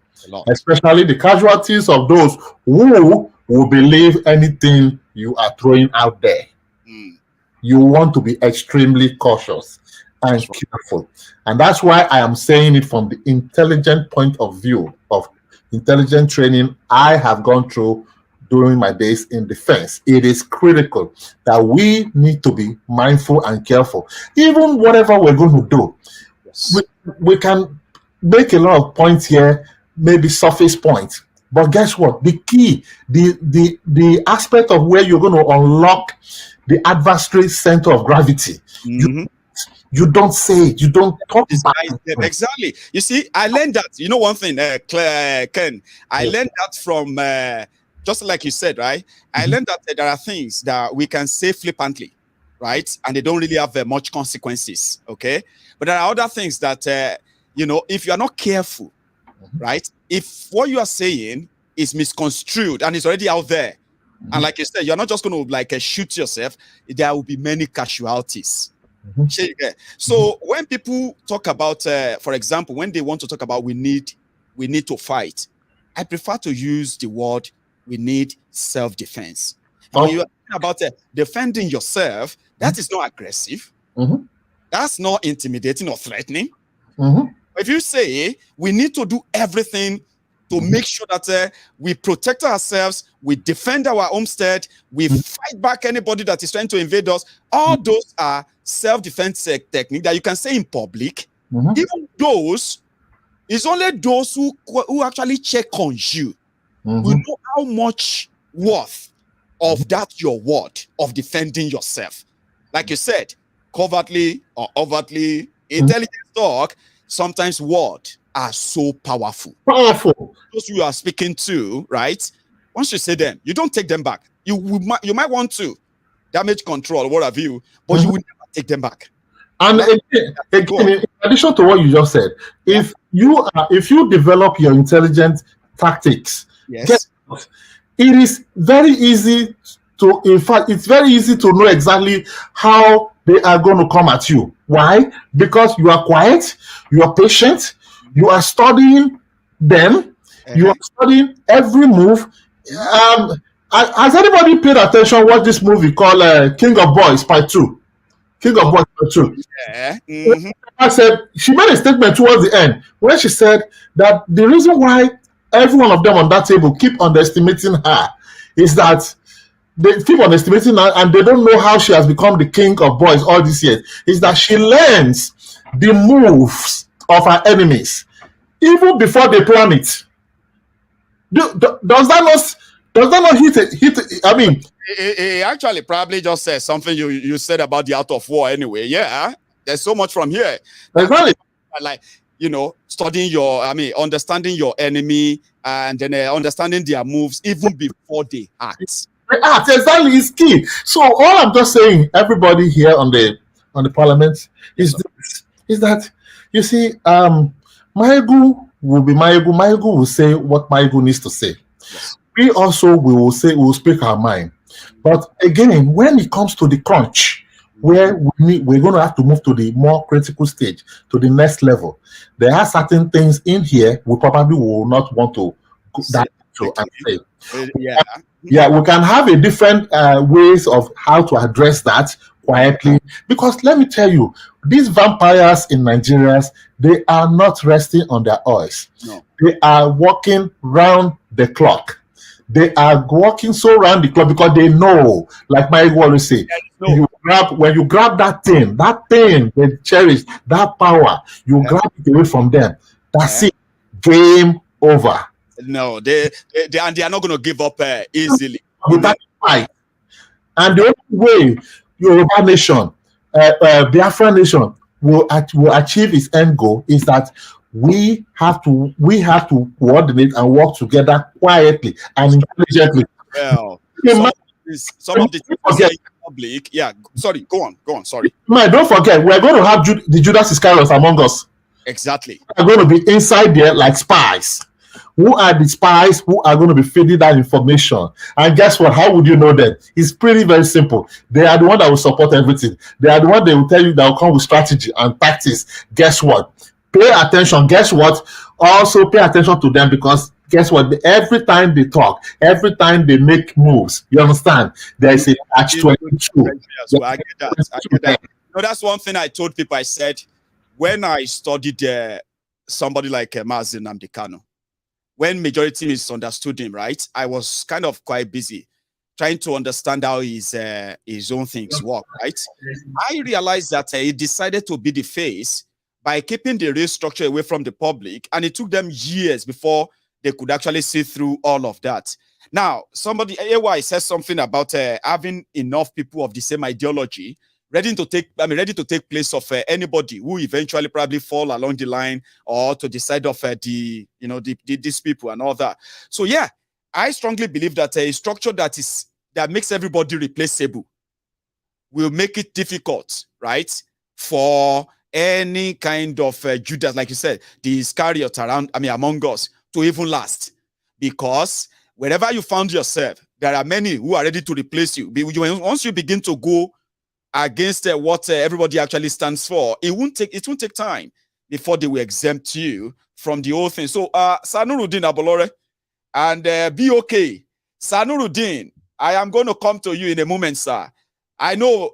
especially the casualties of those who will believe anything you are throwing out there. You want to be extremely cautious and careful. And that's why I am saying it from the intelligent point of view of intelligent training I have gone through during my days in defense. It is critical that we need to be mindful and careful. Even whatever we're going to do, we can make a lot of points here, maybe surface points. But guess what? The key, the aspect of where you're going to unlock the adversary center of gravity, you don't say it, you don't talk about it. Exactly. You see, I learned that. You know one thing, Ken, I learned that from, just like you said, right? I learned that there are things that we can say flippantly, right? And they don't really have much consequences, okay? But there are other things that, you know, if you are not careful, right? If what you are saying is misconstrued and it's already out there, and like you said, you're not just going to like shoot yourself, there will be many casualties. So when people talk about, for example, when they want to talk about we need to fight, I prefer to use the word we need self-defense. When you are talking about defending yourself, that is not aggressive. That's not intimidating or threatening. If you say we need to do everything to make sure that we protect ourselves, we defend our homestead, we fight back anybody that is trying to invade us, all those are self-defense technique that you can say in public. Even those, it's only those who actually check on you. We know how much worth of that your word of defending yourself. Like you said, covertly or overtly, intelligent talk, sometimes words are so powerful. Those you are speaking to, right? Once you say them, you don't take them back. You might want to damage control, what have you, but you will never take them back. And again, in addition to what you just said, if you develop your intelligent tactics, it is very easy to, in fact, it's very easy to know exactly how they are going to come at you. Why? Because you are quiet, you are patient, you are studying them, you are studying every move. Has anybody paid attention what this movie called King of Boys Part 2? King of Boys Part 2. I said, she made a statement towards the end where she said that the reason why every one of them on that table keep underestimating her is that they keep underestimating her and they don't know how she has become the king of boys all these years. Is that she learns the moves of her enemies even before they plan it. Does that not hit it? I mean, it actually probably just says something you said about the art of war anyway. Yeah, there's so much from here. Exactly. Like, you know, studying understanding your enemy and then understanding their moves even before they act. Exactly, is key. So all I'm just saying, everybody here on the parliament is that you see, Maegu will be Maegu. Maegu will say what Maegu needs to say. We also will speak our mind. But again, when it comes to the crunch, where we're going to have to move to the more critical stage, to the next level, there are certain things in here we probably will not want to dive into and say. Yeah, we can have a different ways of how to address that quietly. Because let me tell you, these vampires in Nigeria, they are not resting on their oars. No. They are working round the clock. They are working so round the clock because they know, like my always say, when you grab that thing they cherish, that power, you grab it away from them. That's it. Game over. No, they are not going to give up easily. Without fight. And the only way Yoruba nation, Biafra nation will achieve its end goal is that we have to coordinate and work together quietly and intelligently. Well, some of the public, yeah. Sorry, go on. Sorry. Man, don't forget, we're going to have the Judas Iscariot among us. Exactly. We're going to be inside there like spies. Who are the spies who are going to be feeding that information? And guess what? How would you know them? It's pretty very simple. They are the one that will support everything. They are the one that will tell you that will come with strategy and tactics. Guess what? Pay attention. Guess what? Also pay attention to them, because guess what? Every time they talk, every time they make moves, you understand? There is a catch-22. So I get that. No, that's one thing I told people. I said, when I studied somebody like Mazi Nnamdi Kanu, when majority misunderstood him, right, I was kind of quite busy trying to understand how his own things work, right? I realized that he decided to be the face by keeping the real structure away from the public, and it took them years before they could actually see through all of that. Now, somebody, AY, says something about having enough people of the same ideology ready to take place of anybody who eventually probably fall along the line or to the side of these people and all that. So yeah, I strongly believe that a structure that makes everybody replaceable will make it difficult, right, for any kind of Judas, like you said, the Iscariot among us to even last, because wherever you found yourself, there are many who are ready to replace you. Once you begin to go against what everybody actually stands for, it won't take time before they will exempt you from the whole thing. So Sanuruddin Abolore and be okay. Sanuruddin, I am going to come to you in a moment, sir. I know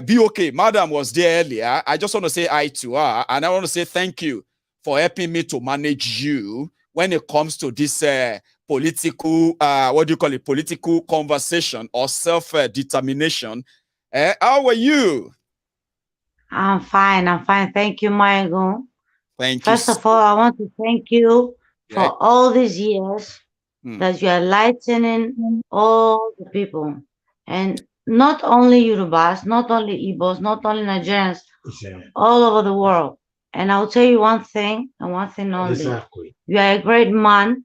be okay. Madam was there earlier. I just want to say hi to her, and I want to say thank you for helping me to manage you when it comes to this political, political conversation or self-determination. How are you? I'm fine. Thank you, Michael. Thank you. First of all, I want to thank you for all these years that you are enlightening all the people. And not only Yorubas, not only Igbos, not only Nigerians, all over the world. And I'll tell you one thing, and one thing only. Exactly. You are a great man.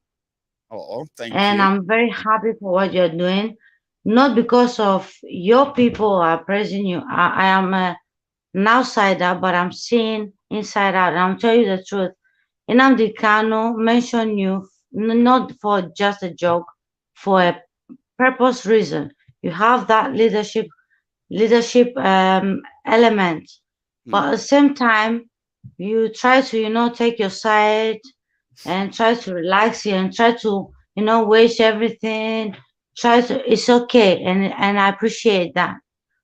Oh, thank you. And I'm very happy for what you're doing. Not because of your people are praising you. I am an outsider, but I'm seeing inside out. And I'll tell you the truth. Nnamdi Kanu mentioned you not for just a joke, for a purpose reason. You have that leadership element, but at the same time, you try to take your side and try to relax you and try to waste everything. It's okay, and I appreciate that.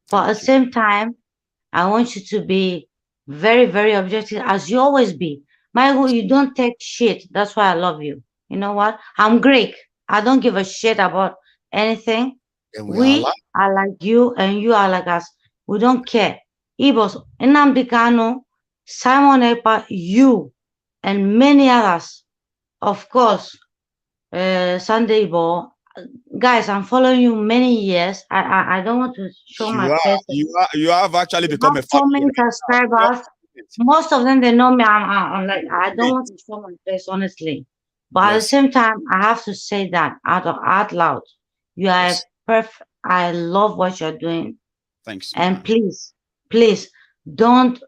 But at the same time, I want you to be very, very objective, as you always be. Michael, you don't take shit. That's why I love you. You know what? I'm Greek. I don't give a shit about anything. We are like you, and you are like us. We don't care. Igbos, Nnamdi Kanu, Simon Ekpa, you, and many others. Of course, Sunday Igbo. Guys, I'm following you many years. I don't want to show my face. You have actually become a so many subscribers. Most of them, they know me. I'm like, I don't want to show my face, honestly. But at the same time, I have to say that out loud. You are perfect. I love what you're doing. Thanks. And please, don't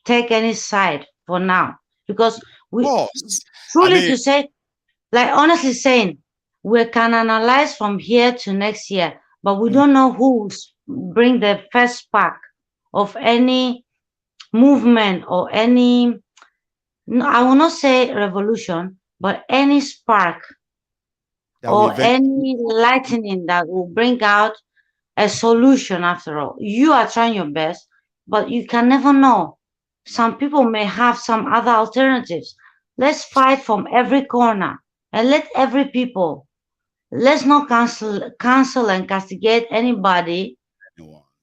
take any side for now, because to say, like honestly saying, we can analyze from here to next year, but we don't know who bring the first spark of any movement or any, I will not say revolution, but any spark or any lightning that will bring out a solution. After all, you are trying your best, but you can never know. Some people may have some other alternatives. Let's fight from every corner and let's not cancel and castigate anybody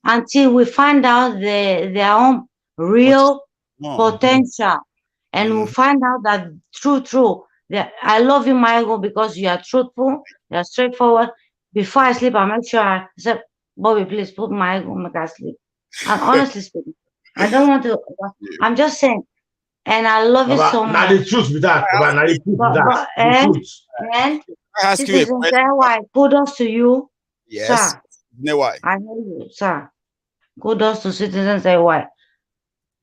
until we find out their own real potential. and we'll find out that true. That I love you, Michael, because you are truthful, you are straightforward. Before I sleep, I make sure I say, Bobby, please put Michael make us sleep. And honestly speaking, I don't want to. I'm just saying, and I love you so much. Now the truth with that, and citizens, why kudos to you, sir. Why? I know you, sir. Kudos to citizens, why.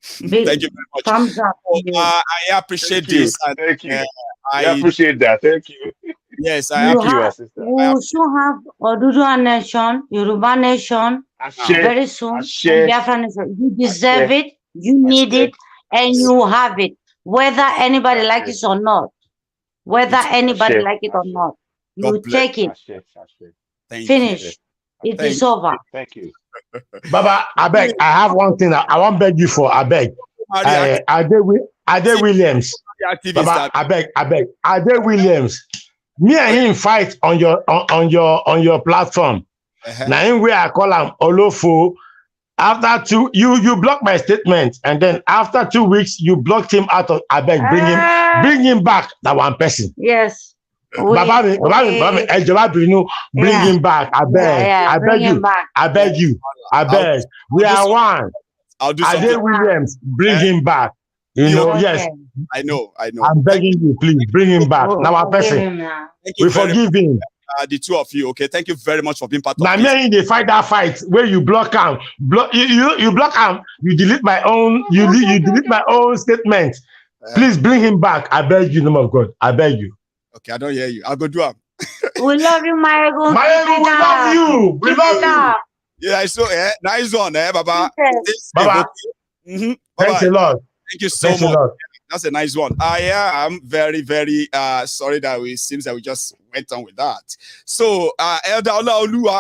Thank you very much. Thumbs up. I appreciate this. Thank you. I appreciate that. Thank you. Yes, I appreciate that. We should have Oduduwa Nation, Yoruba Nation, very soon. And Biafra Nation. You deserve it, you need it, and you have it. Whether anybody like it or not. Whether anybody like it or not. You take it. Finish. It is over. Thank you. Baba, I beg. I have one thing I want to beg you for. I beg. Ade Williams. Baba, I beg. Ade Williams. Me and him fight on your platform. Now him where I call him Olofo. After you block my statement, and then after 2 weeks you blocked him out of. I beg, bring him back. That one person. Yes. Baba, bring him back. I beg. I beg you. I beg you. I beg. We are one. I'll do something. Ade Williams, bring him back. You know, yes. I know. I'm begging you, please bring him back. Now our person. We forgive him. The two of you, okay. Thank you very much for being part of this. Now, me, they fight that fight where you block him. You block him. You delete my own. You delete my own statement. Please bring him back. I beg you, name of God. I beg you. Okay, I don't hear you. I'll go do it. We love you, Michael. Michael, we love you. We love you. Yeah, I saw it. Nice one, Baba. Baba. Thanks a lot. Thank you so much. That's a nice one. I'm very, very sorry that it seems that we just went on with that. So, Elder Olaoluwa,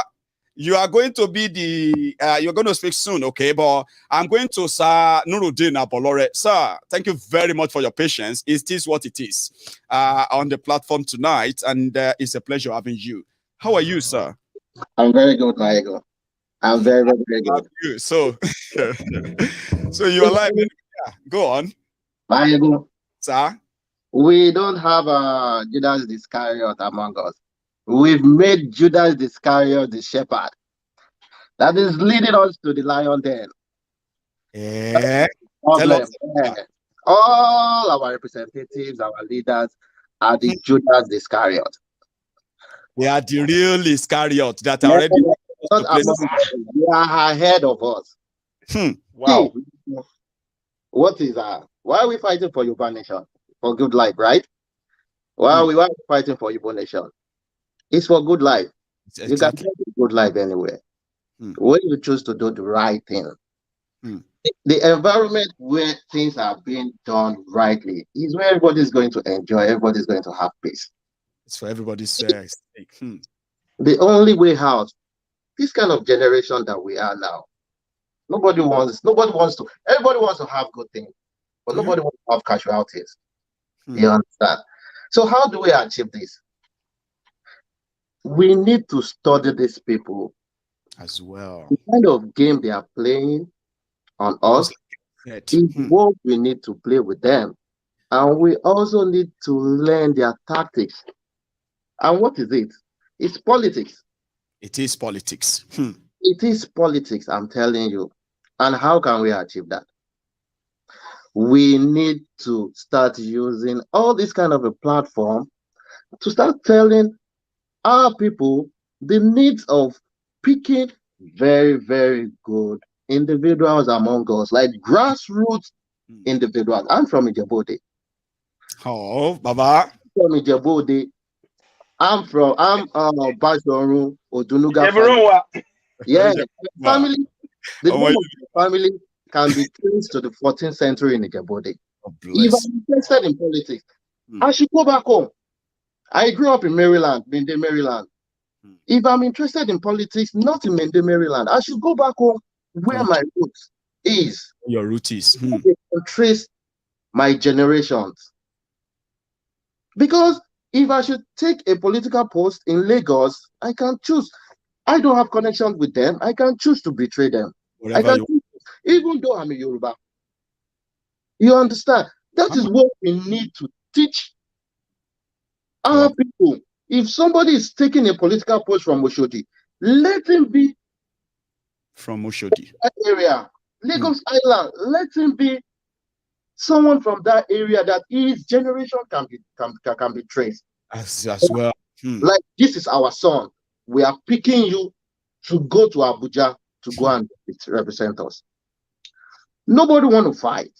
you are going to be you're going to speak soon, okay? But I'm going to Sir Nuruddin Abolore. Sir, thank you very much for your patience. It is what it is on the platform tonight, and it's a pleasure having you. How are you, sir? I'm very good, Michael. I'm very, very, very good. You. So, so you're alive. Yeah, go on. Michael. Sir? We don't have Judas Iscariot among us. We've made Judas Iscariot the shepherd that is leading us to the lion den. Yeah. All our representatives, our leaders are the Judas Iscariot. They are the real Iscariot that are already. They are ahead of us. Wow. What is that? Why are we fighting for Yoruba Nation? For good life, right? Why are we fighting for Yoruba Nation? It's for good life. Exactly. You can get good life anywhere. When you choose to do the right thing. The environment where things are being done rightly is where everybody's going to enjoy, everybody's going to have peace. It's for everybody's sake. The only way out, this kind of generation that we are now, everybody wants to have good things, but nobody wants to have casualties. You understand? So how do we achieve this? We need to study these people as well. The kind of game they are playing on us is what we need to play with them. And we also need to learn their tactics. And what is it? It's politics. It is politics. It is politics, I'm telling you. And how can we achieve that? We need to start using all this kind of a platform to start telling our people the needs of picking very, very good individuals among us, like grassroots individuals. I'm from Ijebode. Oh, Baba. From Ijebode. I'm Bashoru Odunuga. Yeah, family. The name of the family can be traced to the 14th century in Ijebode. If I'm interested in politics, I should go back home. I grew up in Maryland, Mende, Maryland. If I'm interested in politics, not in Mende, Maryland, I should go back home where my roots is. Your root is. Trace my generations. Because if I should take a political post in Lagos, I can choose. I don't have connections with them. I can choose to betray them. I can choose, even though I'm a Yoruba. You understand? That is what we need to teach our people. If somebody is taking a political post from Oshodi, let him be from Oshodi area, Lagos Island. Let him be someone from that area that his generation can be traced as well. Like, this is our son. We are picking you to go to Abuja to go and represent us. Nobody want to fight.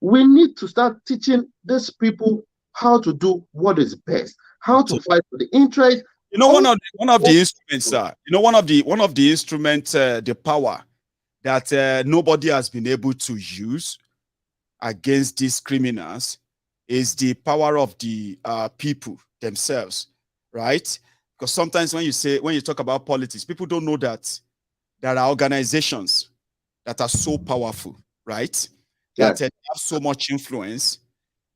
We need to start teaching these people how to do what is best, how to fight for the interest. You know, one of the instruments, sir. You know, one of the instruments, the power that nobody has been able to use against these criminals is the power of the people themselves, right? Because sometimes when you talk about politics, people don't know that there are organizations that are so powerful, right? That have so much influence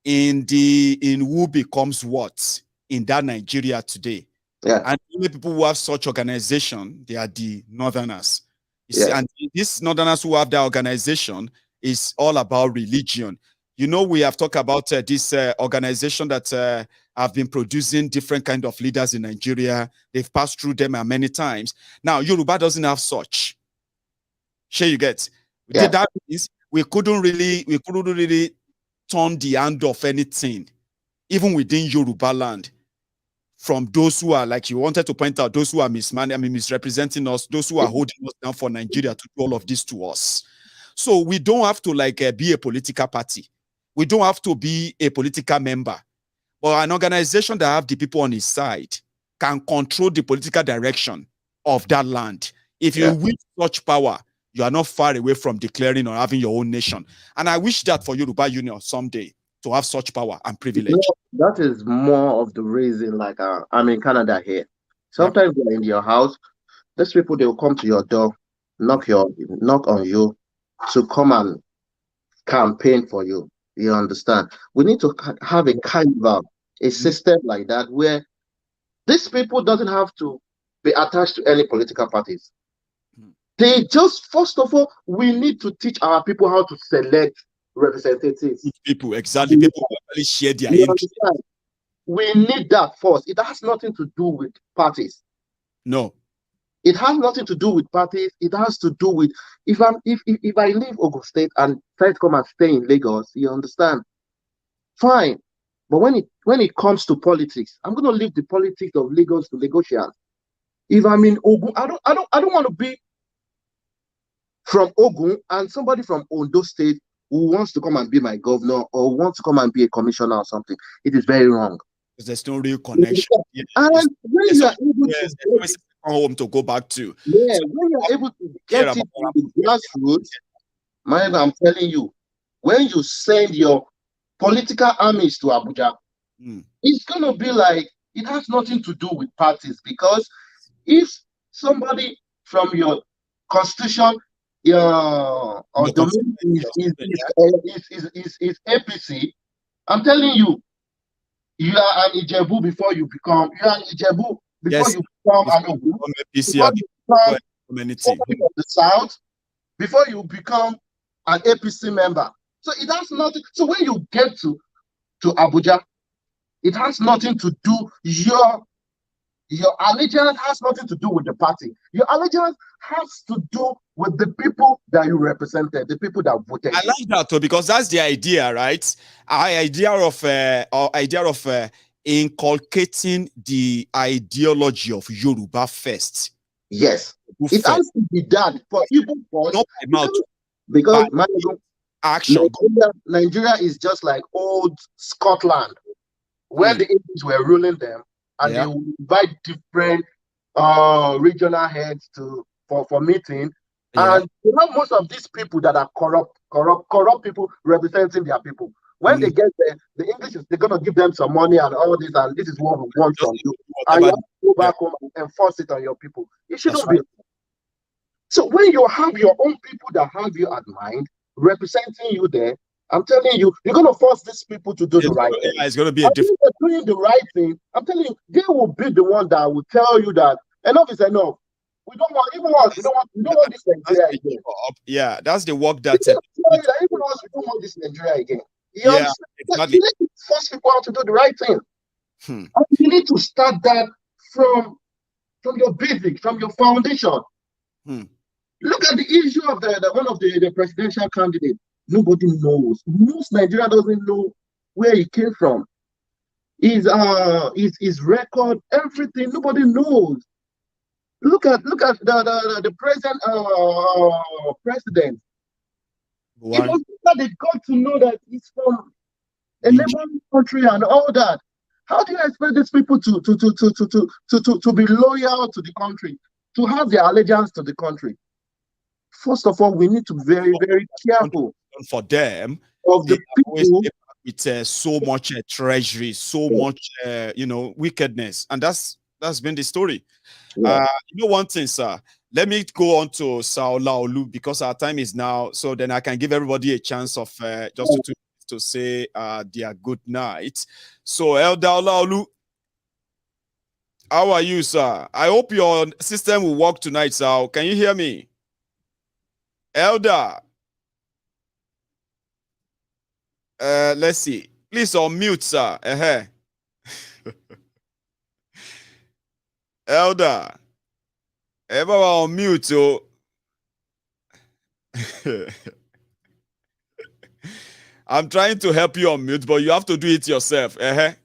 in who becomes what in that Nigeria today. And the only people who have such organization, they are the northerners. You see, and these northerners who have that organization is all about religion. You know, we have talked about this organization that have been producing different kind of leaders in Nigeria. They've passed through them many times. Now, Yoruba doesn't have such. Sure, you get. That means we couldn't really turn the hand of anything, even within Yoruba land, from those who are, like you wanted to point out, those who are misrepresenting us, those who are holding us down for Nigeria to do all of this to us. So we don't have to be a political party. We don't have to be a political member. But an organization that have the people on its side can control the political direction of that land. If you wield such power, you are not far away from declaring or having your own nation. And I wish that for Yoruba Union someday to have such power and privilege. That is more of the reason, like I'm in Canada here. Sometimes you're in your house, these people, they will come to your door, knock on you to come and campaign for you. You understand? We need to have a carnival, a system like that where these people doesn't have to be attached to any political parties. They just, first of all, we need to teach our people how to select representatives. People, exactly. People actually share their interest. We need that first. It has nothing to do with parties. No. It has nothing to do with parties. It has to do with if I leave Ogun State and try to come and stay in Lagos, you understand? Fine. But when it comes to politics, I'm gonna leave the politics of Lagos to Lagosians. If I'm in Ogun, I don't want to be from Ogun and somebody from Ondo State who wants to come and be my governor or wants to come and be a commissioner or something. It is very wrong. Because there's no real connection. And when you are able to home to go back to. When you're able to get it in the grassroots, man, I'm telling you, when you send your political armies to Abuja, it's gonna be like, it has nothing to do with parties, because if somebody from your constitution or domain is APC, I'm telling you, you are an Ijebu before you become an Ogun, before you become the South, before you become an APC member. So it has nothing. So when you get to Abuja, it has nothing to do. Your allegiance has nothing to do with the party. Your allegiance has to do with the people that you represented, the people that voted. I like that too, because that's the idea, right? Our idea of inculcating the ideology of Yoruba first. Yes, it has to be done for people first. Not by mouth, because action. Nigeria is just like old Scotland, where the English were ruling them, and they would invite different regional heads for meeting. And you know, most of these people that are corrupt people representing their people. When they get there, the English they're gonna give them some money and all this, and this is what we want from you. And you have to go back home and enforce it on your people. It shouldn't be. So when you have your own people that have you at mind, representing you there, I'm telling you, you're gonna force these people to do the right thing. It's gonna be a different. Doing the right thing. I'm telling you, they will be the one that will tell you that enough is enough. We don't want we don't want this Nigeria again. Yeah, that's the work that even us, we don't want this Nigeria again. Exactly. You need to force people out to do the right thing. And you need to start that from your basic, from your foundation. Look at the issue of the one of the presidential candidate. Nobody knows. Most Nigeria doesn't know where he came from. His record, everything. Nobody knows. Look at the present president. It was that they got to know that he's from a neighboring country and all that. How do you expect these people to be loyal to the country, to have their allegiance to the country? First of all, we need to be very, very careful. For them, of the people with so much treasury, so much wickedness, and that's been the story. You know one thing, sir. Let me go on to Saolaolu because our time is now, so then I can give everybody a chance of just to say their good night. So Elder Olaolu, how are you, sir? I hope your system will work tonight, sir. Can you hear me? Elder. Let's see. Please unmute, sir. Elder. Everyone on mute, oh. I'm trying to help you on mute, but you have to do it yourself. There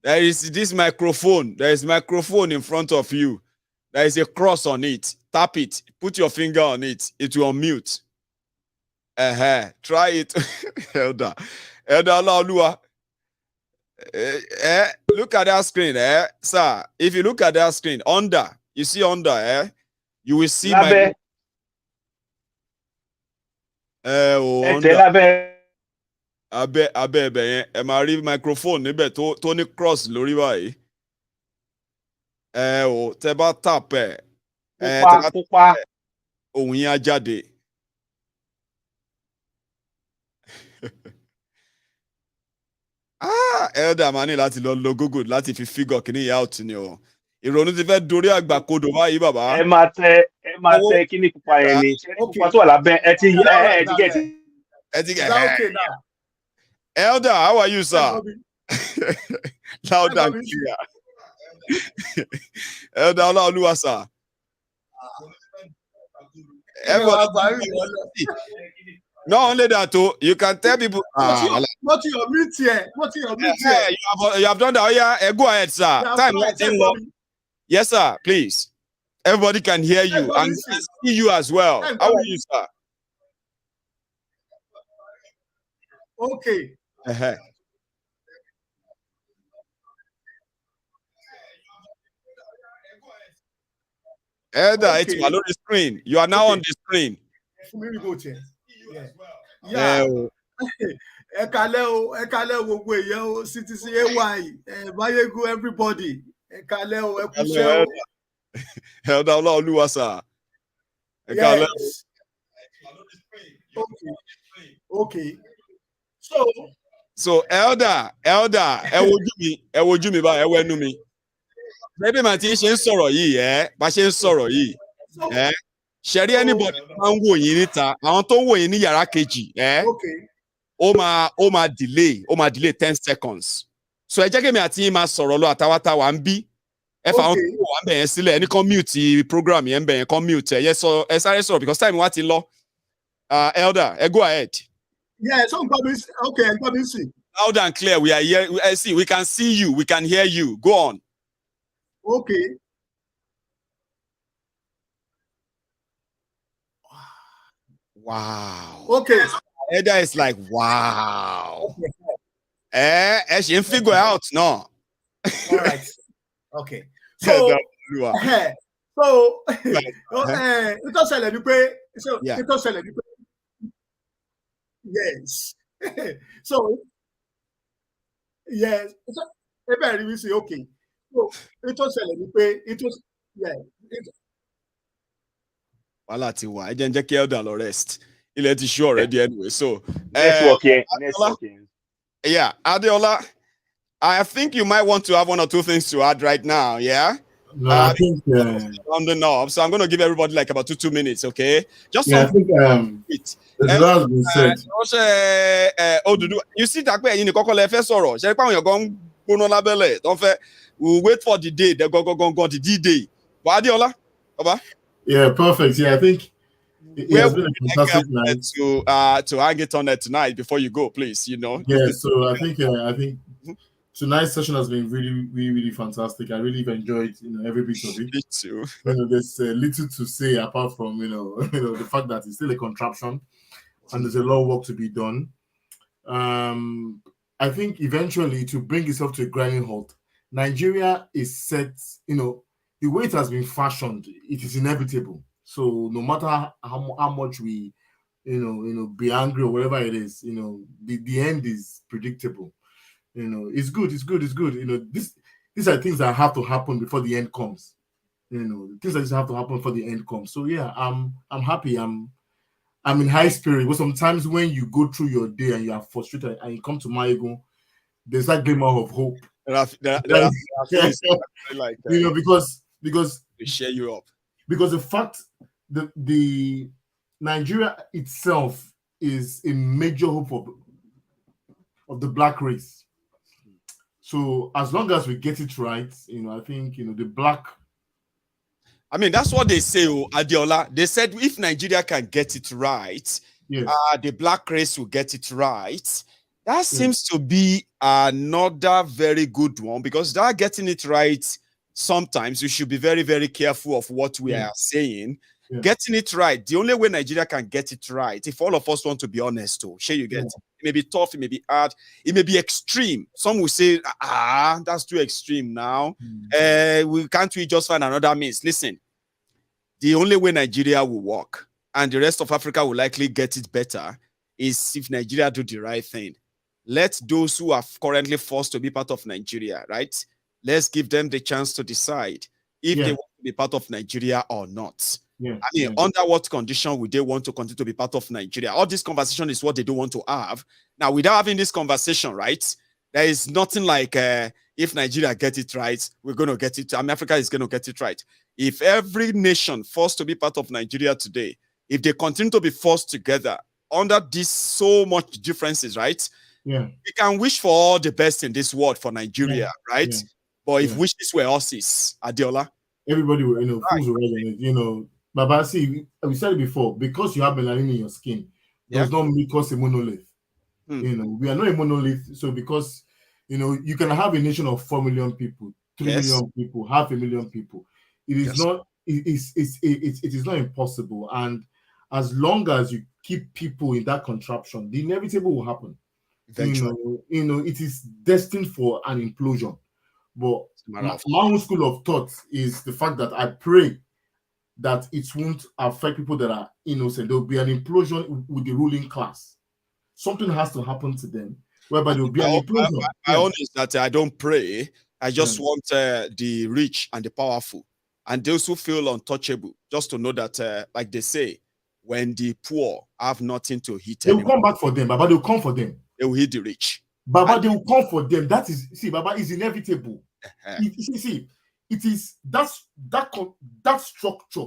is this microphone. There is microphone in front of you. There is a cross on it. Tap it. Put your finger on it. It will unmute. Try it. Elder Olaoluwa. Look at that screen, sir. If you look at that screen, under. You see under, you will see my abe microphone níbẹ̀ tó ní cross lórí báyìí. Tẹ́ bá tap pupa ohùn yín á jáde. Elder mani láti lọ lo Google láti fi figure kìíní out ni o. Ìrònú ti fẹ́ dorí àgbà kodò báyìí bàbá. Ẹ máa tẹ kíní pupa yẹn ni. Pupa tó wà lábẹ́ ẹ ti get. Okay now. Elder, how are you, sir? Loud and clear. Elder Olaoluwa, sir. Not only that, too, you can tell people. What your mute here? What your mute here? You have done that. Oh, yeah, go ahead, sir. Time is long. Yes, sir. Please. Everybody can hear you and see you as well. How are you, sir? Okay. Elder, it's on the screen. You are now on the screen. Yeah. Ekale gbogbo èyàn o, CTC AY, Bayegu everybody. Ekale o, Ekushe o. Elder Olaoluwa, sir. Yes. Okay. So Elder, ẹ wojú mi báyìí, ẹ wẹnu mi. Maybe my team ṣe ń sọ̀rọ̀ yìí, bá ṣe ń sọ̀rọ̀ yìí, ṣẹ̀rí anybody máa ń wò yín níta, àwọn tó ń wò yín ní yàrá kejì, ó máa delay 10 seconds. So ẹ jẹ́ kí mi àti yín máa sọ̀rọ̀ lọ àtàwátà wà ń bí. Ẹ fà àwọn tó wà ń bẹ̀ yẹn sílẹ̀, ẹni kan mute program yẹn ń bẹ̀ yẹn kan mute ẹ sáré sọ̀rọ̀ because time wa ti lọ. Elder, go ahead. Yeah, so okay, I'm see. Loud and clear, we are here. We can see you, we can hear you. Go on. Okay. Wow. Okay. Elder is like, wow. She didn't figure out, no. All right. Okay. So, it was yes. So, yes. Everybody say okay. So, it was Wala ti wa. I didn't check Elder the rest. He let it show already anyway. So, networking. Yeah, Adeola, I think you might want to have 1 or 2 things to add right now. Yeah. No, I think on the knob, so I'm going to give everybody like about 2 minutes, okay? Just I think has been said. You see that way in the Kokole first sorrow. We'll wait for the day. They go the D-Day. Adiola, yeah, perfect. Yeah, I think it has been a fantastic night to hang it on it tonight before you go, please. Yeah, so I think tonight's session has been really fantastic. I really enjoyed every bit of it. Me too. There's little to say apart from the fact that it's still a contraption and there's a lot of work to be done. I think eventually to bring itself to a grinding halt, Nigeria is set. The way it has been fashioned, it is inevitable. So no matter how much we be angry or whatever it is, the end is predictable. It's good. These are things that have to happen before the end comes. Things that just have to happen before the end comes. So yeah, I'm happy. I'm in high spirit. But sometimes when you go through your day and you are frustrated and you come to Maigo, there's that glimmer of hope. Because they share you up. Because the fact that the Nigeria itself is a major hope of the black race. So as long as we get it right, I think the black. I mean, that's what they say, Adiola. They said if Nigeria can get it right, yes. The black race will get it right. That seems to be another very good one, because that getting it right, sometimes we should be very, very careful of what we are saying. Yeah. Getting it right, the only way Nigeria can get it right, if all of us want to be honest, you get it may be tough, it may be hard, it may be extreme. Some will say, that's too extreme now. We just find another means? Listen, the only way Nigeria will work and the rest of Africa will likely get it better is if Nigeria do the right thing. Let those who are currently forced to be part of Nigeria, right? Let's give them the chance to decide if they want to be part of Nigeria or not. Yeah. I mean, under what condition would they want to continue to be part of Nigeria? All this conversation is what they don't want to have. Now, without having this conversation, right, there is nothing like if Nigeria gets it right, we're going to get it. I mean, Africa is going to get it right. If every nation forced to be part of Nigeria today, if they continue to be forced together under these so much differences, right? Yeah. We can wish for all the best in this world for Nigeria, right? Yeah. But if wishes were us, Adiola, everybody will, fools will resonate, Baba, see, we said it before, because you have melanin in your skin, does not make us a monolith. We are not a monolith. So because, you can have a nation of 4 million people, 3 million people, 500,000 people. It is not, it is not impossible. And as long as you keep people in that contraption, the inevitable will happen. Eventually. It is destined for an implosion. But my own school of thought is the fact that I pray that it won't affect people that are innocent. There will be an implosion with the ruling class. Something has to happen to them, whereby there will be an implosion. My own is that I don't pray. I just want the rich and the powerful and those who feel untouchable, just to know that, like they say, when the poor have nothing to eat, they will come back for them, Baba. They will come for them. They will hit the rich. Baba, they will come for them. That is, Baba, is inevitable. It is that structure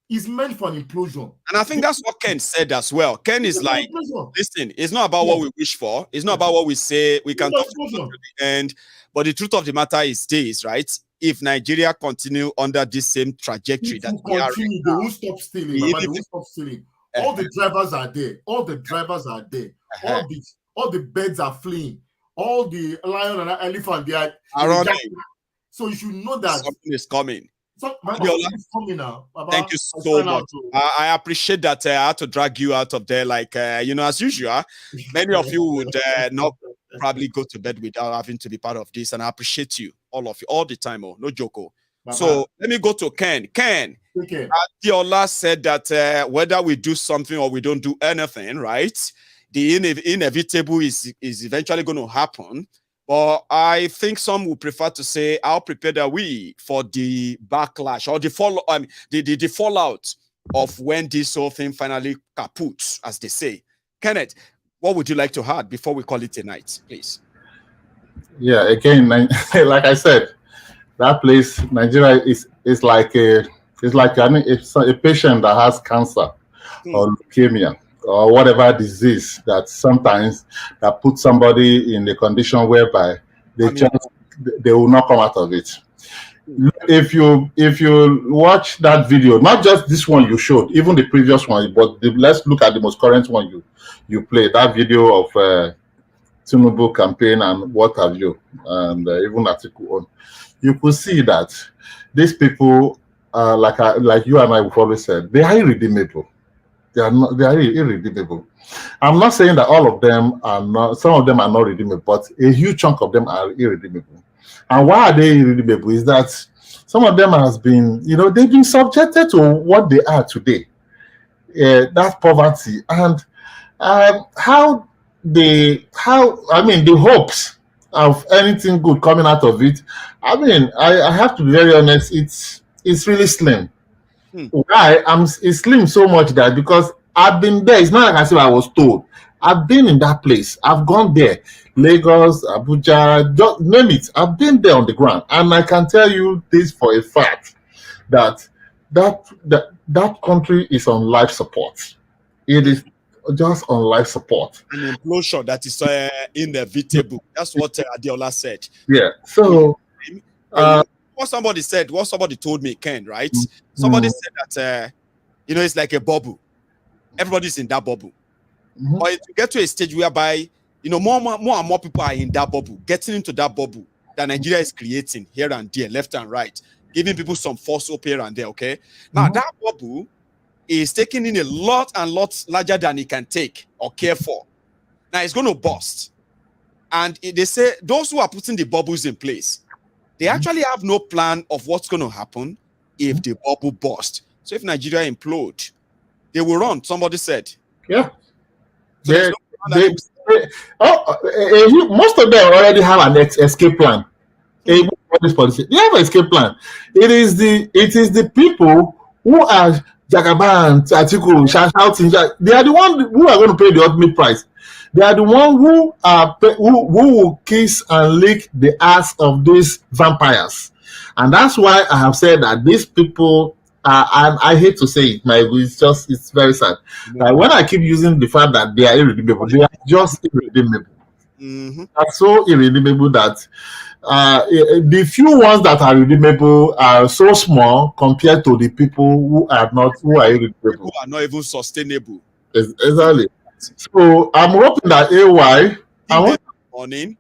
is meant for an implosion. And I think that's what Ken said as well. Ken is like, listen, it's not about what we wish for. It's not about what we say. We can talk to the end. But the truth of the matter is this, right? If Nigeria continue under this same trajectory, that we are they won't stop stealing. Baba, they won't stop stealing. All the drivers are there. All the drivers are there. All the birds are fleeing. All the lion and elephant, they are running. So you should know that something is coming. It's coming now. Baba, thank you so much. I appreciate that. I had to drag you out of there, like as usual. Many of you would not probably go to bed without having to be part of this, and I appreciate you, all of you, all the time. No joke. So let me go to Ken. Ken, Adiola said that whether we do something or we don't do anything, right? The inevitable is eventually going to happen. But I think some would prefer to say, how prepared are we for the backlash or the fallout of when this whole thing finally kaput, as they say. Kenneth, what would you like to add before we call it a night, please? Yeah, again, like I said, that place, Nigeria, is like a patient that has cancer or leukemia or whatever disease that sometimes that puts somebody in a condition whereby they will not come out of it. If you watch that video, not just this one you showed, even the previous one, but let's look at the most current one you played, that video of Tinubu campaign and what have you, and even article on, you could see that these people, like you and I have always said, they are irredeemable. They are irredeemable. I'm not saying that all of them are not, some of them are not redeemable, but a huge chunk of them are irredeemable. And why are they irredeemable is that some of them has been, they've been subjected to what they are today, that poverty, and the hopes of anything good coming out of it. I have to be very honest, it's really slim. Why? It's slim so much that because I've been there, it's not like I said I was told. I've been in that place. I've gone there. Lagos, Abuja, just name it. I've been there on the ground. And I can tell you this for a fact, that country is on life support. It is just on life support. An implosion that is inevitable. That's what Adiola said. Yeah. So what somebody told me, Ken, right? Somebody said that it's like a bubble. Everybody's in that bubble. But to get to a stage whereby more and more people are in that bubble, getting into that bubble that Nigeria is creating here and there, left and right, giving people some false hope here and there. Okay, now that bubble is taking in a lot and lots larger than it can take or care for. Now it's going to burst, and they say those who are putting the bubbles in place, they actually have no plan of what's going to happen if the bubble bursts. So if Nigeria implode, they will run. Somebody said, yeah. So most of them already have an escape plan. They have an escape plan. It is the people who are Jagaban, Atiku, shouting. They are the ones who are going to pay the ultimate price. They are the ones who will kiss and lick the ass of these vampires, and that's why I have said that these people. And I hate to say it, it's very sad. When I keep using the fact that they are irredeemable, they are just irredeemable. That's so irredeemable that the few ones that are redeemable are so small compared to the people who are irredeemable. Who are not even sustainable. Exactly. So I'm hoping that morning,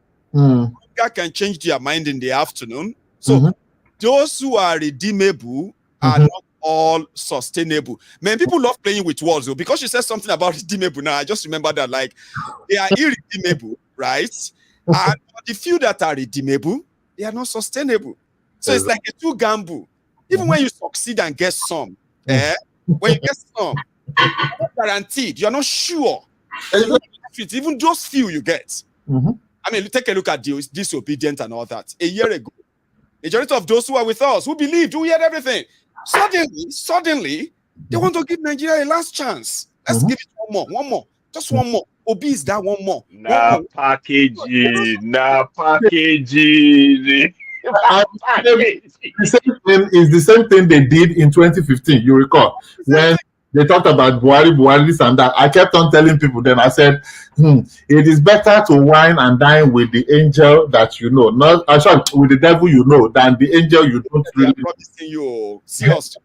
can change their mind in the afternoon. So those who are redeemable are not all sustainable. Man, people love playing with words, though, because you said something about redeemable. Now I just remember that, like, they are irredeemable, right? And the few that are redeemable, they are not sustainable. So it's like a two gamble. Even when you succeed and get some, when you get some, you're not guaranteed. You're not sure. Even those few you get. I mean, take a look at the disobedient and all that. A year ago, majority of those who are with us, who believed, who heard everything, suddenly, they want to give Nigeria a last chance. Let's give it one more, just one more. Obi is that one more. Packaging. The same thing is the same thing they did in 2015. You recall when they talked about Buhari, this and that. I kept on telling people. Then I said, it is better to wine and dine with the angel that you know, not with the devil you know, than the angel you don't really. Promising you, see us.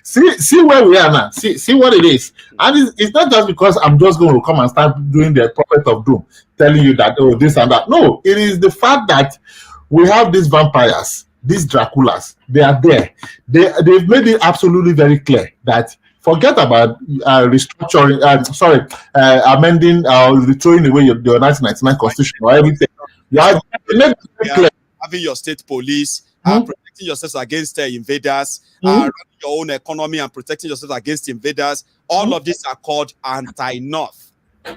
See where we are now. See what it is. And it's not just because I'm just going to come and start doing the prophet of doom, telling you that this and that. No, it is the fact that we have these vampires, these Draculas. They are there. They've made it absolutely very clear that. Forget about restructuring. Amending throwing away your 1999 constitution or everything. Having your state police, protecting yourselves against invaders, running your own economy and protecting yourselves against invaders. All of these are called anti-North.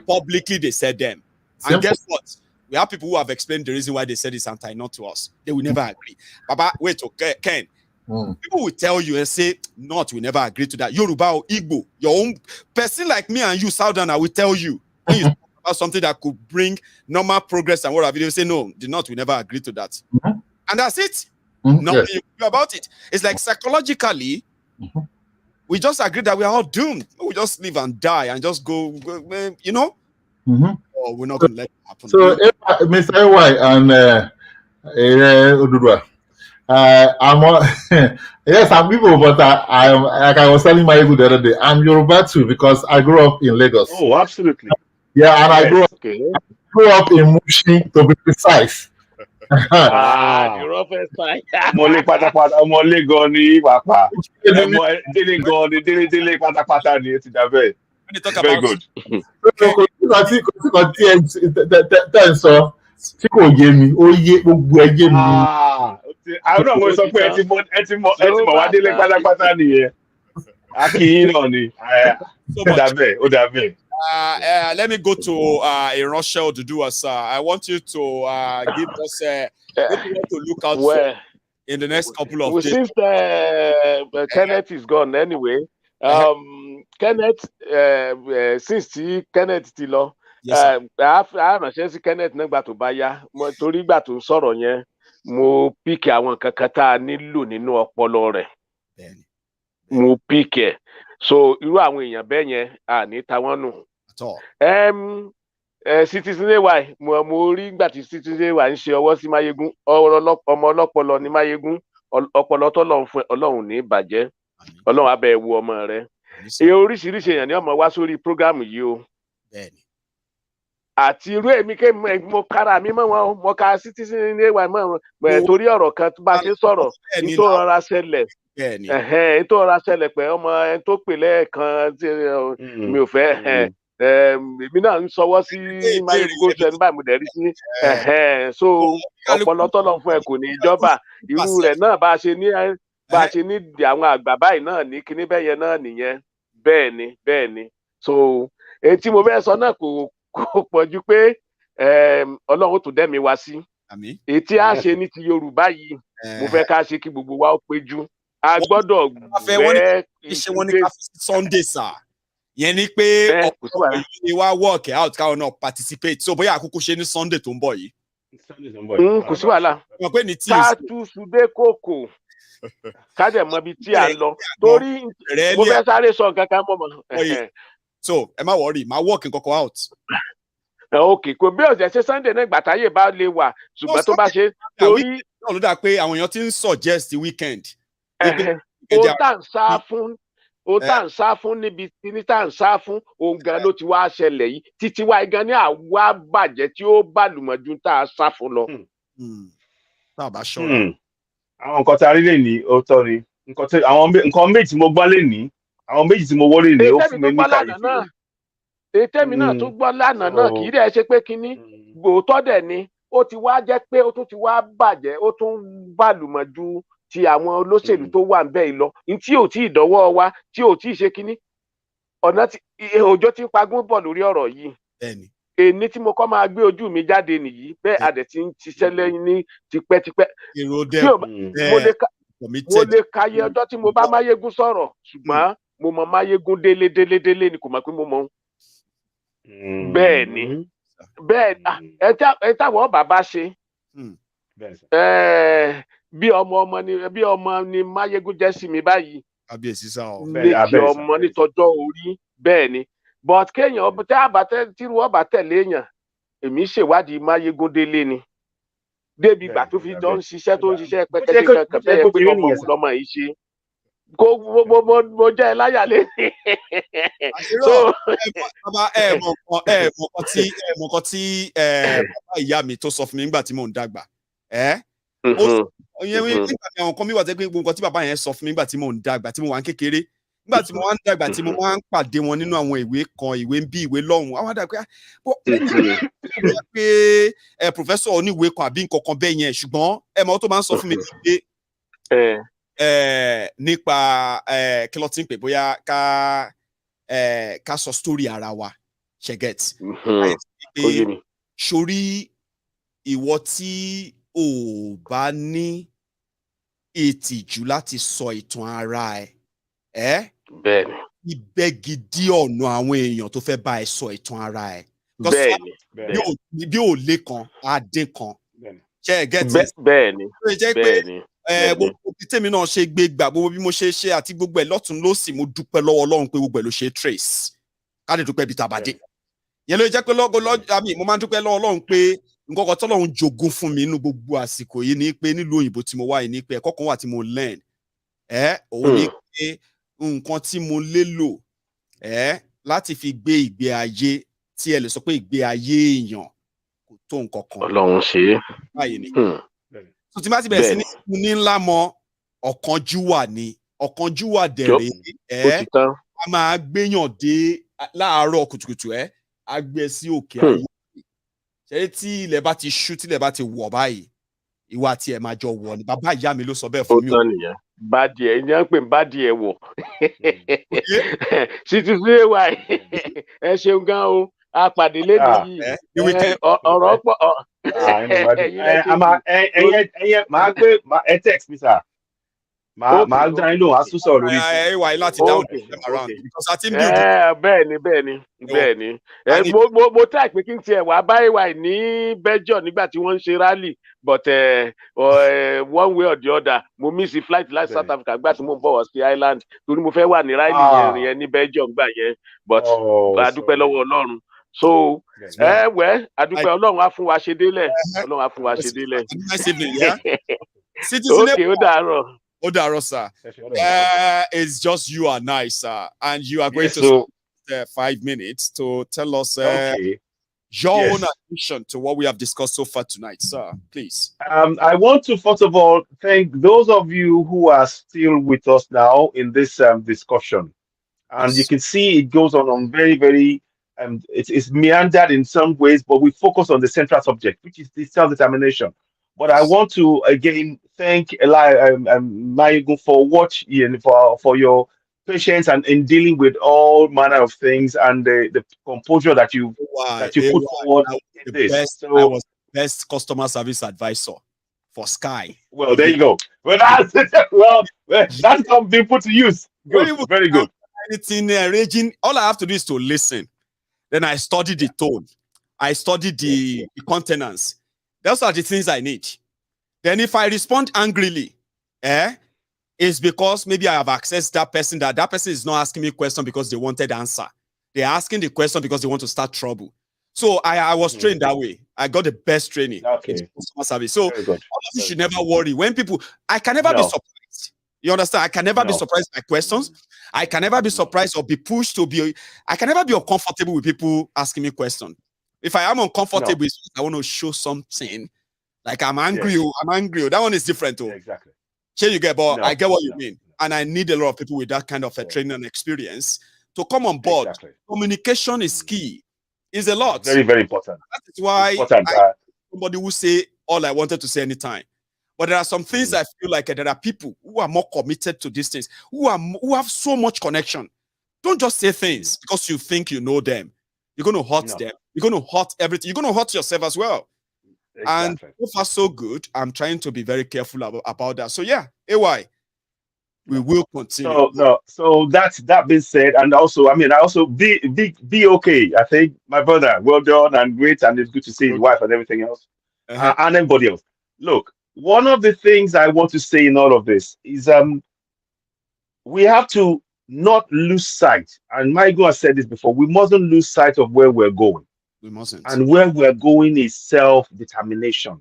Publicly, they said them. And guess what? We have people who have explained the reason why they said it's anti-North to us. They will never agree. Baba, wait, okay, Ken. People will tell you and say, North will never agree to that. Yoruba or Igbo, your own person like me and you, Southerner, will tell you when you talk about something that could bring normal progress and what have you, they will say, no, the North will never agree to that. And that's it. Nothing you can do about it. It's like psychologically, we just agreed that we are all doomed. We just live and die and just go you know. Oh, we're not going to let it happen. So, Mr. AY and Odudwa, yes, I'm people, but I'm like I was telling my the other day, I'm Yoruba too because I grew up in Lagos. Oh, absolutely. Yeah, and I grew up in Mushin, to be precise. You're side. Mole patapata, mole goni, papa. Dele goni, dele patapata ni ti da very good. So, tí kò yé mi, ó yé gbogbo ẹ yé mi. Àwọn náà mo sọ pé ẹ ti mọ̀ wá délé pátápátá nìyẹn. Akin náà ni. Ó dà bẹ́ẹ̀. Let me go to a Russia to do us. I want you to give us what you want to look out for in the next couple of days. Since Kenneth is gone anyway, Kenneth, since Kenneth ti lọ, ránṣẹ́ sí Kenneth nígbà tó bá yá, torí ìgbà tó ń sọ̀rọ̀ yẹn, mo píkì àwọn nǹkan kan tá a nílò nínú ọpọlọ rẹ̀. Mo píkì ẹ̀. So irú àwọn èèyàn bẹ́ẹ̀ yẹn àní táwọn nù. Citizen AY mo rí ìgbà tí Citizen AY ń ṣe ọwọ́ sí Máyégún, ọmọ ọlọ́pọlọ ní Máyégún, ọpọlọ tọ́lọ́run fún Ọlọ́run ní ìbàjẹ́, Ọlọ́run á bẹ̀ wo ọmọ rẹ̀. Oríṣiríṣi èèyàn ni ọmọ wá sórí prógámù yìí o. Àti irú èmi ké mo kára mi mọ́ wọn, mo ka Citizen AY mọ́ wọn torí ọ̀rọ̀ kan tó bá ṣe sọ̀rọ̀ tó rọra ṣẹlẹ̀. Tó rọra ṣẹlẹ̀ pé ọmọ ẹni tó pè lẹ́ẹ̀kan mi ò fẹ́ èmi náà ń sọwọ́ sí Máyégún ṣe ní báyìí mo dẹ̀ rí sí so ọpọlọ tọ́lọ̀ fún ẹ kò ní ìjọba irú rẹ̀ náà bá a ṣe ní àwọn àgbà báyìí náà ní kíní bẹ́yẹ náà nìyẹn bẹ́ẹ̀ ni so etí mo fẹ́ sọ náà kò pọ̀jù pé Ọlọ́run tó dẹ́mi wá sí etí a ṣe ní ti Yorùbá yìí mo fẹ́ ká ṣe kí gbogbo wa ó péjú a gbọ́dọ̀ gbẹ́ iṣẹ́ wọn ní ká fi Sunday sir yẹn ni pé ọ̀pọ̀ ìlú wa work out káwọn náà participate so bóyá àkókò ṣe ní Sunday tó ń bọ̀ yìí. Kò sí wàhálà ká tú sùdé kòkò ká dẹ̀ mọ ibi tí a lọ torí mo fẹ́ sáré sọ nǹkan kan mọ́. So ẹ má worry máa work nǹkan kan out. Ok kò bí ọ̀sẹ̀ ṣe Sunday náà ìgbà táyé bá lè wà ṣùgbọ́n tó bá ṣe torí. náà ló dà pé àwọn èèyàn ti ń suggest weekend. ó tà ń sá fún níbi tí tá à ń sá fún òun gan ló ti wá ṣẹlẹ̀ yìí títí wá gan ní àwa bàjẹ́ tí ó bàlùmọ̀jú tá a sá fún lọ. tá a bá ṣọ́ra. àwọn nǹkan tí a rí lè ní òótọ́ ni nǹkan méjì tí mo gbọ́ lè ní àwọn méjì tí mo wọ́ lè ní ó fún mi ní kàyéfì. ètèmi náà tún gbọ́ lánàá náà kì í dẹ̀ ṣe pé kínní gbòótọ́ dẹ̀ ni ó ti wá jẹ́ pé ó tún ti wá bàjẹ́ ó tún bàlùmọ̀jú ti àwọn olóṣèlú tó wà ń bẹ́ẹ̀ lọ tí ò tí ì dọ́wọ́ wa tí ò tí ì ṣe kínní ọ̀nà tí òjò ti ń pagún bọ̀ lórí ọ̀rọ̀ yìí èní tí mo kọ́ máa gbé ojú mi jáde nìyí bẹ́ẹ̀ adẹ̀ ti ń ṣiṣẹ́ lẹ́yìn ní tipẹ́tipẹ́ mo lè kàyé ọjọ́ tí mo bá Máyégún sọ̀rọ̀ ṣùgbọ́n mo mọ Máyégún délé ni kò mọ̀ pé mo mọ̀ bẹ́ẹ̀ ni ẹ táwọn bàbá ṣe bí ọmọ ni Máyégún jẹ́ sí mi báyìí kábíyèsí sá ọ méjì ọmọ nítọjọ́ orí bẹ́ẹ̀ ni but kéèyàn tírú ọba tẹ̀lé èèyàn èmi ṣèwádìí Máyégún délé ni débi ìgbà tó fi jọ ń ṣiṣẹ́ pẹ́kẹ́tẹ́ kan bẹ́ẹ̀ pé ọmọ òun lọ́mọ yìí ṣe mo jẹ́ láyàlé. ẹ mọ̀ nǹkan tí bàbá ìyá mi tó sọ fún mi nígbà tí mò ń dàgbà àwọn kan mi wà tẹ́ pé gbogbo nǹkan tí bàbá yẹn sọ fún mi nígbà tí mò ń dàgbà tí mo wà ń kékeré nígbà tí mo wà ń dàgbà tí mo wà ń pàdé wọn nínú àwọn ìwé kan ìwé ń bí ìwé lọ́hùn àwọn àdàgbà pé professor oníwèé kan àbí nǹkan kan bẹ́ẹ̀ yẹn ṣùgbọ́n ẹ mọ̀ tó máa ń sọ fún mi pé nípa kí ló ti ń pè bóyá ká sọ story ara wa ṣẹgẹt sórí ìwọ tí ò bá ní ìtìjú láti sọ ìtàn ara ẹ bẹ́ẹ̀ni ibẹ̀ gidi ọ̀nà àwọn èèyàn tó fẹ́ bá ẹ sọ ìtàn ara ẹ bí ò lé kan á dín kan ṣe ẹ gẹ́tì bẹ́ẹ̀ni gbogbo tèmi náà ṣe gbé gbà gbogbo bí mo ṣe ṣe àti gbogbo ẹ̀ lọ́tún lósì mo dúpẹ́ lọ́wọ́ Ọlọ́run pé gbogbo ẹ̀ ló ṣe trace ká lè dúpẹ́ bí tàbádé yẹn ló jẹ́ pé mo máa ń dúpẹ́ lọ́wọ́ Ọlọ́run pé nǹkan kan tọ́lọ́run jogún fún mi nínú gbogbo àsìkò yìí ni pé nílùú òyìnbó tí mo wà yìí ni pé ẹ̀kọ́ kan wà tí mo learn òun ni pé nǹkan tí mo lélò láti fi gbé ìgbé ayé tí ẹ lè sọ pé ìgbé ayé èèyàn kò tó nǹkan kan. Ọlọ́run ṣe é. báyìí ni so tí bá ti bẹ̀rẹ̀ sí ní ńlá mọ ọ̀kánjúwà ni ọ̀kánjúwà dẹ̀rẹ̀ a máa gbéyàn dé láàárọ̀ kùtùkùtù a gbé sí òkè ayé ṣe tí ilẹ̀ bá ti ṣú tí ilẹ̀ bá ti wọ̀ báyìí ìwà tí ẹ máa jọ wọ̀ ni bàbá ìyá mi ló sọ bẹ́ẹ̀ fún mi. ó tán nìyẹn bá díẹ̀ ní à ń pè bá díẹ̀ wọ̀ ṣìtìsí ẹwà ẹ ṣeun gan o a pàdé lẹ́nu yìí ọ̀rọ̀ pọ̀. ẹyẹ máa gbé ẹ text mi sir máa dá yín lóhùn á tún sọ̀rọ̀ lórí. ẹ wà yín láti dáhùn around because I think bẹ́ẹ̀ni mo try pé kí n tiẹ̀ wá bá ìwà ní Belgium nígbà tí wọ́n ń ṣe rally but one way or the other mo miss flight láti South Africa gbà tí mo ń bọ̀ wá sí Ireland torí mo fẹ́ wà ní rally yẹn ní Belgium gbà yẹn but a dúpẹ́ lọ́wọ́ Ọlọ́run so adúpẹ́ Ọlọ́run á fún wa ṣe délẹ̀ Ọlọ́run á fún wa ṣe délẹ̀. Okay, ó dàárọ̀. Odaro, sir. It's just you and I, sir, and you are going to spend 5 minutes to tell us your own addition to what we have discussed so far tonight, sir. Please. I want to first of all thank those of you who are still with us now in this discussion, and you can see it goes on very, very. It's meandered in some ways, but we focus on the central subject, which is the self-determination. But I want to again thank Maigun for watching, for your patience and in dealing with all manner of things and the composure that you put forward. I was the best customer service advisor for Sky. Well, there you go. Well, that's being put to use. Good, very good. Anything raging, all I have to do is to listen. Then I study the tone. I study the countenance. Those are the things I need. Then if I respond angrily, it's because maybe I have accessed that person, that person is not asking me a question because they wanted answer. They're asking the question because they want to start trouble. So I was trained that way. I got the best training in customer service. So all of you should never worry. When people, I can never be surprised. You understand? I can never be surprised by questions. I can never be surprised or be pushed to be, I can never be uncomfortable with people asking me questions. If I am uncomfortable, I want to show something. Like I'm angry, I'm angry. That one is different too. Exactly. Sure, you get, but I get what you mean. And I need a lot of people with that kind of training and experience to come on board. Exactly. Communication is key. It's a lot. Very, very important. That is why somebody will say all I wanted to say anytime. But there are some things I feel like there are people who are more committed to these things, who have so much connection. Don't just say things because you think you know them. You're going to hurt them. You're going to hurt everything. You're going to hurt yourself as well. Exactly. And so far, so good. I'm trying to be very careful about that. So yeah, AY, we will continue. So that being said, and also, I also be okay. I think my brother, well done and great, and it's good to see his wife and everything else, and everybody else. Look, one of the things I want to say in all of this is, we have to not lose sight. And Maigo has said this before. We mustn't lose sight of where we're going. We mustn't. And where we're going is self-determination.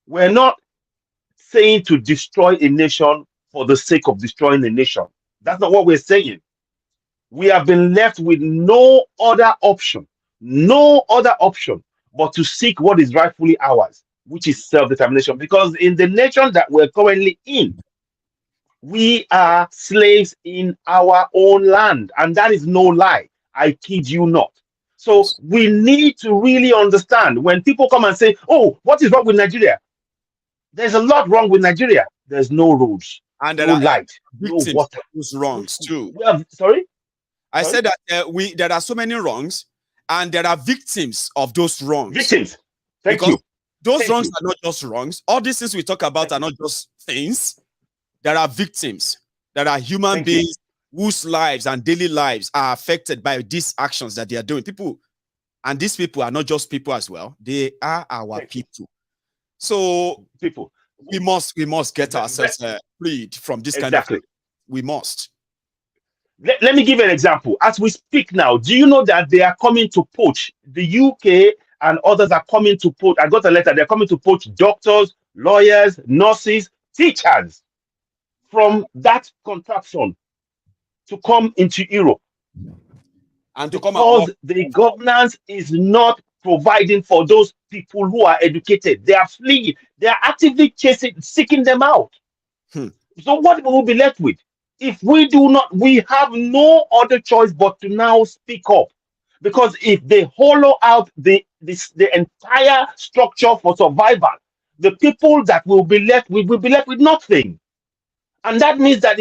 We're not saying to destroy a nation for the sake of destroying a nation. That's not what we're saying. We have been left with no other option but to seek what is rightfully ours, which is self-determination. Because in the nation that we're currently in, we are slaves in our own land. And that is no lie. I kid you not. So we need to really understand when people come and say, oh, what is wrong with Nigeria? There's a lot wrong with Nigeria. There's no roads, and no light, no water. Those wrongs too. Sorry? I said that there are so many wrongs, and there are victims of those wrongs. Victims. Thank you. Those wrongs are not just wrongs. All these things we talk about are not just things. There are victims. There are human beings whose lives and daily lives are affected by these actions that they are doing. People, and these people are not just people as well. They are our people. So we must get ourselves freed from this exactly. kind of. We must. Let me give you an example. As we speak now, do you know that they are coming to poach? The UK and others are coming to poach. I got a letter. They're coming to poach doctors, lawyers, nurses, teachers from that contraption to come into Europe. And to come because the governance is not providing for those people who are educated. They are fleeing. They are actively seeking them out. So what will we be left with? If we do not, we have no other choice but to now speak up. Because if they hollow out the entire structure for survival, the people that will be left with nothing. And that means that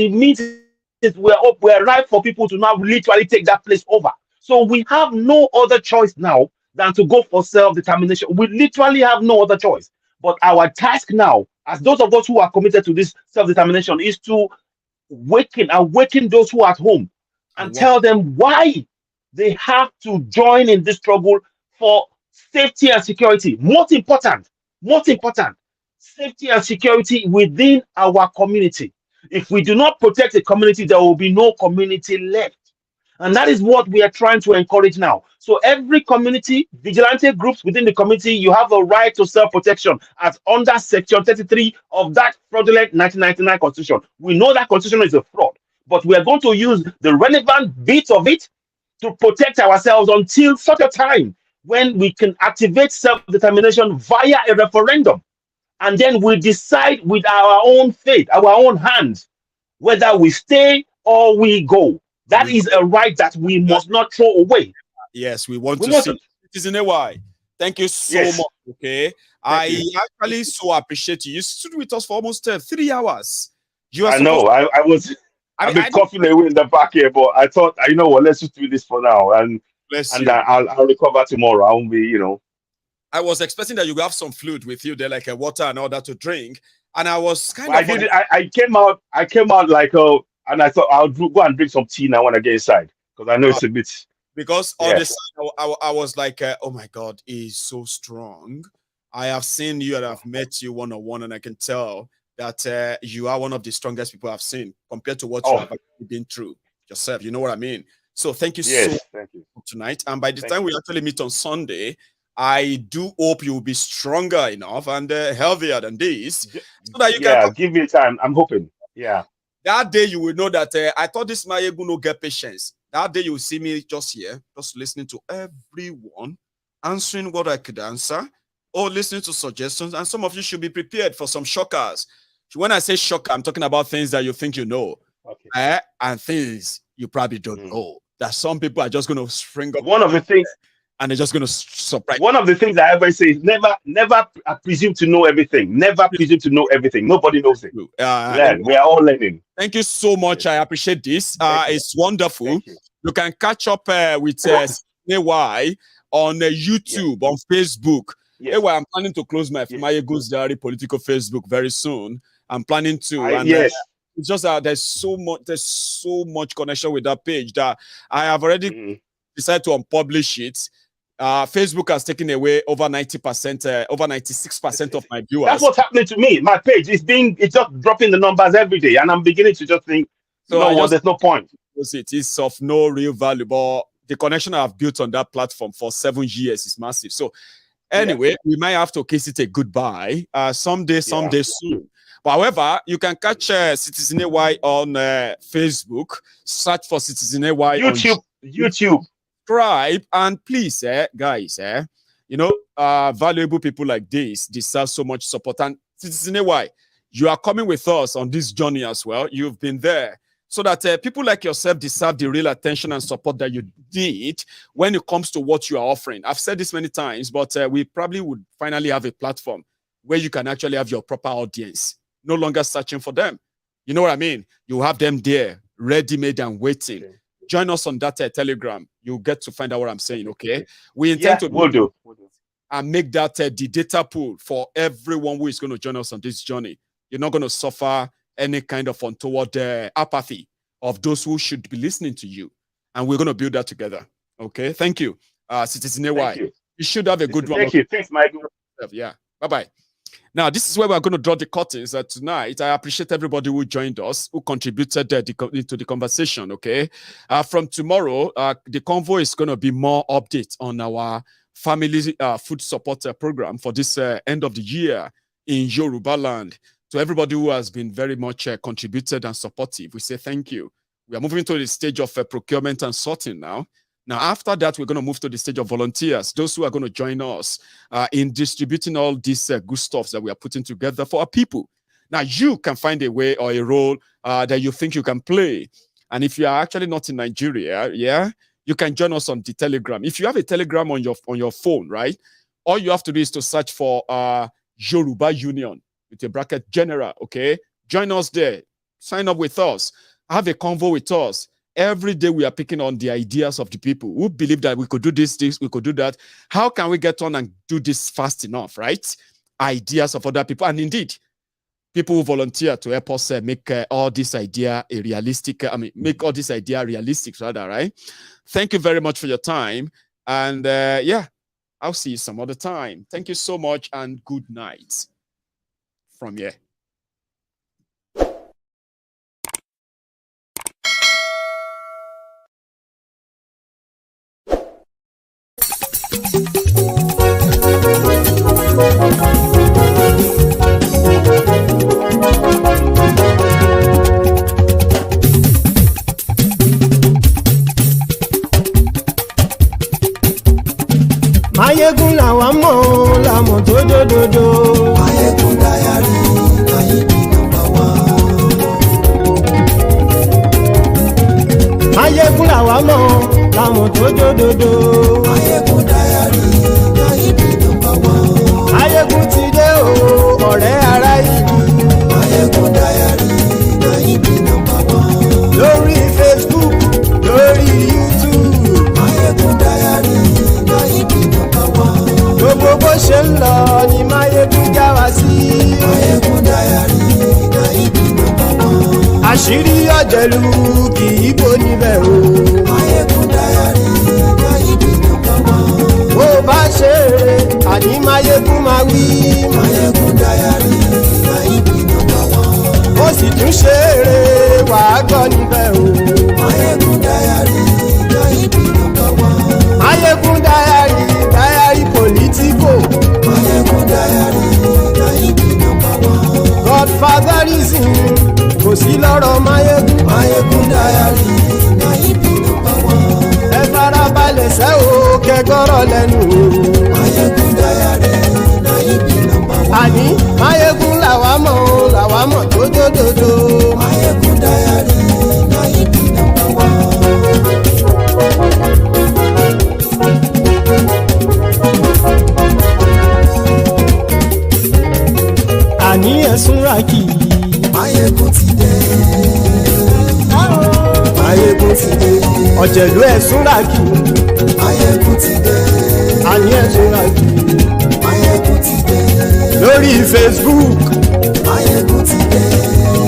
we're ripe for people to now literally take that place over. So we have no other choice now than to go for self-determination. We literally have no other choice. But our task now, as those of us who are committed to this self-determination, is to awaken those who are at home and tell them why they have to join in this struggle for safety and security. Most important, safety and security within our community. If we do not protect the community, there will be no community left. And that is what we are trying to encourage now. So every community, vigilante groups within the community, you have a right to self-protection as under Section 33 of that fraudulent 1999 Constitution. We know that Constitution is a fraud, but we are going to use the relevant bits of it to protect ourselves until such a time when we can activate self-determination via a referendum. And then we decide with our own fate, our own hands, whether we stay or we go. That is a right that we must not throw away. Yes, we want to see it is in a way. Thank you so much. Okay. I actually so appreciate you. You stood with us for almost 3 hours. I know. I've been coughing away in the back here, but I thought, you know what, let's just do this for now. And I'll recover tomorrow. I won't be, I was expecting that you have some fluid with you there, like a water and all that to drink. And I was kind of. I came out like and I thought I'll go and drink some tea now when I get inside because I know it's a bit. Because on the side, I was like, oh my God, he's so strong. I have seen you and I've met you one-on-one, and I can tell that you are one of the strongest people I've seen compared to what you have been through yourself. You know what I mean? So thank you so much for tonight. And by the time we actually meet on Sunday, I do hope you will be stronger enough and healthier than this. So that you can give me time. I'm hoping. Yeah. That day you will know that I thought this Mayegu no get patience. That day you will see me just here, just listening to everyone, answering what I could answer, or listening to suggestions. And some of you should be prepared for some shockers. When I say shocker, I'm talking about things that you think you know, and things you probably don't know. That some people are just going to spring up. One of the things, and they're just going to surprise. One of the things I ever say is never presume to know everything. Never presume to know everything. Nobody knows it. We are all learning. Thank you so much. I appreciate this. It's wonderful. You can catch up with AY on YouTube, on Facebook. Anyway, I'm planning to close my Mayego's Diary political Facebook very soon. I'm planning to. It's just that there's so much connection with that page that I have already decided to unpublish it. Facebook has taken away over 90%, over 96% of my viewers. That's what's happening to me. My page is it's just dropping the numbers every day, and I'm beginning to just think, there's no point. It is of no real value, but the connection I've built on that platform for 7 years is massive. So anyway, we might have to kiss it a goodbye someday soon. But however, you can catch Citizen AY on Facebook. Search for Citizen AY on YouTube. Subscribe, and please, guys, valuable people like this deserve so much support. And Citizen AY, you are coming with us on this journey as well. You've been there. So that people like yourself deserve the real attention and support that you need when it comes to what you are offering. I've said this many times, but we probably would finally have a platform where you can actually have your proper audience, no longer searching for them. You know what I mean? You have them there, ready-made and waiting. Okay. Join us on that Telegram. You'll get to find out what I'm saying, okay? We intend to do and make that the data pool for everyone who is going to join us on this journey. You're not going to suffer any kind of untoward apathy of those who should be listening to you. And we're going to build that together. Okay? Thank you. Citizen AY. You should have a good one. Thank you. Thanks, Michael. Yeah. Bye-bye. Now, this is where we're going to draw the curtains tonight. I appreciate everybody who joined us, who contributed to the conversation, okay? From tomorrow, the convoy is going to be more updates on our family food support program for this end of the year in Yoruba land. To everybody who has been very much contributed and supportive, we say thank you. We are moving to the stage of procurement and sorting now. Now, after that, we're going to move to the stage of volunteers, those who are going to join us in distributing all these good stuff that we are putting together for our people. Now, you can find a way or a role that you think you can play. And if you are actually not in Nigeria, yeah, you can join us on the Telegram. If you have a Telegram on your phone, right, all you have to do is to search for Yoruba Union with a bracket general, okay? Join us there. Sign up with us. Have a convo with us. Every day we are picking on the ideas of the people who believe that we could do this, we could do that. How can we get on and do this fast enough, right? Ideas of other people. And indeed, people who volunteer to help us make all this idea a realistic, make all this idea realistic rather, right? Thank you very much for your time. And yeah, I'll see you some other time. Thank you so much and good night from here. Mayegun làwa mọ̀ làmọ̀ tó dòdòdò. Mayegun Diary Mayegun #1. Mayegun làwa mọ̀ làmọ̀ tó dòdòdò. Mayegun Diary Mayegun #1. Mayegun ti dé o ọ̀rẹ́ ara ìlú. Mayegun Diary Mayegun #1. Lórí Facebook lórí YouTube. Mayegun Diary Mayegun #1. Gbogbo bó ṣe ń lọ ni Mayegun já wa sí. Mayegun Diary Mayegun #1. Àṣírí ọ̀jẹ̀lú kì í bò níbẹ̀ o. Mayegun Diary Mayegun #1. Bó bá ṣe eré àní Mayegun máa wí. Mayegun Diary Mayegun #1. Ó sì tún ṣe eré wàá gbọ́ níbẹ̀ o. Mayegun Diary Mayegun #1. Mayegun Diary Diary Politico. Mayegun Diary Mayegun #1. Godfatherism kò sí lọ́rọ̀ Mayegun. Mayegun Diary Mayegun #1. Ẹ farabalẹ̀ sẹ́ o kẹgọ́rọ̀ lẹ́nu o. Mayegun Diary Mayegun #1. Àní Mayegun làwa mọ̀ tó dòdòdò. Mayegun Diary Mayegun #1. Àní ẹ̀sùn rákì. Mayegun ti dé. Mayegun ti dé. Ọ̀jẹ̀lú ẹ̀sùn rákì. Mayegun ti dé. Àní ẹ̀sùn rákì. Mayegun ti dé. Lórí Facebook. Mayegun ti dé.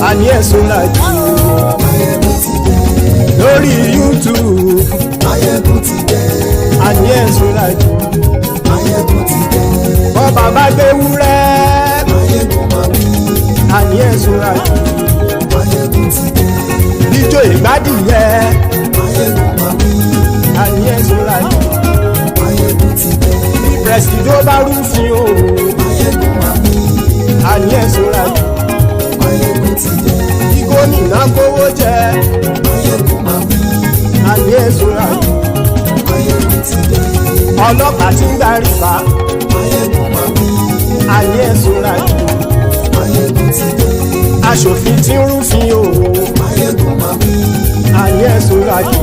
Àní ẹ̀sùn rákì. Mayegun ti dé. Lórí YouTube. Mayegun ti dé. Àní ẹ̀sùn rákì. Mayegun ti dé. Bọ́ bàbá gbé wúrẹ́. Mayegun máa wí. Àní ẹ̀sùn rákì. Mayegun ti dé. Ijó ìgbádìyẹ. Mayegun máa wí. Àní ẹ̀sùn rákì. Mayegun ti dé. Pẹ̀sìdó bá rúfin o. Mayegun máa wí. Àní ẹ̀sùn rákì. Mayegun ti dé. Kí gómìnà kówó jẹ. Mayegun máa wí. Àní ẹ̀sùn rákì. Mayegun ti dé. Ọlọ́pàá ti ń gba rìbá. Mayegun máa wí. Àní ẹ̀sùn rákì. Mayegun ti dé. Aṣòfin tí ń rúfin o. Mayegun máa wí. Àní ẹ̀sùn rákì.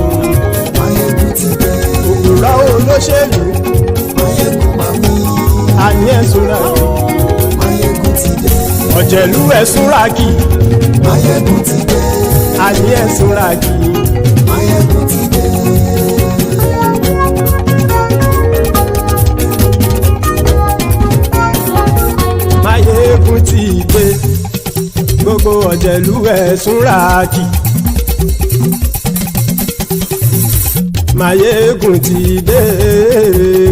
Mayegun ti dé. Òpùrọ́ olóṣèlú. Mayegun máa wí. Àní ẹ̀sùn rákì. Mayegun ti dé. Ọ̀jẹ̀lú ẹ̀sùn rákì. Mayegun ti dé. Àní ẹ̀sùn rákì. Mayegun ti dé. Mayegun ti dé. Gbogbo ọ̀jẹ̀lú ẹ̀sùn rákì. Mayegun ti dé.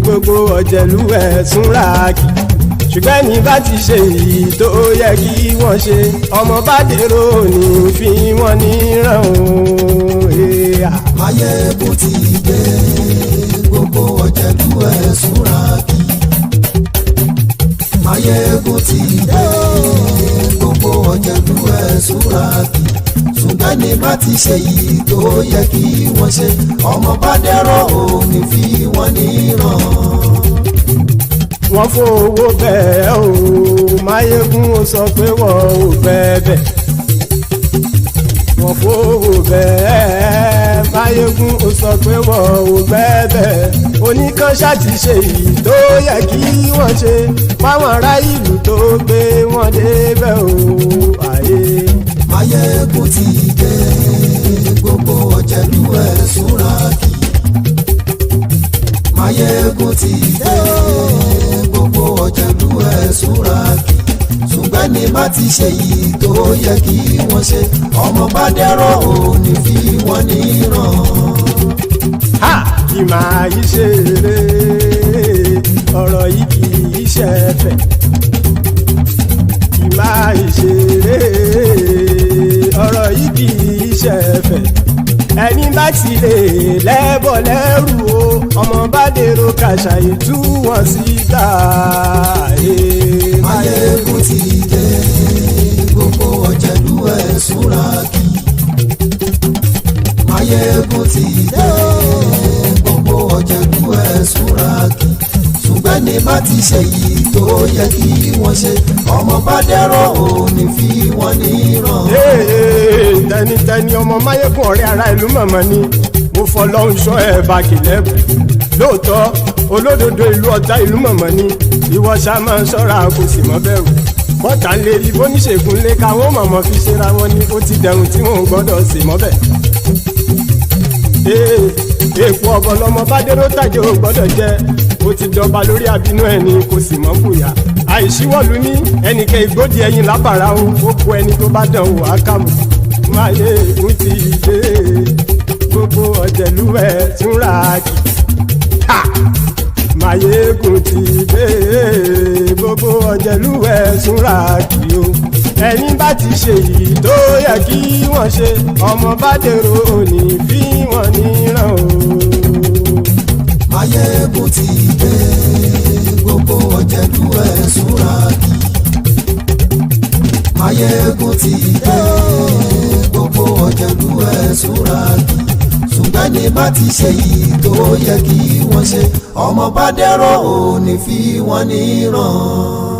Gbogbo ọ̀jẹ̀lú ẹ̀sùn rákì. ṣùgbọ́n ní bá ti ṣe èyí tó yẹ kí wọ́n ṣe ọmọ bá dèrò ní fi wọ́n níran o. Máyégún ti dé gbogbo ọ̀jẹ̀lú ẹ̀ súnra kí. Máyégún ti dé gbogbo ọ̀jẹ̀lú ẹ̀ súnra kí. ṣùgbọ́n ní bá ti ṣe yìí tó yẹ kí wọ́n ṣe ọmọ bá dẹ́rọ̀ ò ní fi wọ́n níran. Wọ́n fowó bẹ́ẹ̀ o Máyégún ó sọ pé wọ́n ò bẹ́ẹ̀ wọ́n fowó bẹ́ẹ̀ Máyégún ó sọ pé wọ́n ò bẹ́ẹ̀ oníkanṣá ti ṣe yìí tó yẹ kí wọ́n ṣe fáwọn ará ìlú tó gbé wọn débẹ̀ o àyè. Máyégún ti dé gbogbo ọ̀jẹ̀lú ẹ̀ súnra kí. Máyégún ti dé gbogbo ọ̀jẹ̀lú ẹ̀ súnra kí. ṣùgbọ́n ní bá ti ṣe yìí tó yẹ kí wọ́n ṣe ọmọ bá dẹ́rọ̀ ò ní fi wọ́n níran. Kì máa yí ṣe eré ọ̀rọ̀ yìí kì í ṣe ẹ̀fẹ̀. Kì máa yí ṣe eré ọ̀rọ̀ yìí kì í ṣe ẹ̀fẹ̀. Ẹni bá ti lè lẹ́bọ̀ lẹ́rù o ọmọ bá dèrò kàṣàyè tú wọn síta. Máyégún ti dé gbogbo ọ̀jẹ̀lú ẹ̀ súnra kí. Máyégún ti dé gbogbo ọ̀jẹ̀lú ẹ̀ súnra kí. ṣùgbọ́n ní bá ti ṣe yìí tó yẹ kí wọ́n ṣe ọmọ bá dẹ́rọ̀ ò ní fi wọ́n níran. Tẹnitẹni ọmọ Máyégún ọ̀rẹ́ ara ìlú mọ̀mọ́ ni mo fọlọ́hún sọ ẹ̀ bá kìlẹ́bù lóòótọ́ olódodo ìlú ọ̀tá ìlú mọ̀mọ́ ni ìwọ ṣá máa ń ṣọ́ra kò sì mọ́ bẹ̀rù bọ́tà ń lè rí bóníṣègùn lé káwọn mọ̀mọ́ fi ṣera wọn ni ó ti dẹ̀rùn tí wọn ò gbọ́dọ̀ sè mọ́bẹ̀. Èèpo ọ̀bọ lọmọ bá dérò tàjẹ́ ò gbọ́dọ̀ jẹ́ ó ti jọba lórí àbínú ẹni kò sì mọ́ fòyà àìsíwọ́lu ní ẹnìkẹ́ ìgbódì ẹyin lábàrá o ó kó ẹni tó bá dán o àkàmù. Máyégún ti dé gbogbo ọ̀jẹ̀lú ẹ̀ túnra kì. Máyégún ti dé gbogbo ọ̀jẹ̀lú ẹ̀ túnra kì o. Ẹni bá ti ṣe yìí tó yẹ kí wọ́n ṣe ọmọ bá dèrò òní fi wọ́n níran o. Máyégún ti dé gbogbo ọ̀jẹ̀lú ẹ̀ súnra kí. Máyégún ti dé gbogbo ọ̀jẹ̀lú ẹ̀ súnra kí. ṣùgbọ́n ní bá ti ṣe yìí tó yẹ kí wọ́n ṣe ọmọ bá dẹ́rọ̀ ò ní fi wọ́n níran.